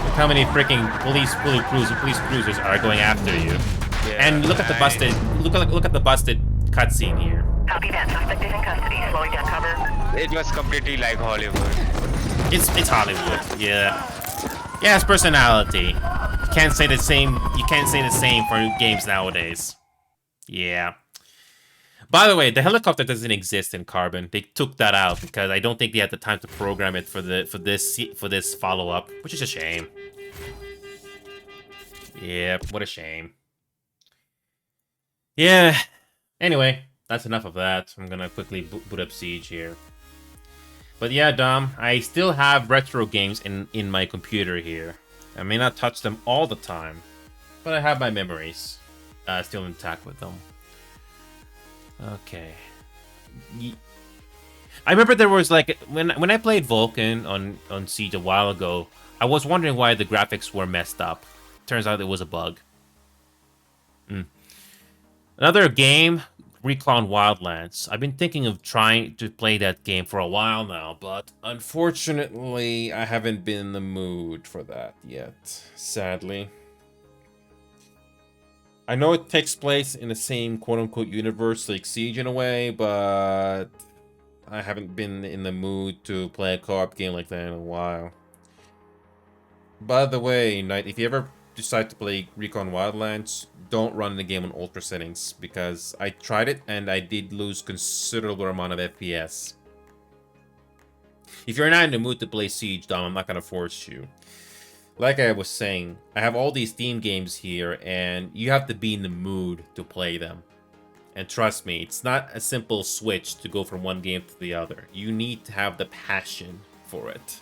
Look how many freaking police cruisers are going after you. Yeah, and look at the busted. Look at the busted cutscene here. Copy that. Suspect is in custody. Slowing down cover. It was completely like Hollywood. It's Hollywood. Yeah. Yeah, it's personality. You can't say the same for games nowadays. Yeah. By the way, the helicopter doesn't exist in Carbon. They took that out because I don't think they had the time to program it for this follow-up, which is a shame. Yeah, what a shame. Yeah. Anyway, that's enough of that. I'm gonna quickly boot up Siege here. But yeah, Dom, I still have retro games in my computer here. I may not touch them all the time, but I have my memories still intact with them. Okay. I remember there was like when I played Vulcan on Siege a while ago, I was wondering why the graphics were messed up. Turns out it was a bug. Another game, Recon Wildlands. I've been thinking of trying to play that game for a while now, but unfortunately, I haven't been in the mood for that yet, sadly. I know it takes place in the same quote-unquote universe like Siege in a way, but I haven't been in the mood to play a co-op game like that in a while. By the way, Knight, if you ever decide to play Recon Wildlands, don't run the game on ultra settings, because I tried it and I did lose considerable amount of FPS. If you're not in the mood to play Siege, Dom, I'm not gonna force you. Like I was saying, I have all these Steam games here, and you have to be in the mood to play them. And trust me, it's not a simple switch to go from one game to the other. You need to have the passion for it.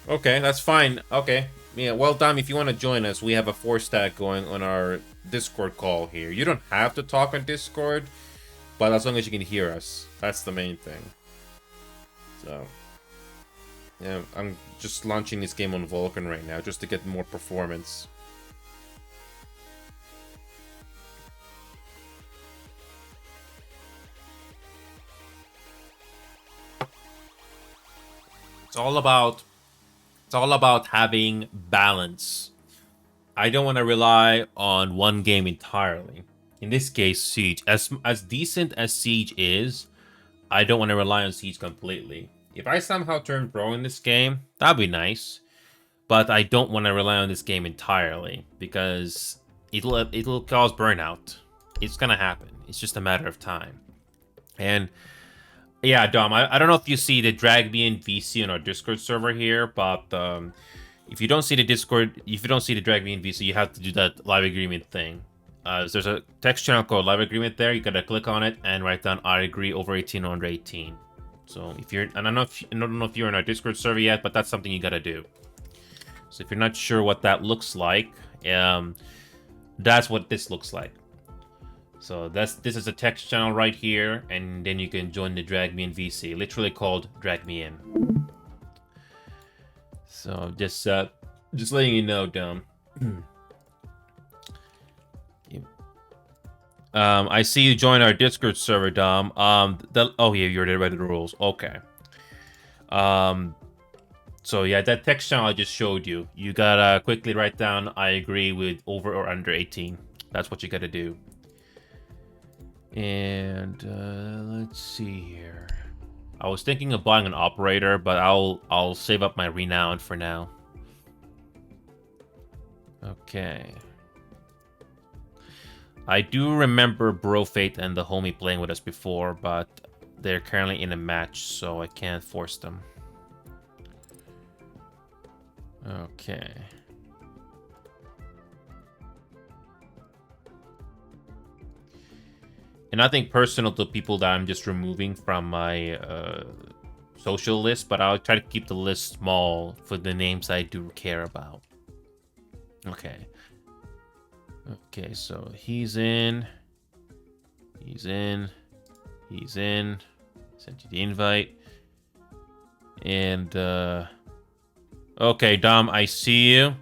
Okay, that's fine. Okay. Yeah, well, Dom, if you want to join us, we have a 4-stack going on our Discord call here. You don't have to talk on Discord, but as long as you can hear us, that's the main thing. So, yeah, I'm just launching this game on Vulkan right now just to get more performance. It's all about having balance. I don't want to rely on one game entirely. In this case, Siege. As decent as Siege is, I don't want to rely on Siege completely. If I somehow turn pro in this game, that'd be nice. But I don't want to rely on this game entirely because it'll cause burnout. It's gonna happen. It's just a matter of time. And yeah, Dom, I don't know if you see the Drag Me in VC on our Discord server here, but if you don't see the Drag Me in VC, you have to do that live agreement thing. There's a text channel called live agreement there. You gotta click on it and write down I agree over 18 or under 18. So if you're, and I don't know if you're in our Discord server yet, but that's something you gotta do. So if you're not sure what that looks like, that's what this looks like. So this is a text channel right here, and then you can join the Drag Me in VC, literally called Drag Me In. So just letting you know, Dom. I see you join our Discord server, Dom. Oh yeah, you already read the rules. Okay. So yeah, that text channel I just showed you. You gotta quickly write down I agree with over or under 18. That's what you gotta do. And let's see here. I was thinking of buying an operator, but I'll save up my renown for now. Okay. I do remember Brofate and the homie playing with us before, but they're currently in a match, so I can't force them. Okay. And nothing personal to people that I'm just removing from my social list, but I'll try to keep the list small for the names I do care about. Okay. Okay, so he's in. He's in. He's in. Sent you the invite. And, okay, Dom, I see you.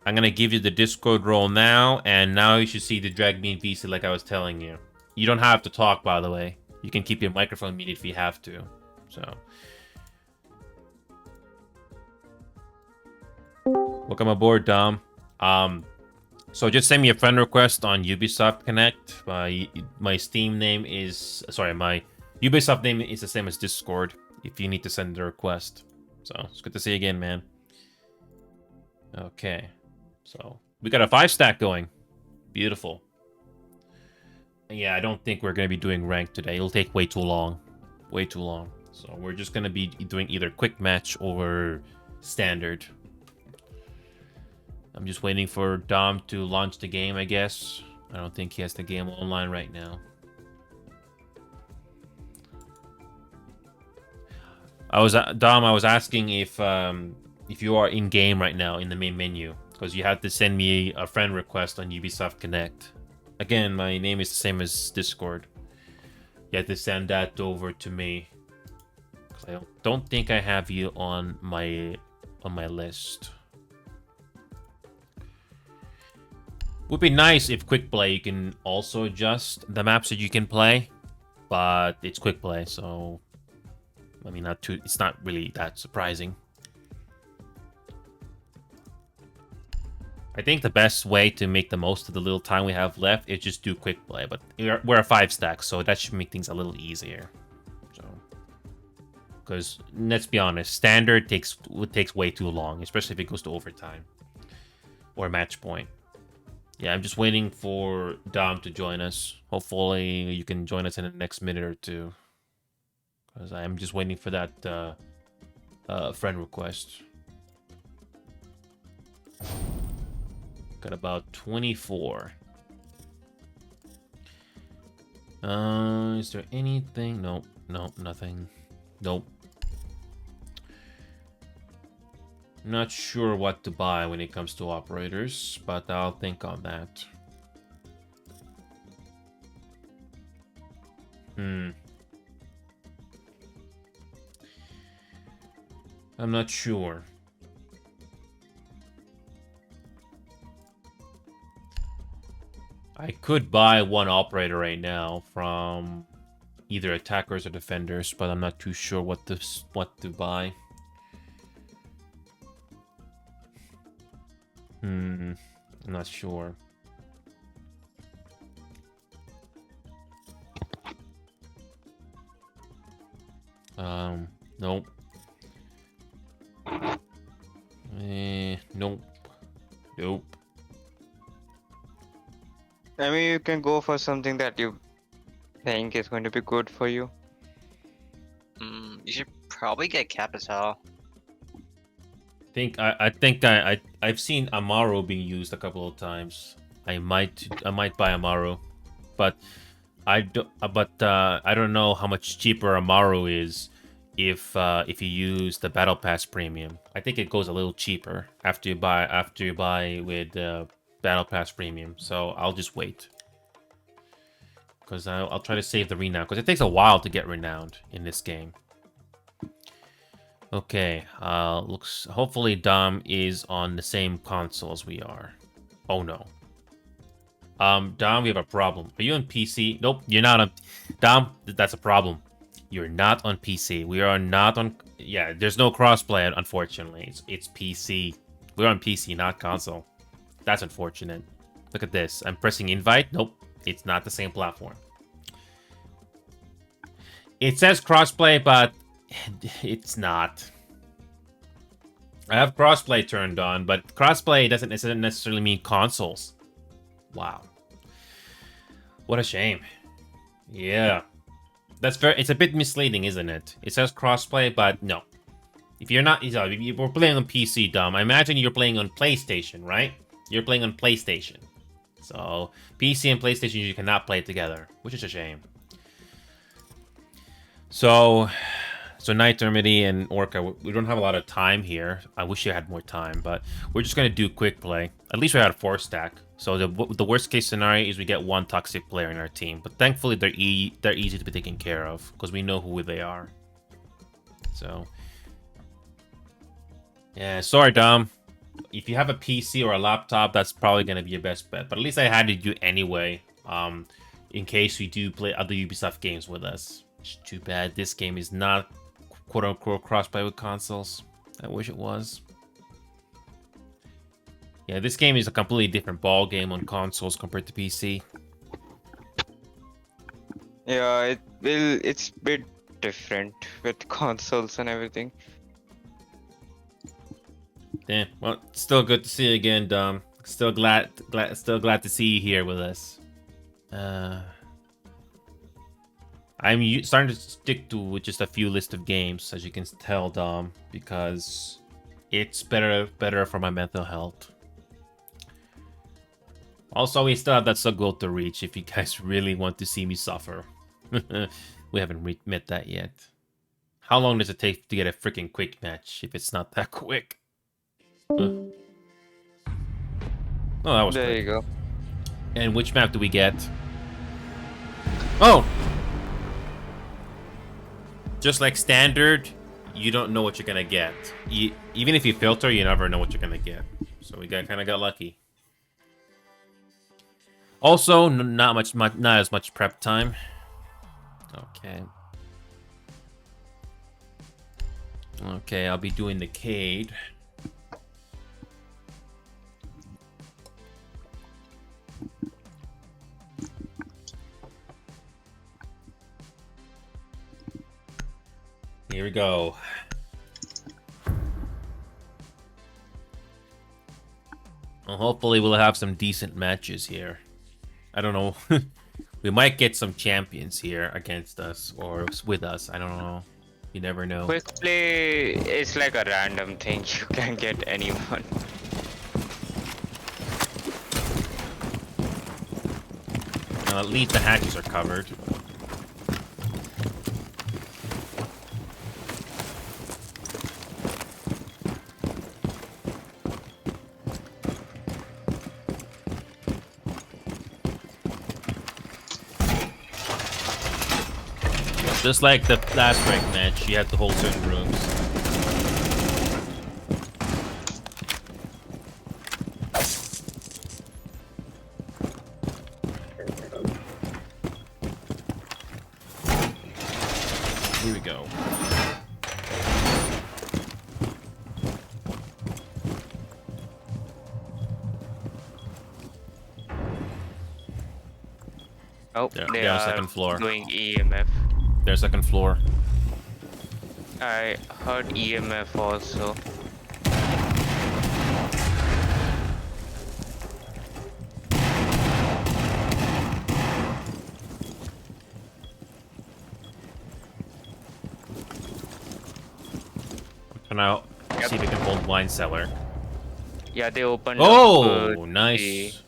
I'm gonna give you the Discord role now, and now you should see the Drag Me in VC like I was telling you. You don't have to talk, by the way. You can keep your microphone muted if you have to. So, welcome aboard, Dom. So just send me a friend request on Ubisoft Connect. My Steam name is, sorry, my Ubisoft name is the same as Discord if you need to send a request. So it's good to see you again, man. Okay, so we got a 5-stack going. Beautiful. Yeah, I don't think we're going to be doing ranked today. It'll take way too long. Way too long. So we're just going to be doing either quick match or standard. I'm just waiting for Dom to launch the game, I guess. I don't think he has the game online right now. Dom, I was asking if you are in game right now in the main menu, because you had to send me a friend request on Ubisoft Connect. Again, my name is the same as Discord. You have to send that over to me, because I don't think I have you on my list. Would be nice if quick play you can also adjust the maps that you can play, but it's quick play, so I mean, it's not really that surprising. I think the best way to make the most of the little time we have left is just do quick play, but we're a 5-stack, so that should make things a little easier. So, because let's be honest, standard takes way too long, especially if it goes to overtime or match point. Yeah, I'm just waiting for Dom to join us. Hopefully, you can join us in the next minute or two, because I'm just waiting for that friend request. Got about 24. Is there anything? Nope. Nope. Nothing. Nope. Not sure what to buy when it comes to operators, but I'll think on that. I'm not sure. I could buy one operator right now from either attackers or defenders, but I'm not too sure what to buy. I'm not sure. Nope. Nope. Nope. I mean, you can go for something that you think is going to be good for you. You should probably get Capital. I've seen Amaro being used a couple of times. I might buy Amaro, but I don't know how much cheaper Amaro is if you use the Battle Pass Premium. I think it goes a little cheaper after you buy with Battle Pass Premium. So I'll just wait, because I'll try to save the renown, because it takes a while to get renowned in this game. Okay, looks, hopefully Dom is on the same console as we are. Oh no. Dom, we have a problem. Are you on PC? Nope, you're not on... Dom, that's a problem. You're not on PC. We are not on... Yeah, there's no crossplay, unfortunately. It's PC. We're on PC, not console. That's unfortunate. Look at this. I'm pressing invite. Nope, it's not the same platform. It says crossplay, but it's not. I have crossplay turned on, but crossplay doesn't necessarily mean consoles. Wow. What a shame. Yeah. It's a bit misleading, isn't it? It says crossplay, but no. If you're not, if you're playing on PC, Dom, I imagine you're playing on PlayStation, right? You're playing on PlayStation. So, PC and PlayStation, you cannot play together, which is a shame. So Night Termity and Orca, we don't have a lot of time here. I wish you had more time, but we're just going to do quick play. At least we had a 4-stack. So the worst case scenario is we get one toxic player in our team. But thankfully, they're easy to be taken care of, because we know who they are. So, yeah, sorry, Dom. If you have a PC or a laptop, that's probably going to be your best bet. But at least I had to do anyway, in case we do play other Ubisoft games with us. It's too bad this game is not quote-unquote crossplay with consoles. I wish it was. Yeah, this game is a completely different ball game on consoles compared to PC. Yeah, it's a bit different with consoles and everything. Yeah, well, still good to see you again, Dom. Still glad to see you here with us. I'm starting to stick to just a few list of games, as you can tell, Dom, because it's better for my mental health. Also, we still have that sub goal to reach if you guys really want to see me suffer. We haven't met that yet. How long does it take to get a freaking quick match if it's not that quick? Oh, that was There quick. you go. And which map do we get? Oh! Just like standard, you don't know what you're gonna get. Even if you filter, you never know what you're gonna get. So we kind of got lucky. Also, not as much prep time. Okay. Okay, I'll be doing the Cade. Here we go. Well, hopefully we'll have some decent matches here. I don't know. We might get some champions here against us or with us. I don't know. You never know. Quick play is like a random thing. You can get anyone. Well, at least the hatches are covered. Just like the last rank match, you have to hold certain rooms. Here we go. Oh, They're they on are second floor. doing EMF. Their second floor. I heard EMF also. So now, see if we can hold wine cellar. Yeah, they opened Oh, up, nice.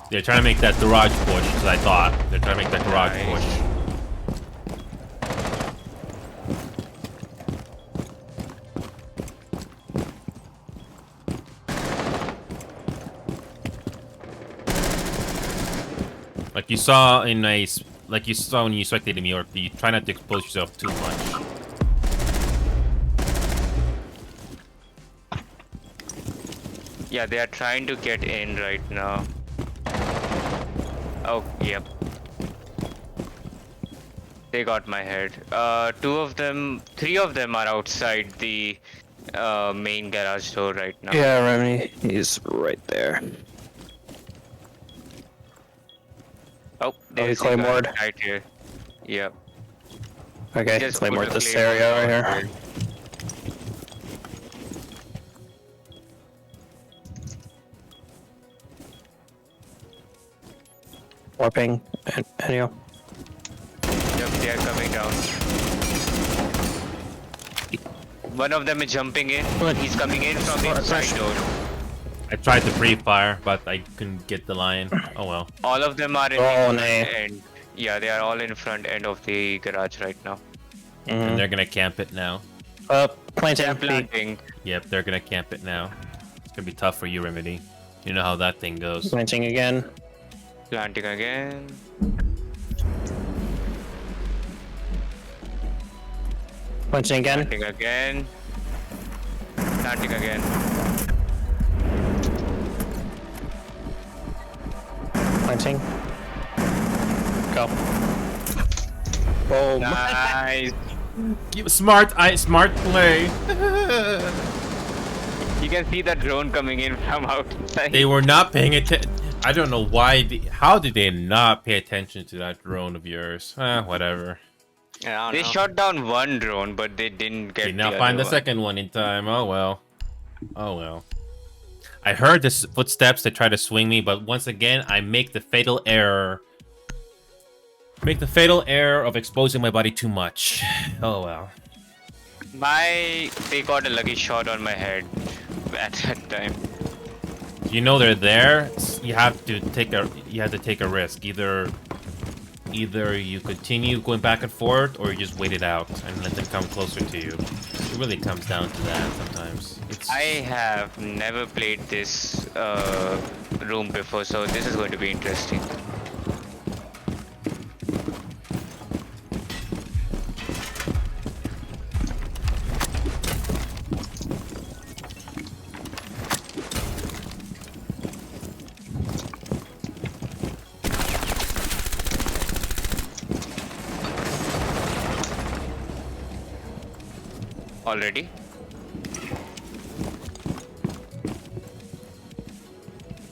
They're trying to make that garage push, as I thought. They're trying to make that garage Nice. push. Like you saw in a, like you saw when you spectated me, or you try not to expose yourself too much. Yeah, they are trying to get in right now. Oh, yep. They got my head. Three of them are outside the main garage door right now. Yeah, Remy, he's right there. Oh, there's a guy Claymored? right here. Yep. Okay, Just Claymore put a this Claymore area right down here. there. Warping, and Enio. Yep, they are coming down. One of them is jumping in. He's coming in from the inside door. I tried to pre-fire, but I couldn't get the lion. Oh well. All of them are in Oh, the nay. front end. Yeah, they are all in front end of the garage right now. And they're gonna camp it now. Planting. They're planting. Yep, they're gonna camp it now. It's gonna be tough for you, Remedy. You know how that thing goes. Planting again. Planting again. Planting again. Planting again. Planting again. Planting. Go. Boom. Nice. Smart play. You can see the drone coming in from outside. They were not paying attention. I don't know why. How did they not pay attention to that drone of yours? Whatever. Yeah, I don't They know. shot down one drone, but they didn't get Did not the find the other one. second one in time. Oh well. Oh well. I heard the footsteps that try to swing me, but once again, I make the fatal error. Make the fatal error of exposing my body too much. Oh well. They got a lucky shot on my head at that time. You know they're there. You have to take a risk. Either you continue going back and forth, or you just wait it out and let them come closer to you. It really comes down to that sometimes. I have never played this room before, so this is going to be interesting. Already?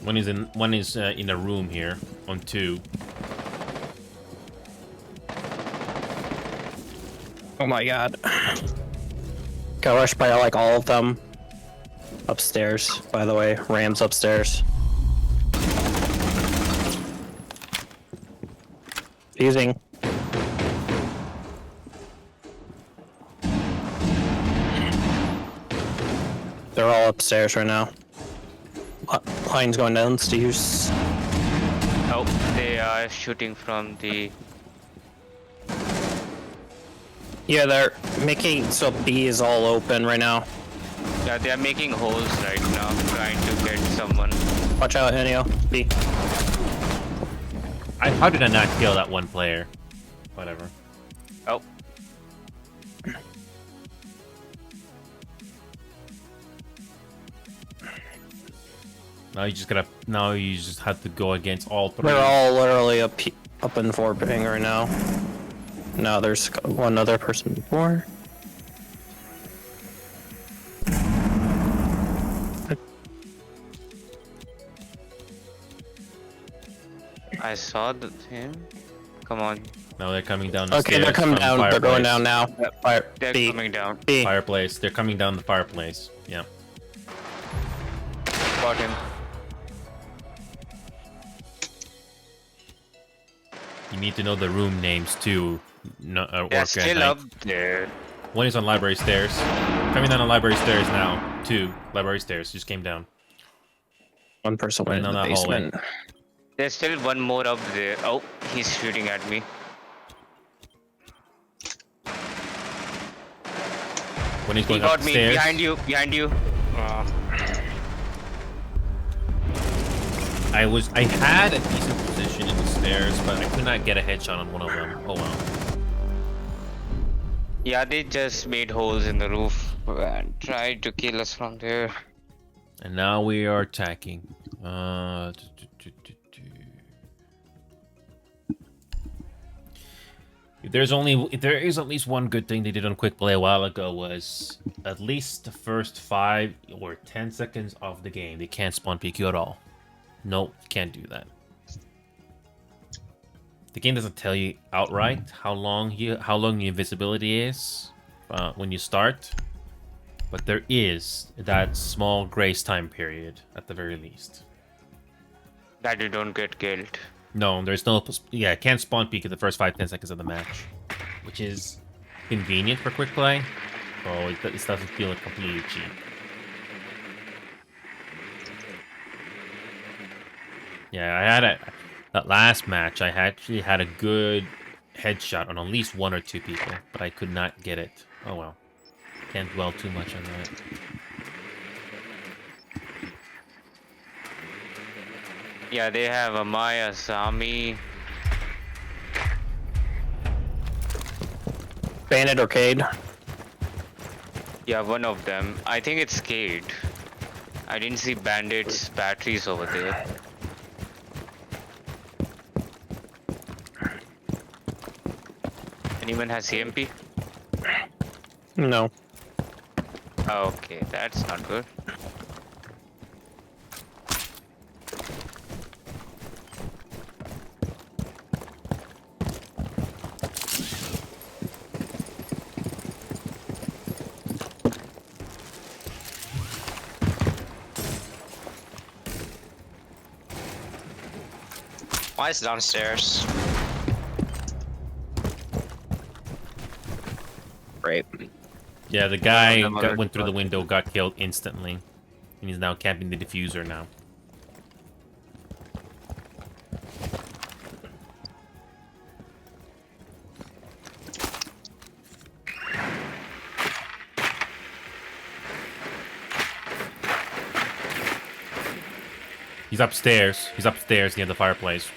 One is in a room here on 2. Oh my god. Got rushed by like all of them. Upstairs, by the way. Rams upstairs. Fusing. They're all upstairs right now. Lines going downstairs. Oh, they are shooting from the. Yeah, they're making so B is all open right now. Yeah, they are making holes right now, trying to get someone. Watch out, Enio. B. How did I not kill that one player? Whatever. Oh, Now you just have to go against all three. They're all literally up in 4 ping right now. No, there's one other person before. I saw him. Come on, Now they're coming down the Okay, stairs they're coming from down. They're going fireplace. down now. Fire. they're B. coming down. B. Fireplace. They're coming down the fireplace. Yeah. Got him. You need to know the room names too. No, They're Orca still Knight. up there. One is on library stairs. Coming down the library stairs now. 2 library stairs just came down. One person went Right in the down that hallway. basement. There's still one more up there. Oh, he's shooting at me. When he's He going got me. upstairs. Behind you. Behind you. I had a decent position in the stairs, but I could not get a headshot on one of them. Oh well. Yeah, they just made holes in the roof and tried to kill us from there. And now we are attacking. If there is at least one good thing they did on Quick Play a while ago was at least the first 5 or 10 seconds of the game they can't spawn peek you at all. No, can't do that. The game doesn't tell you outright how long the invisibility is when you start, but there is that small grace time period at the very least. That you don't get killed. No, there's no. Yeah, can't spawn peek in the first 5-10 seconds of the match, which is convenient for quick play. So it doesn't feel like completely cheap. Yeah, I had that last match. I actually had a good headshot on at least 1 or 2 people, but I could not get it. Oh well, can't dwell too much on that. Yeah, they have Amaya, Sami. Bandit Arcade. Yeah, one of them. I think it's Cade. I didn't see Bandit's batteries over there. Anyone has CMP? No. Okay, that's not good. Why is it downstairs? Great. Yeah, the guy went through the window, got killed instantly, and he's now camping the diffuser now. He's upstairs. He's upstairs near the fireplace.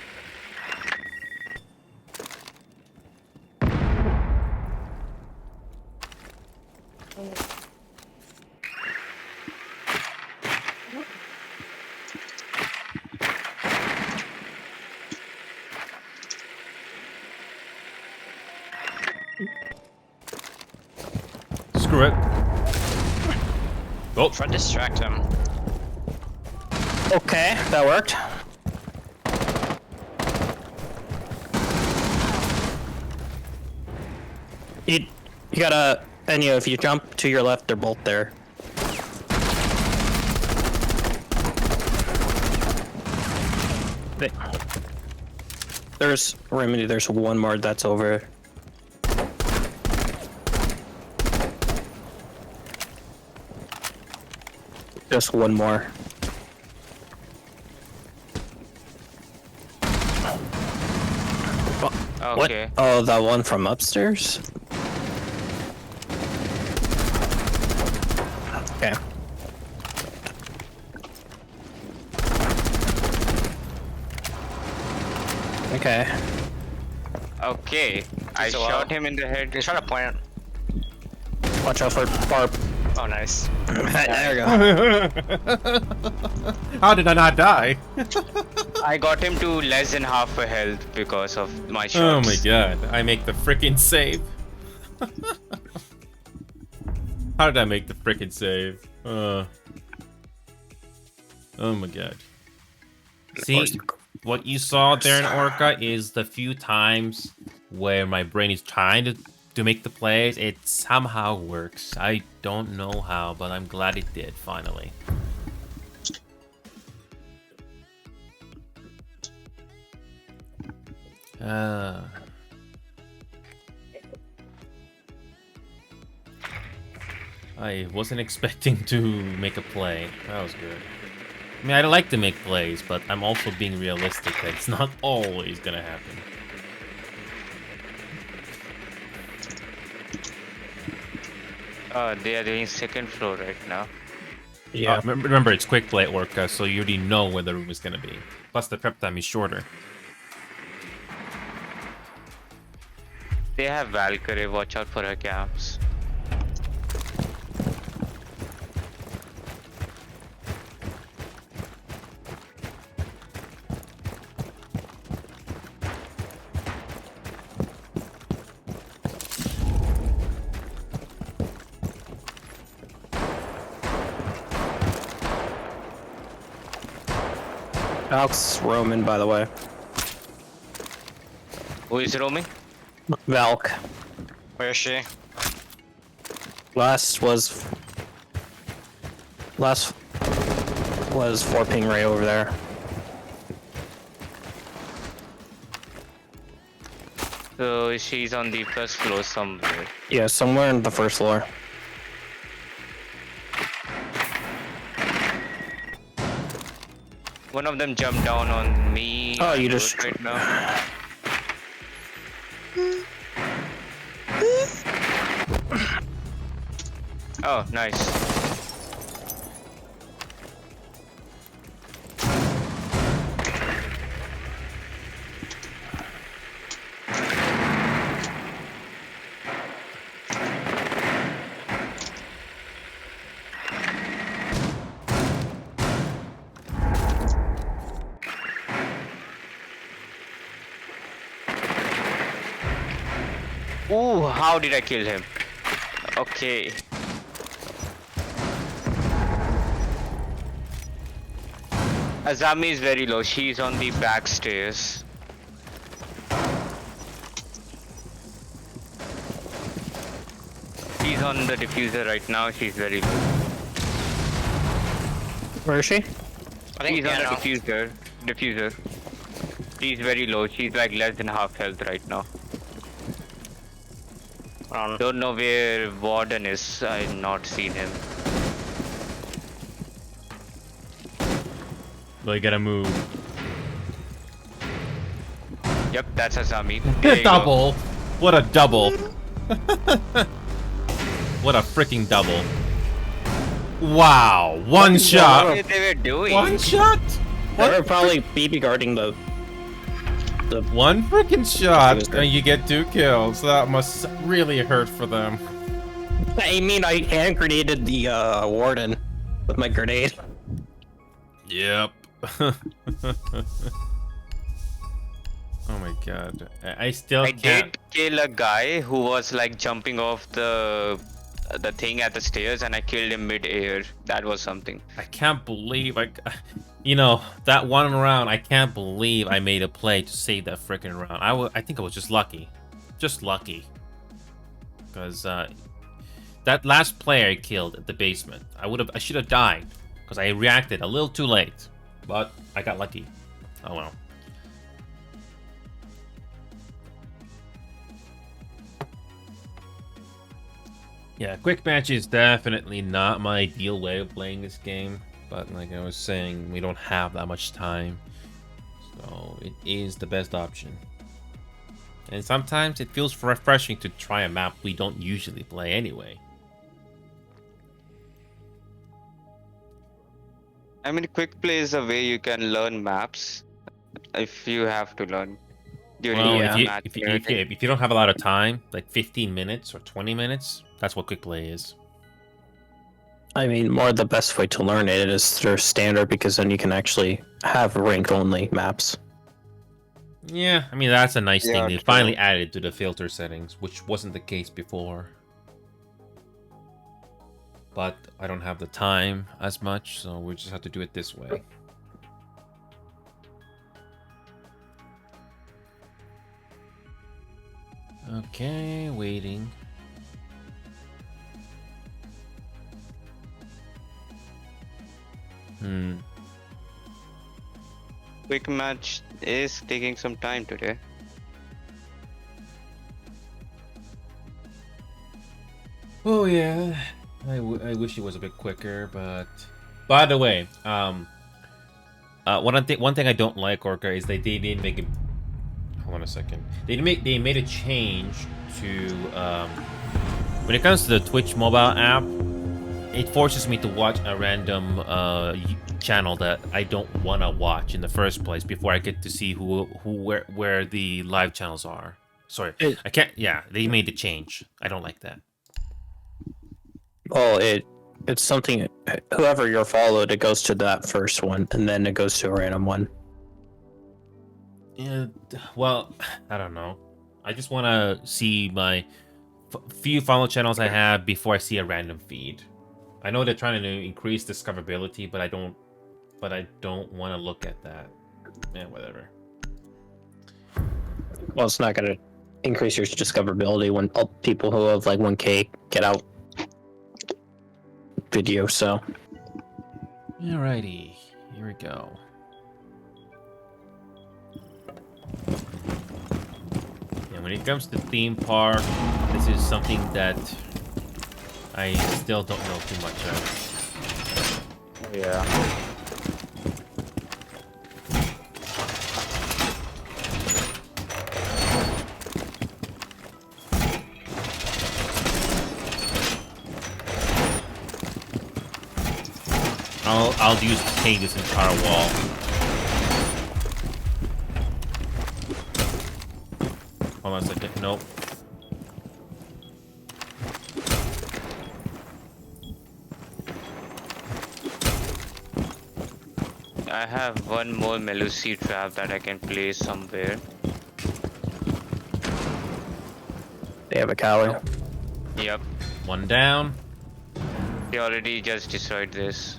Screw it. Oh, Try to distract him. Okay, that worked. You gotta, Enyo, if you jump to your left, they're both there. There's Remedy, there's one more that's over. Just one more. Okay. What? Oh, the one from upstairs? Okay. Okay. Okay. I So, shot him in the head. He's trying to plant. Watch out for Barb. Oh, nice. There you go. How did I not die? I got him to less than half a health because of my shots. Oh my god, I make the frickin' save. How did I make the frickin' save? Oh my god. See, what you saw there in Orca is the few times where my brain is trying to make the plays. It somehow works. I don't know how, but I'm glad it did, finally. I wasn't expecting to make a play. That was good. I mean, I like to make plays, but I'm also being realistic that it's not always gonna happen. They are doing second floor right now. Yeah. Remember, it's quick play at Orca, so you already know where the room is gonna be. Plus, the prep time is shorter. They have Valkyrie. Watch out for her camps. Valk's roaming, by the way. Who is roaming? Valk. Where is she? Last was 4 ping right over there. So she's on the first floor somewhere. Yeah, somewhere in the first floor. One of them jumped down on me. Oh, you I'm just- good right now. Oh, nice. Ooh, how did I kill him? Okay. Azami is very low. She's on the back stairs. She's on the diffuser right now. She's very low. Where is she? I think She's on the piano. diffuser. She's very low. She's like less than half health right now. Don't know where Warden is. I've not seen him. Well, you gotta move. Yep, that's Azami. There you go. Double! What a double! What a freaking double. Wow! One What shot! they were doing? One shot! They were probably BB guarding the One freaking shot, It was good. and you get 2 kills. That must really hurt for them. I mean, I hand grenaded the warden with my grenade. Yep. Oh my god. I still I can't. did kill a guy who was like jumping off the thing at the stairs, and I killed him mid-air. That was something. I can't believe you know, that one round, I can't believe I made a play to save that freaking round. I think I was just lucky. Just lucky. Because that last player I killed at the basement, I should have died. Because I reacted a little too late. But I got lucky. Oh well. Yeah, quick match is definitely not my ideal way of playing this game. But like I was saying, we don't have that much time. So it is the best option. And sometimes it feels refreshing to try a map we don't usually play anyway. I mean, quick play is a way you can learn maps if you have to learn. During Well, Yeah. if you don't have a lot of time, like 15 minutes or 20 minutes, that's what quick play is. I mean, more the best way to learn it is through standard because then you can actually have rank only maps. Yeah, I mean, that's a nice Yeah, thing they true. finally added to the filter settings, which wasn't the case before. But I don't have the time as much, so we just have to do it this way. Okay, waiting. Quick match is taking some time today. Oh yeah, I wish it was a bit quicker, but by the way, one thing I don't like, Orca, is they didn't make it. Hold on a second. They made a change to when it comes to the Twitch mobile app. It forces me to watch a random channel that I don't want to watch in the first place before I get to see where the live channels are. Sorry, I can't. Yeah, they made the change. I don't like that. Well, it's something. Whoever you're followed, it goes to that first one, and then it goes to a random one. Yeah, well, I don't know. I just want to see my few follow channels I have before I see a random feed. I know they're trying to increase discoverability, but I don't want to look at that. Yeah, whatever. Well, it's not going to increase your discoverability when people who have like 1K get out video. So, alrighty, here we go. And when it comes to theme park, this is something that I still don't know too much of. Yeah. I'll use to take this entire wall. Hold on a second. Nope. I have one more Melusi trap that I can place somewhere. they have a Kali. Yep. One down. They already just destroyed this.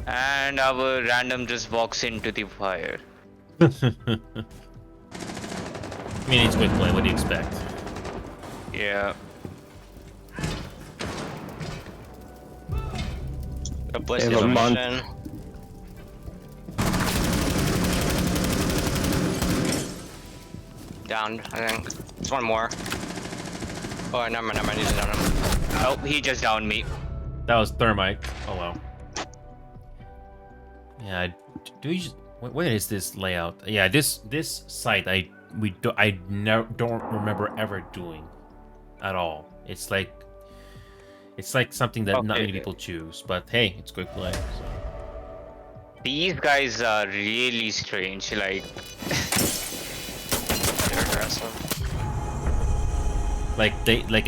And our random just walks into the fire. I mean, it's quick play. What do you expect? Yeah. A bliss They have a month. mission. Down, I think. There's one more. Oh, never mind, he's down him. Oh, he just downed me. That was Thermite. Oh well. Yeah, do you? What is this layout? Yeah, this site I don't remember ever doing at all. It's like something that not many people choose. But hey, it's quick play. So. These guys are really strange. Like, They're aggressive. Like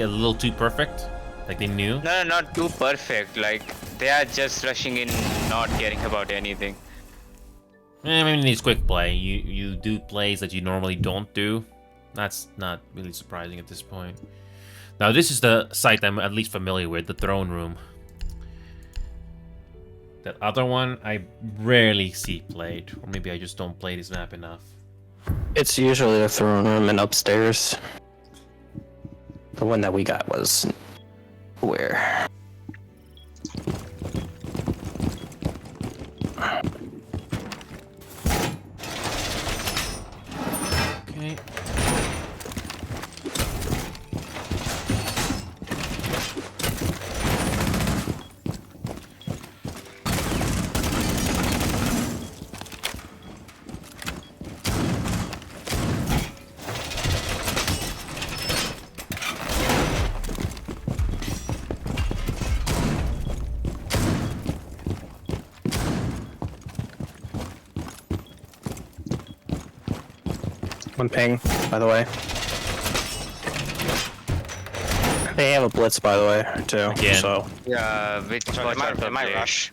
a little too perfect. Like they knew. no, not too perfect. Like, they are just rushing in, not caring about anything. I mean, it's quick play. You do plays that you normally don't do. That's not really surprising at this point. Now, this is the site I'm at least familiar with, the throne room. That other one, I rarely see played. Or maybe I just don't play this map enough. It's usually the throne room and upstairs. The one that we got was where? Okay. One ping, by the way. They have a blitz, by the way, too. Again. So Yeah, which So watch out they for might Blade. rush.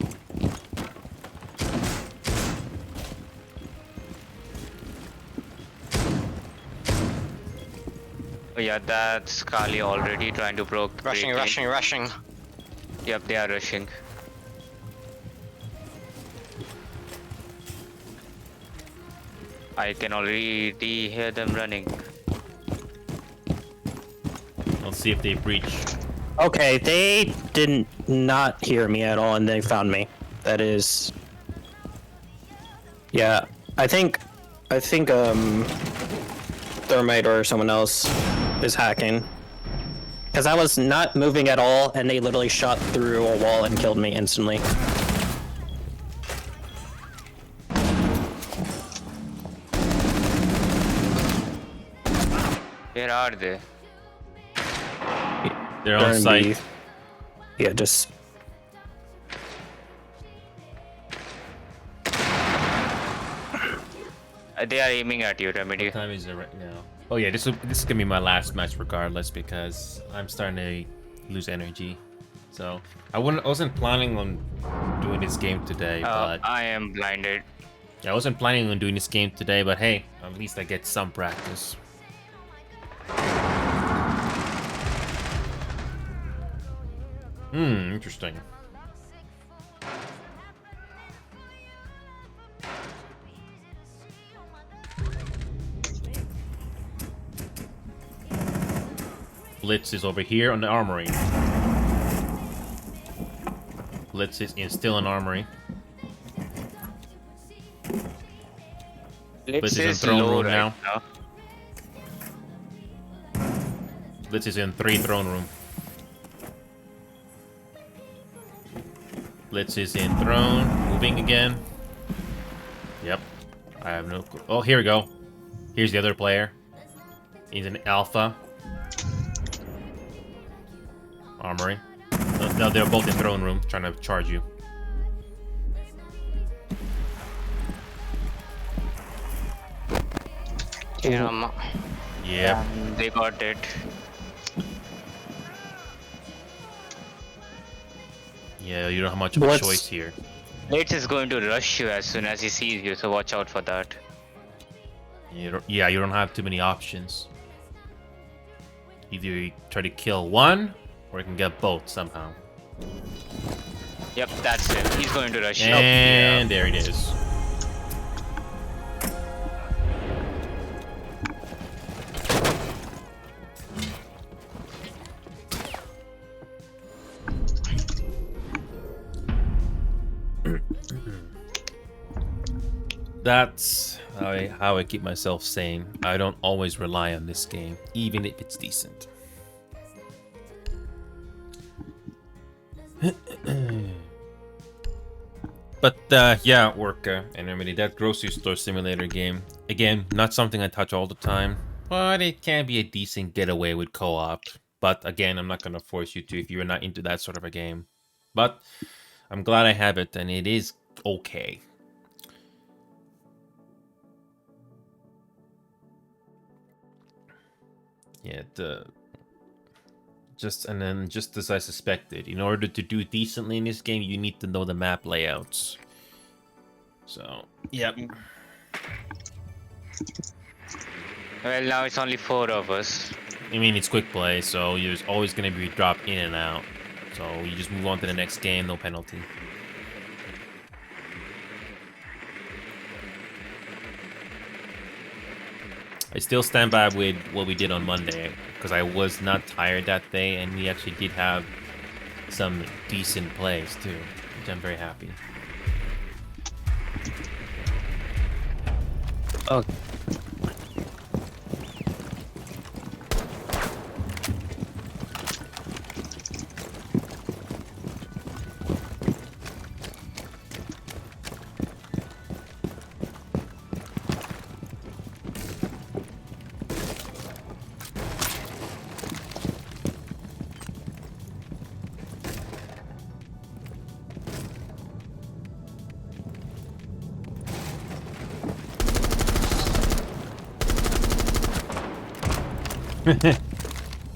Oh yeah, that's Kali already trying to break. Rushing, break rushing, rushing. in. Yep, they are rushing. I can already hear them running. Let's see if they breach. okay, they didn't not hear me at all, and they found me. That is, yeah. I think Thermite or someone else is hacking. Because I was not moving at all, and they literally shot through a wall and killed me instantly. Where are they? They're They're on in site. B. Yeah, just They are aiming at you, Remedy. What time is it right now? Oh yeah, this is gonna be my last match regardless because I'm starting to lose energy. So I wasn't planning on doing this game today, but I am blinded. I wasn't planning on doing this game today. But hey, at least I get some practice. Interesting. Blitz is over here on the armory. Blitz is still in armory. Blitz is in throne low room right now. Blitz is in 3 throne room. Blitz is in throne. Moving again. Yep. I have no clue. Oh, here we go. Here's the other player. He's an alpha. Armory. No, they're both in throne room trying to charge you. Yeah, Yep. They got it. Yeah, you don't have much of a What's- choice here. Blades is going to rush you as soon as he sees you, so watch out for that. You don't have too many options. Either you try to kill one, or you can get both somehow. Yep, that's it. He's going to rush you. And there it is. That's how I keep myself sane. I don't always rely on this game, even if it's decent. But yeah, Orca and Remedy, that grocery store simulator game, again, not something I touch all the time, but it can be a decent getaway with co-op. But again, I'm not going to force you to if you're not into that sort of a game. But I'm glad I have it, and it is okay. Yeah, just as I suspected, in order to do decently in this game, you need to know the map layouts. So, yep. Well, now it's only 4 of us. I mean, it's quick play, so there's always going to be a drop in and out. So you just move on to the next game, no penalty. I still stand by with what we did on Monday, because I was not tired that day, and we actually did have some decent plays too, which I'm very happy. oh,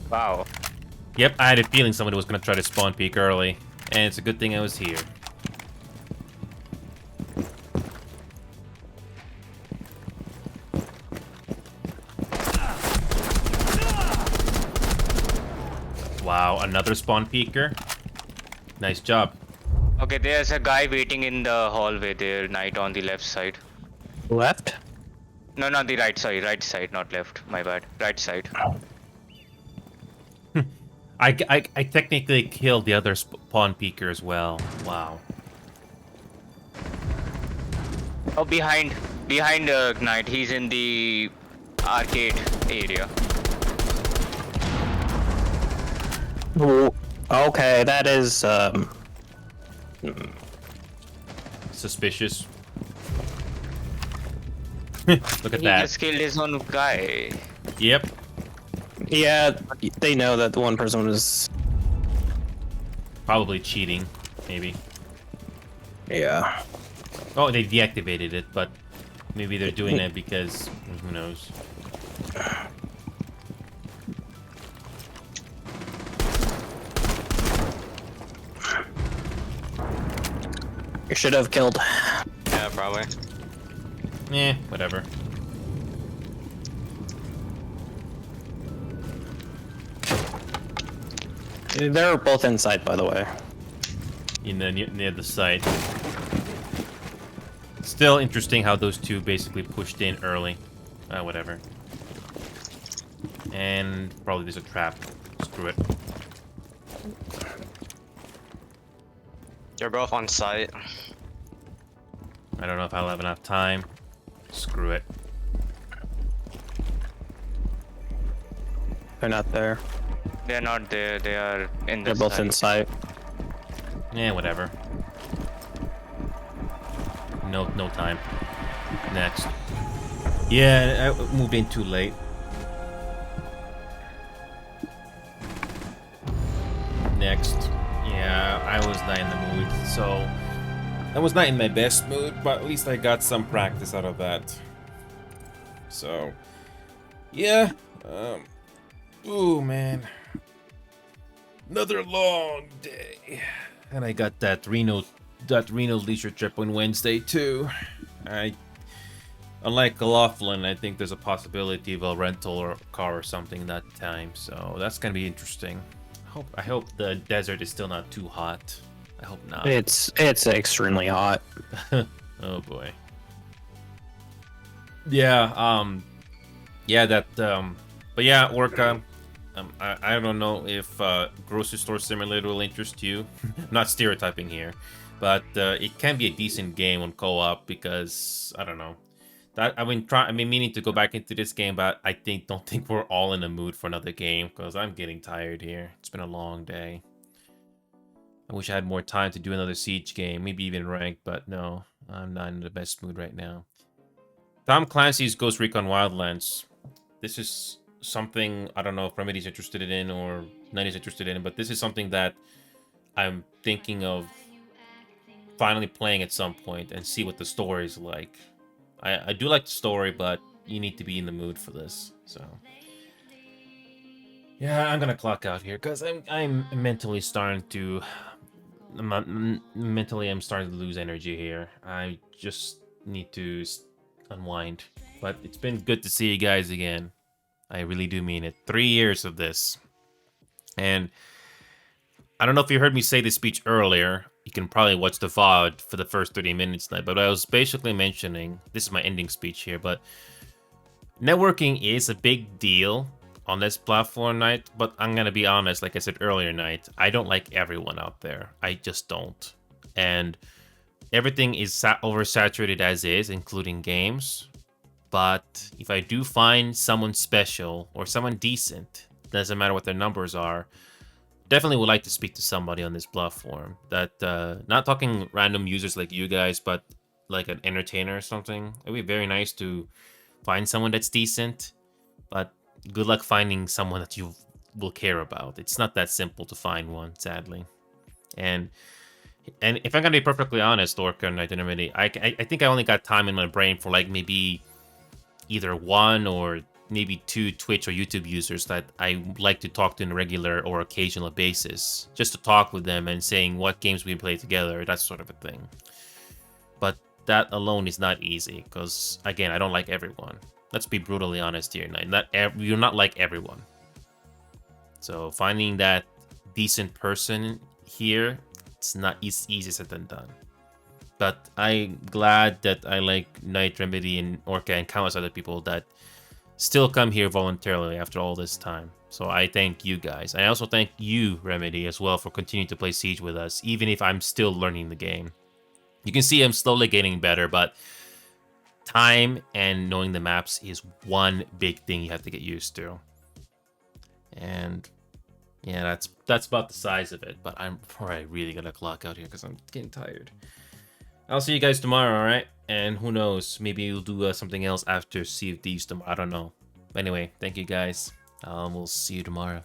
Wow. Yep, I had a feeling somebody was gonna try to spawn peek early, and it's a good thing I was here. Wow, another spawn peeker. Nice job. Okay, there's a guy waiting in the hallway there, Knight, on the left side. Left? No, not the right side. Right side, not left. My bad. Right side. I technically killed the other spawn peeker as well. Wow. Oh, behind Knight. He's in the arcade area. Ooh, okay, that is Suspicious. Look at He that. just killed his own guy. Yep. yeah. They know that the one person was. Probably cheating, maybe. Yeah. Oh, they deactivated it, but maybe they're doing that because who knows. You should have killed. Yeah, probably. Eh, whatever. They're both inside, by the way. Near the site. Still interesting how those two basically pushed in early. Whatever. And probably there's a trap. Screw it. They're both on site. I don't know if I'll have enough time. Screw it. They're not there. They're not there. They are in the They're both side. inside. Yeah, whatever. No time. Next. Yeah, I moved in too late. Next. Yeah, I was not in the mood, so I was not in my best mood, but at least I got some practice out of that. So, yeah. Ooh, man. Another long day. And I got that Reno leisure trip on Wednesday too. Unlike Laughlin, I think there's a possibility of a rental or a car or something that time. So that's gonna be interesting. I hope the desert is still not too hot. I hope not. It's extremely hot. Oh boy. Yeah. Yeah. That. But yeah, Orca. I don't know if Grocery Store Simulator will interest you. I'm not stereotyping here, but it can be a decent game on co-op because I don't know. That I've been meaning to go back into this game, but I don't think we're all in the mood for another game because I'm getting tired here. It's been a long day. I wish I had more time to do another Siege game, maybe even ranked, but no, I'm not in the best mood right now. Tom Clancy's Ghost Recon Wildlands. This is something I don't know if Remedy's interested in or Nutty's interested in, but this is something that I'm thinking of finally playing at some point and see what the story is like. I do like the story, but you need to be in the mood for this. So yeah, I'm gonna clock out here because I'm mentally starting to I'm starting to lose energy here. I just need to unwind. But it's been good to see you guys again. I really do mean it. 3 years of this. And I don't know if you heard me say this speech earlier. You can probably watch the VOD for the first 30 minutes now. But I was basically mentioning, this is my ending speech here, but networking is a big deal on this platform, Night. But I'm going to be honest, like I said earlier, Night, I don't like everyone out there. I just don't. And everything is oversaturated as is, including games. But if I do find someone special or someone decent, doesn't matter what their numbers are, definitely would like to speak to somebody on this platform. That not talking random users like you guys, but like an entertainer or something. It'd be very nice to find someone that's decent, but good luck finding someone that you will care about. It's not that simple to find one, sadly. And if I'm gonna be perfectly honest, Orca and Identity, I think I only got time in my brain for like maybe either one or maybe 2 Twitch or YouTube users that I like to talk to on a regular or occasional basis, just to talk with them and saying what games we play together, that sort of a thing. But that alone is not easy, because again, I don't like everyone. Let's be brutally honest here. You're not like everyone. So finding that decent person here, it's easy said than done. But I'm glad that I like Night Remedy and Orca and countless other people that still come here voluntarily after all this time. So I thank you guys. I also thank you, Remedy, as well, for continuing to play Siege with us, even if I'm still learning the game. You can see I'm slowly getting better, but time and knowing the maps is one big thing you have to get used to. And yeah, that's about the size of it. But I'm probably really gonna clock out here because I'm getting tired. I'll see you guys tomorrow, alright? And who knows, maybe we'll do something else after Sea of Thieves tomorrow. I don't know. Anyway, thank you guys. We'll see you tomorrow.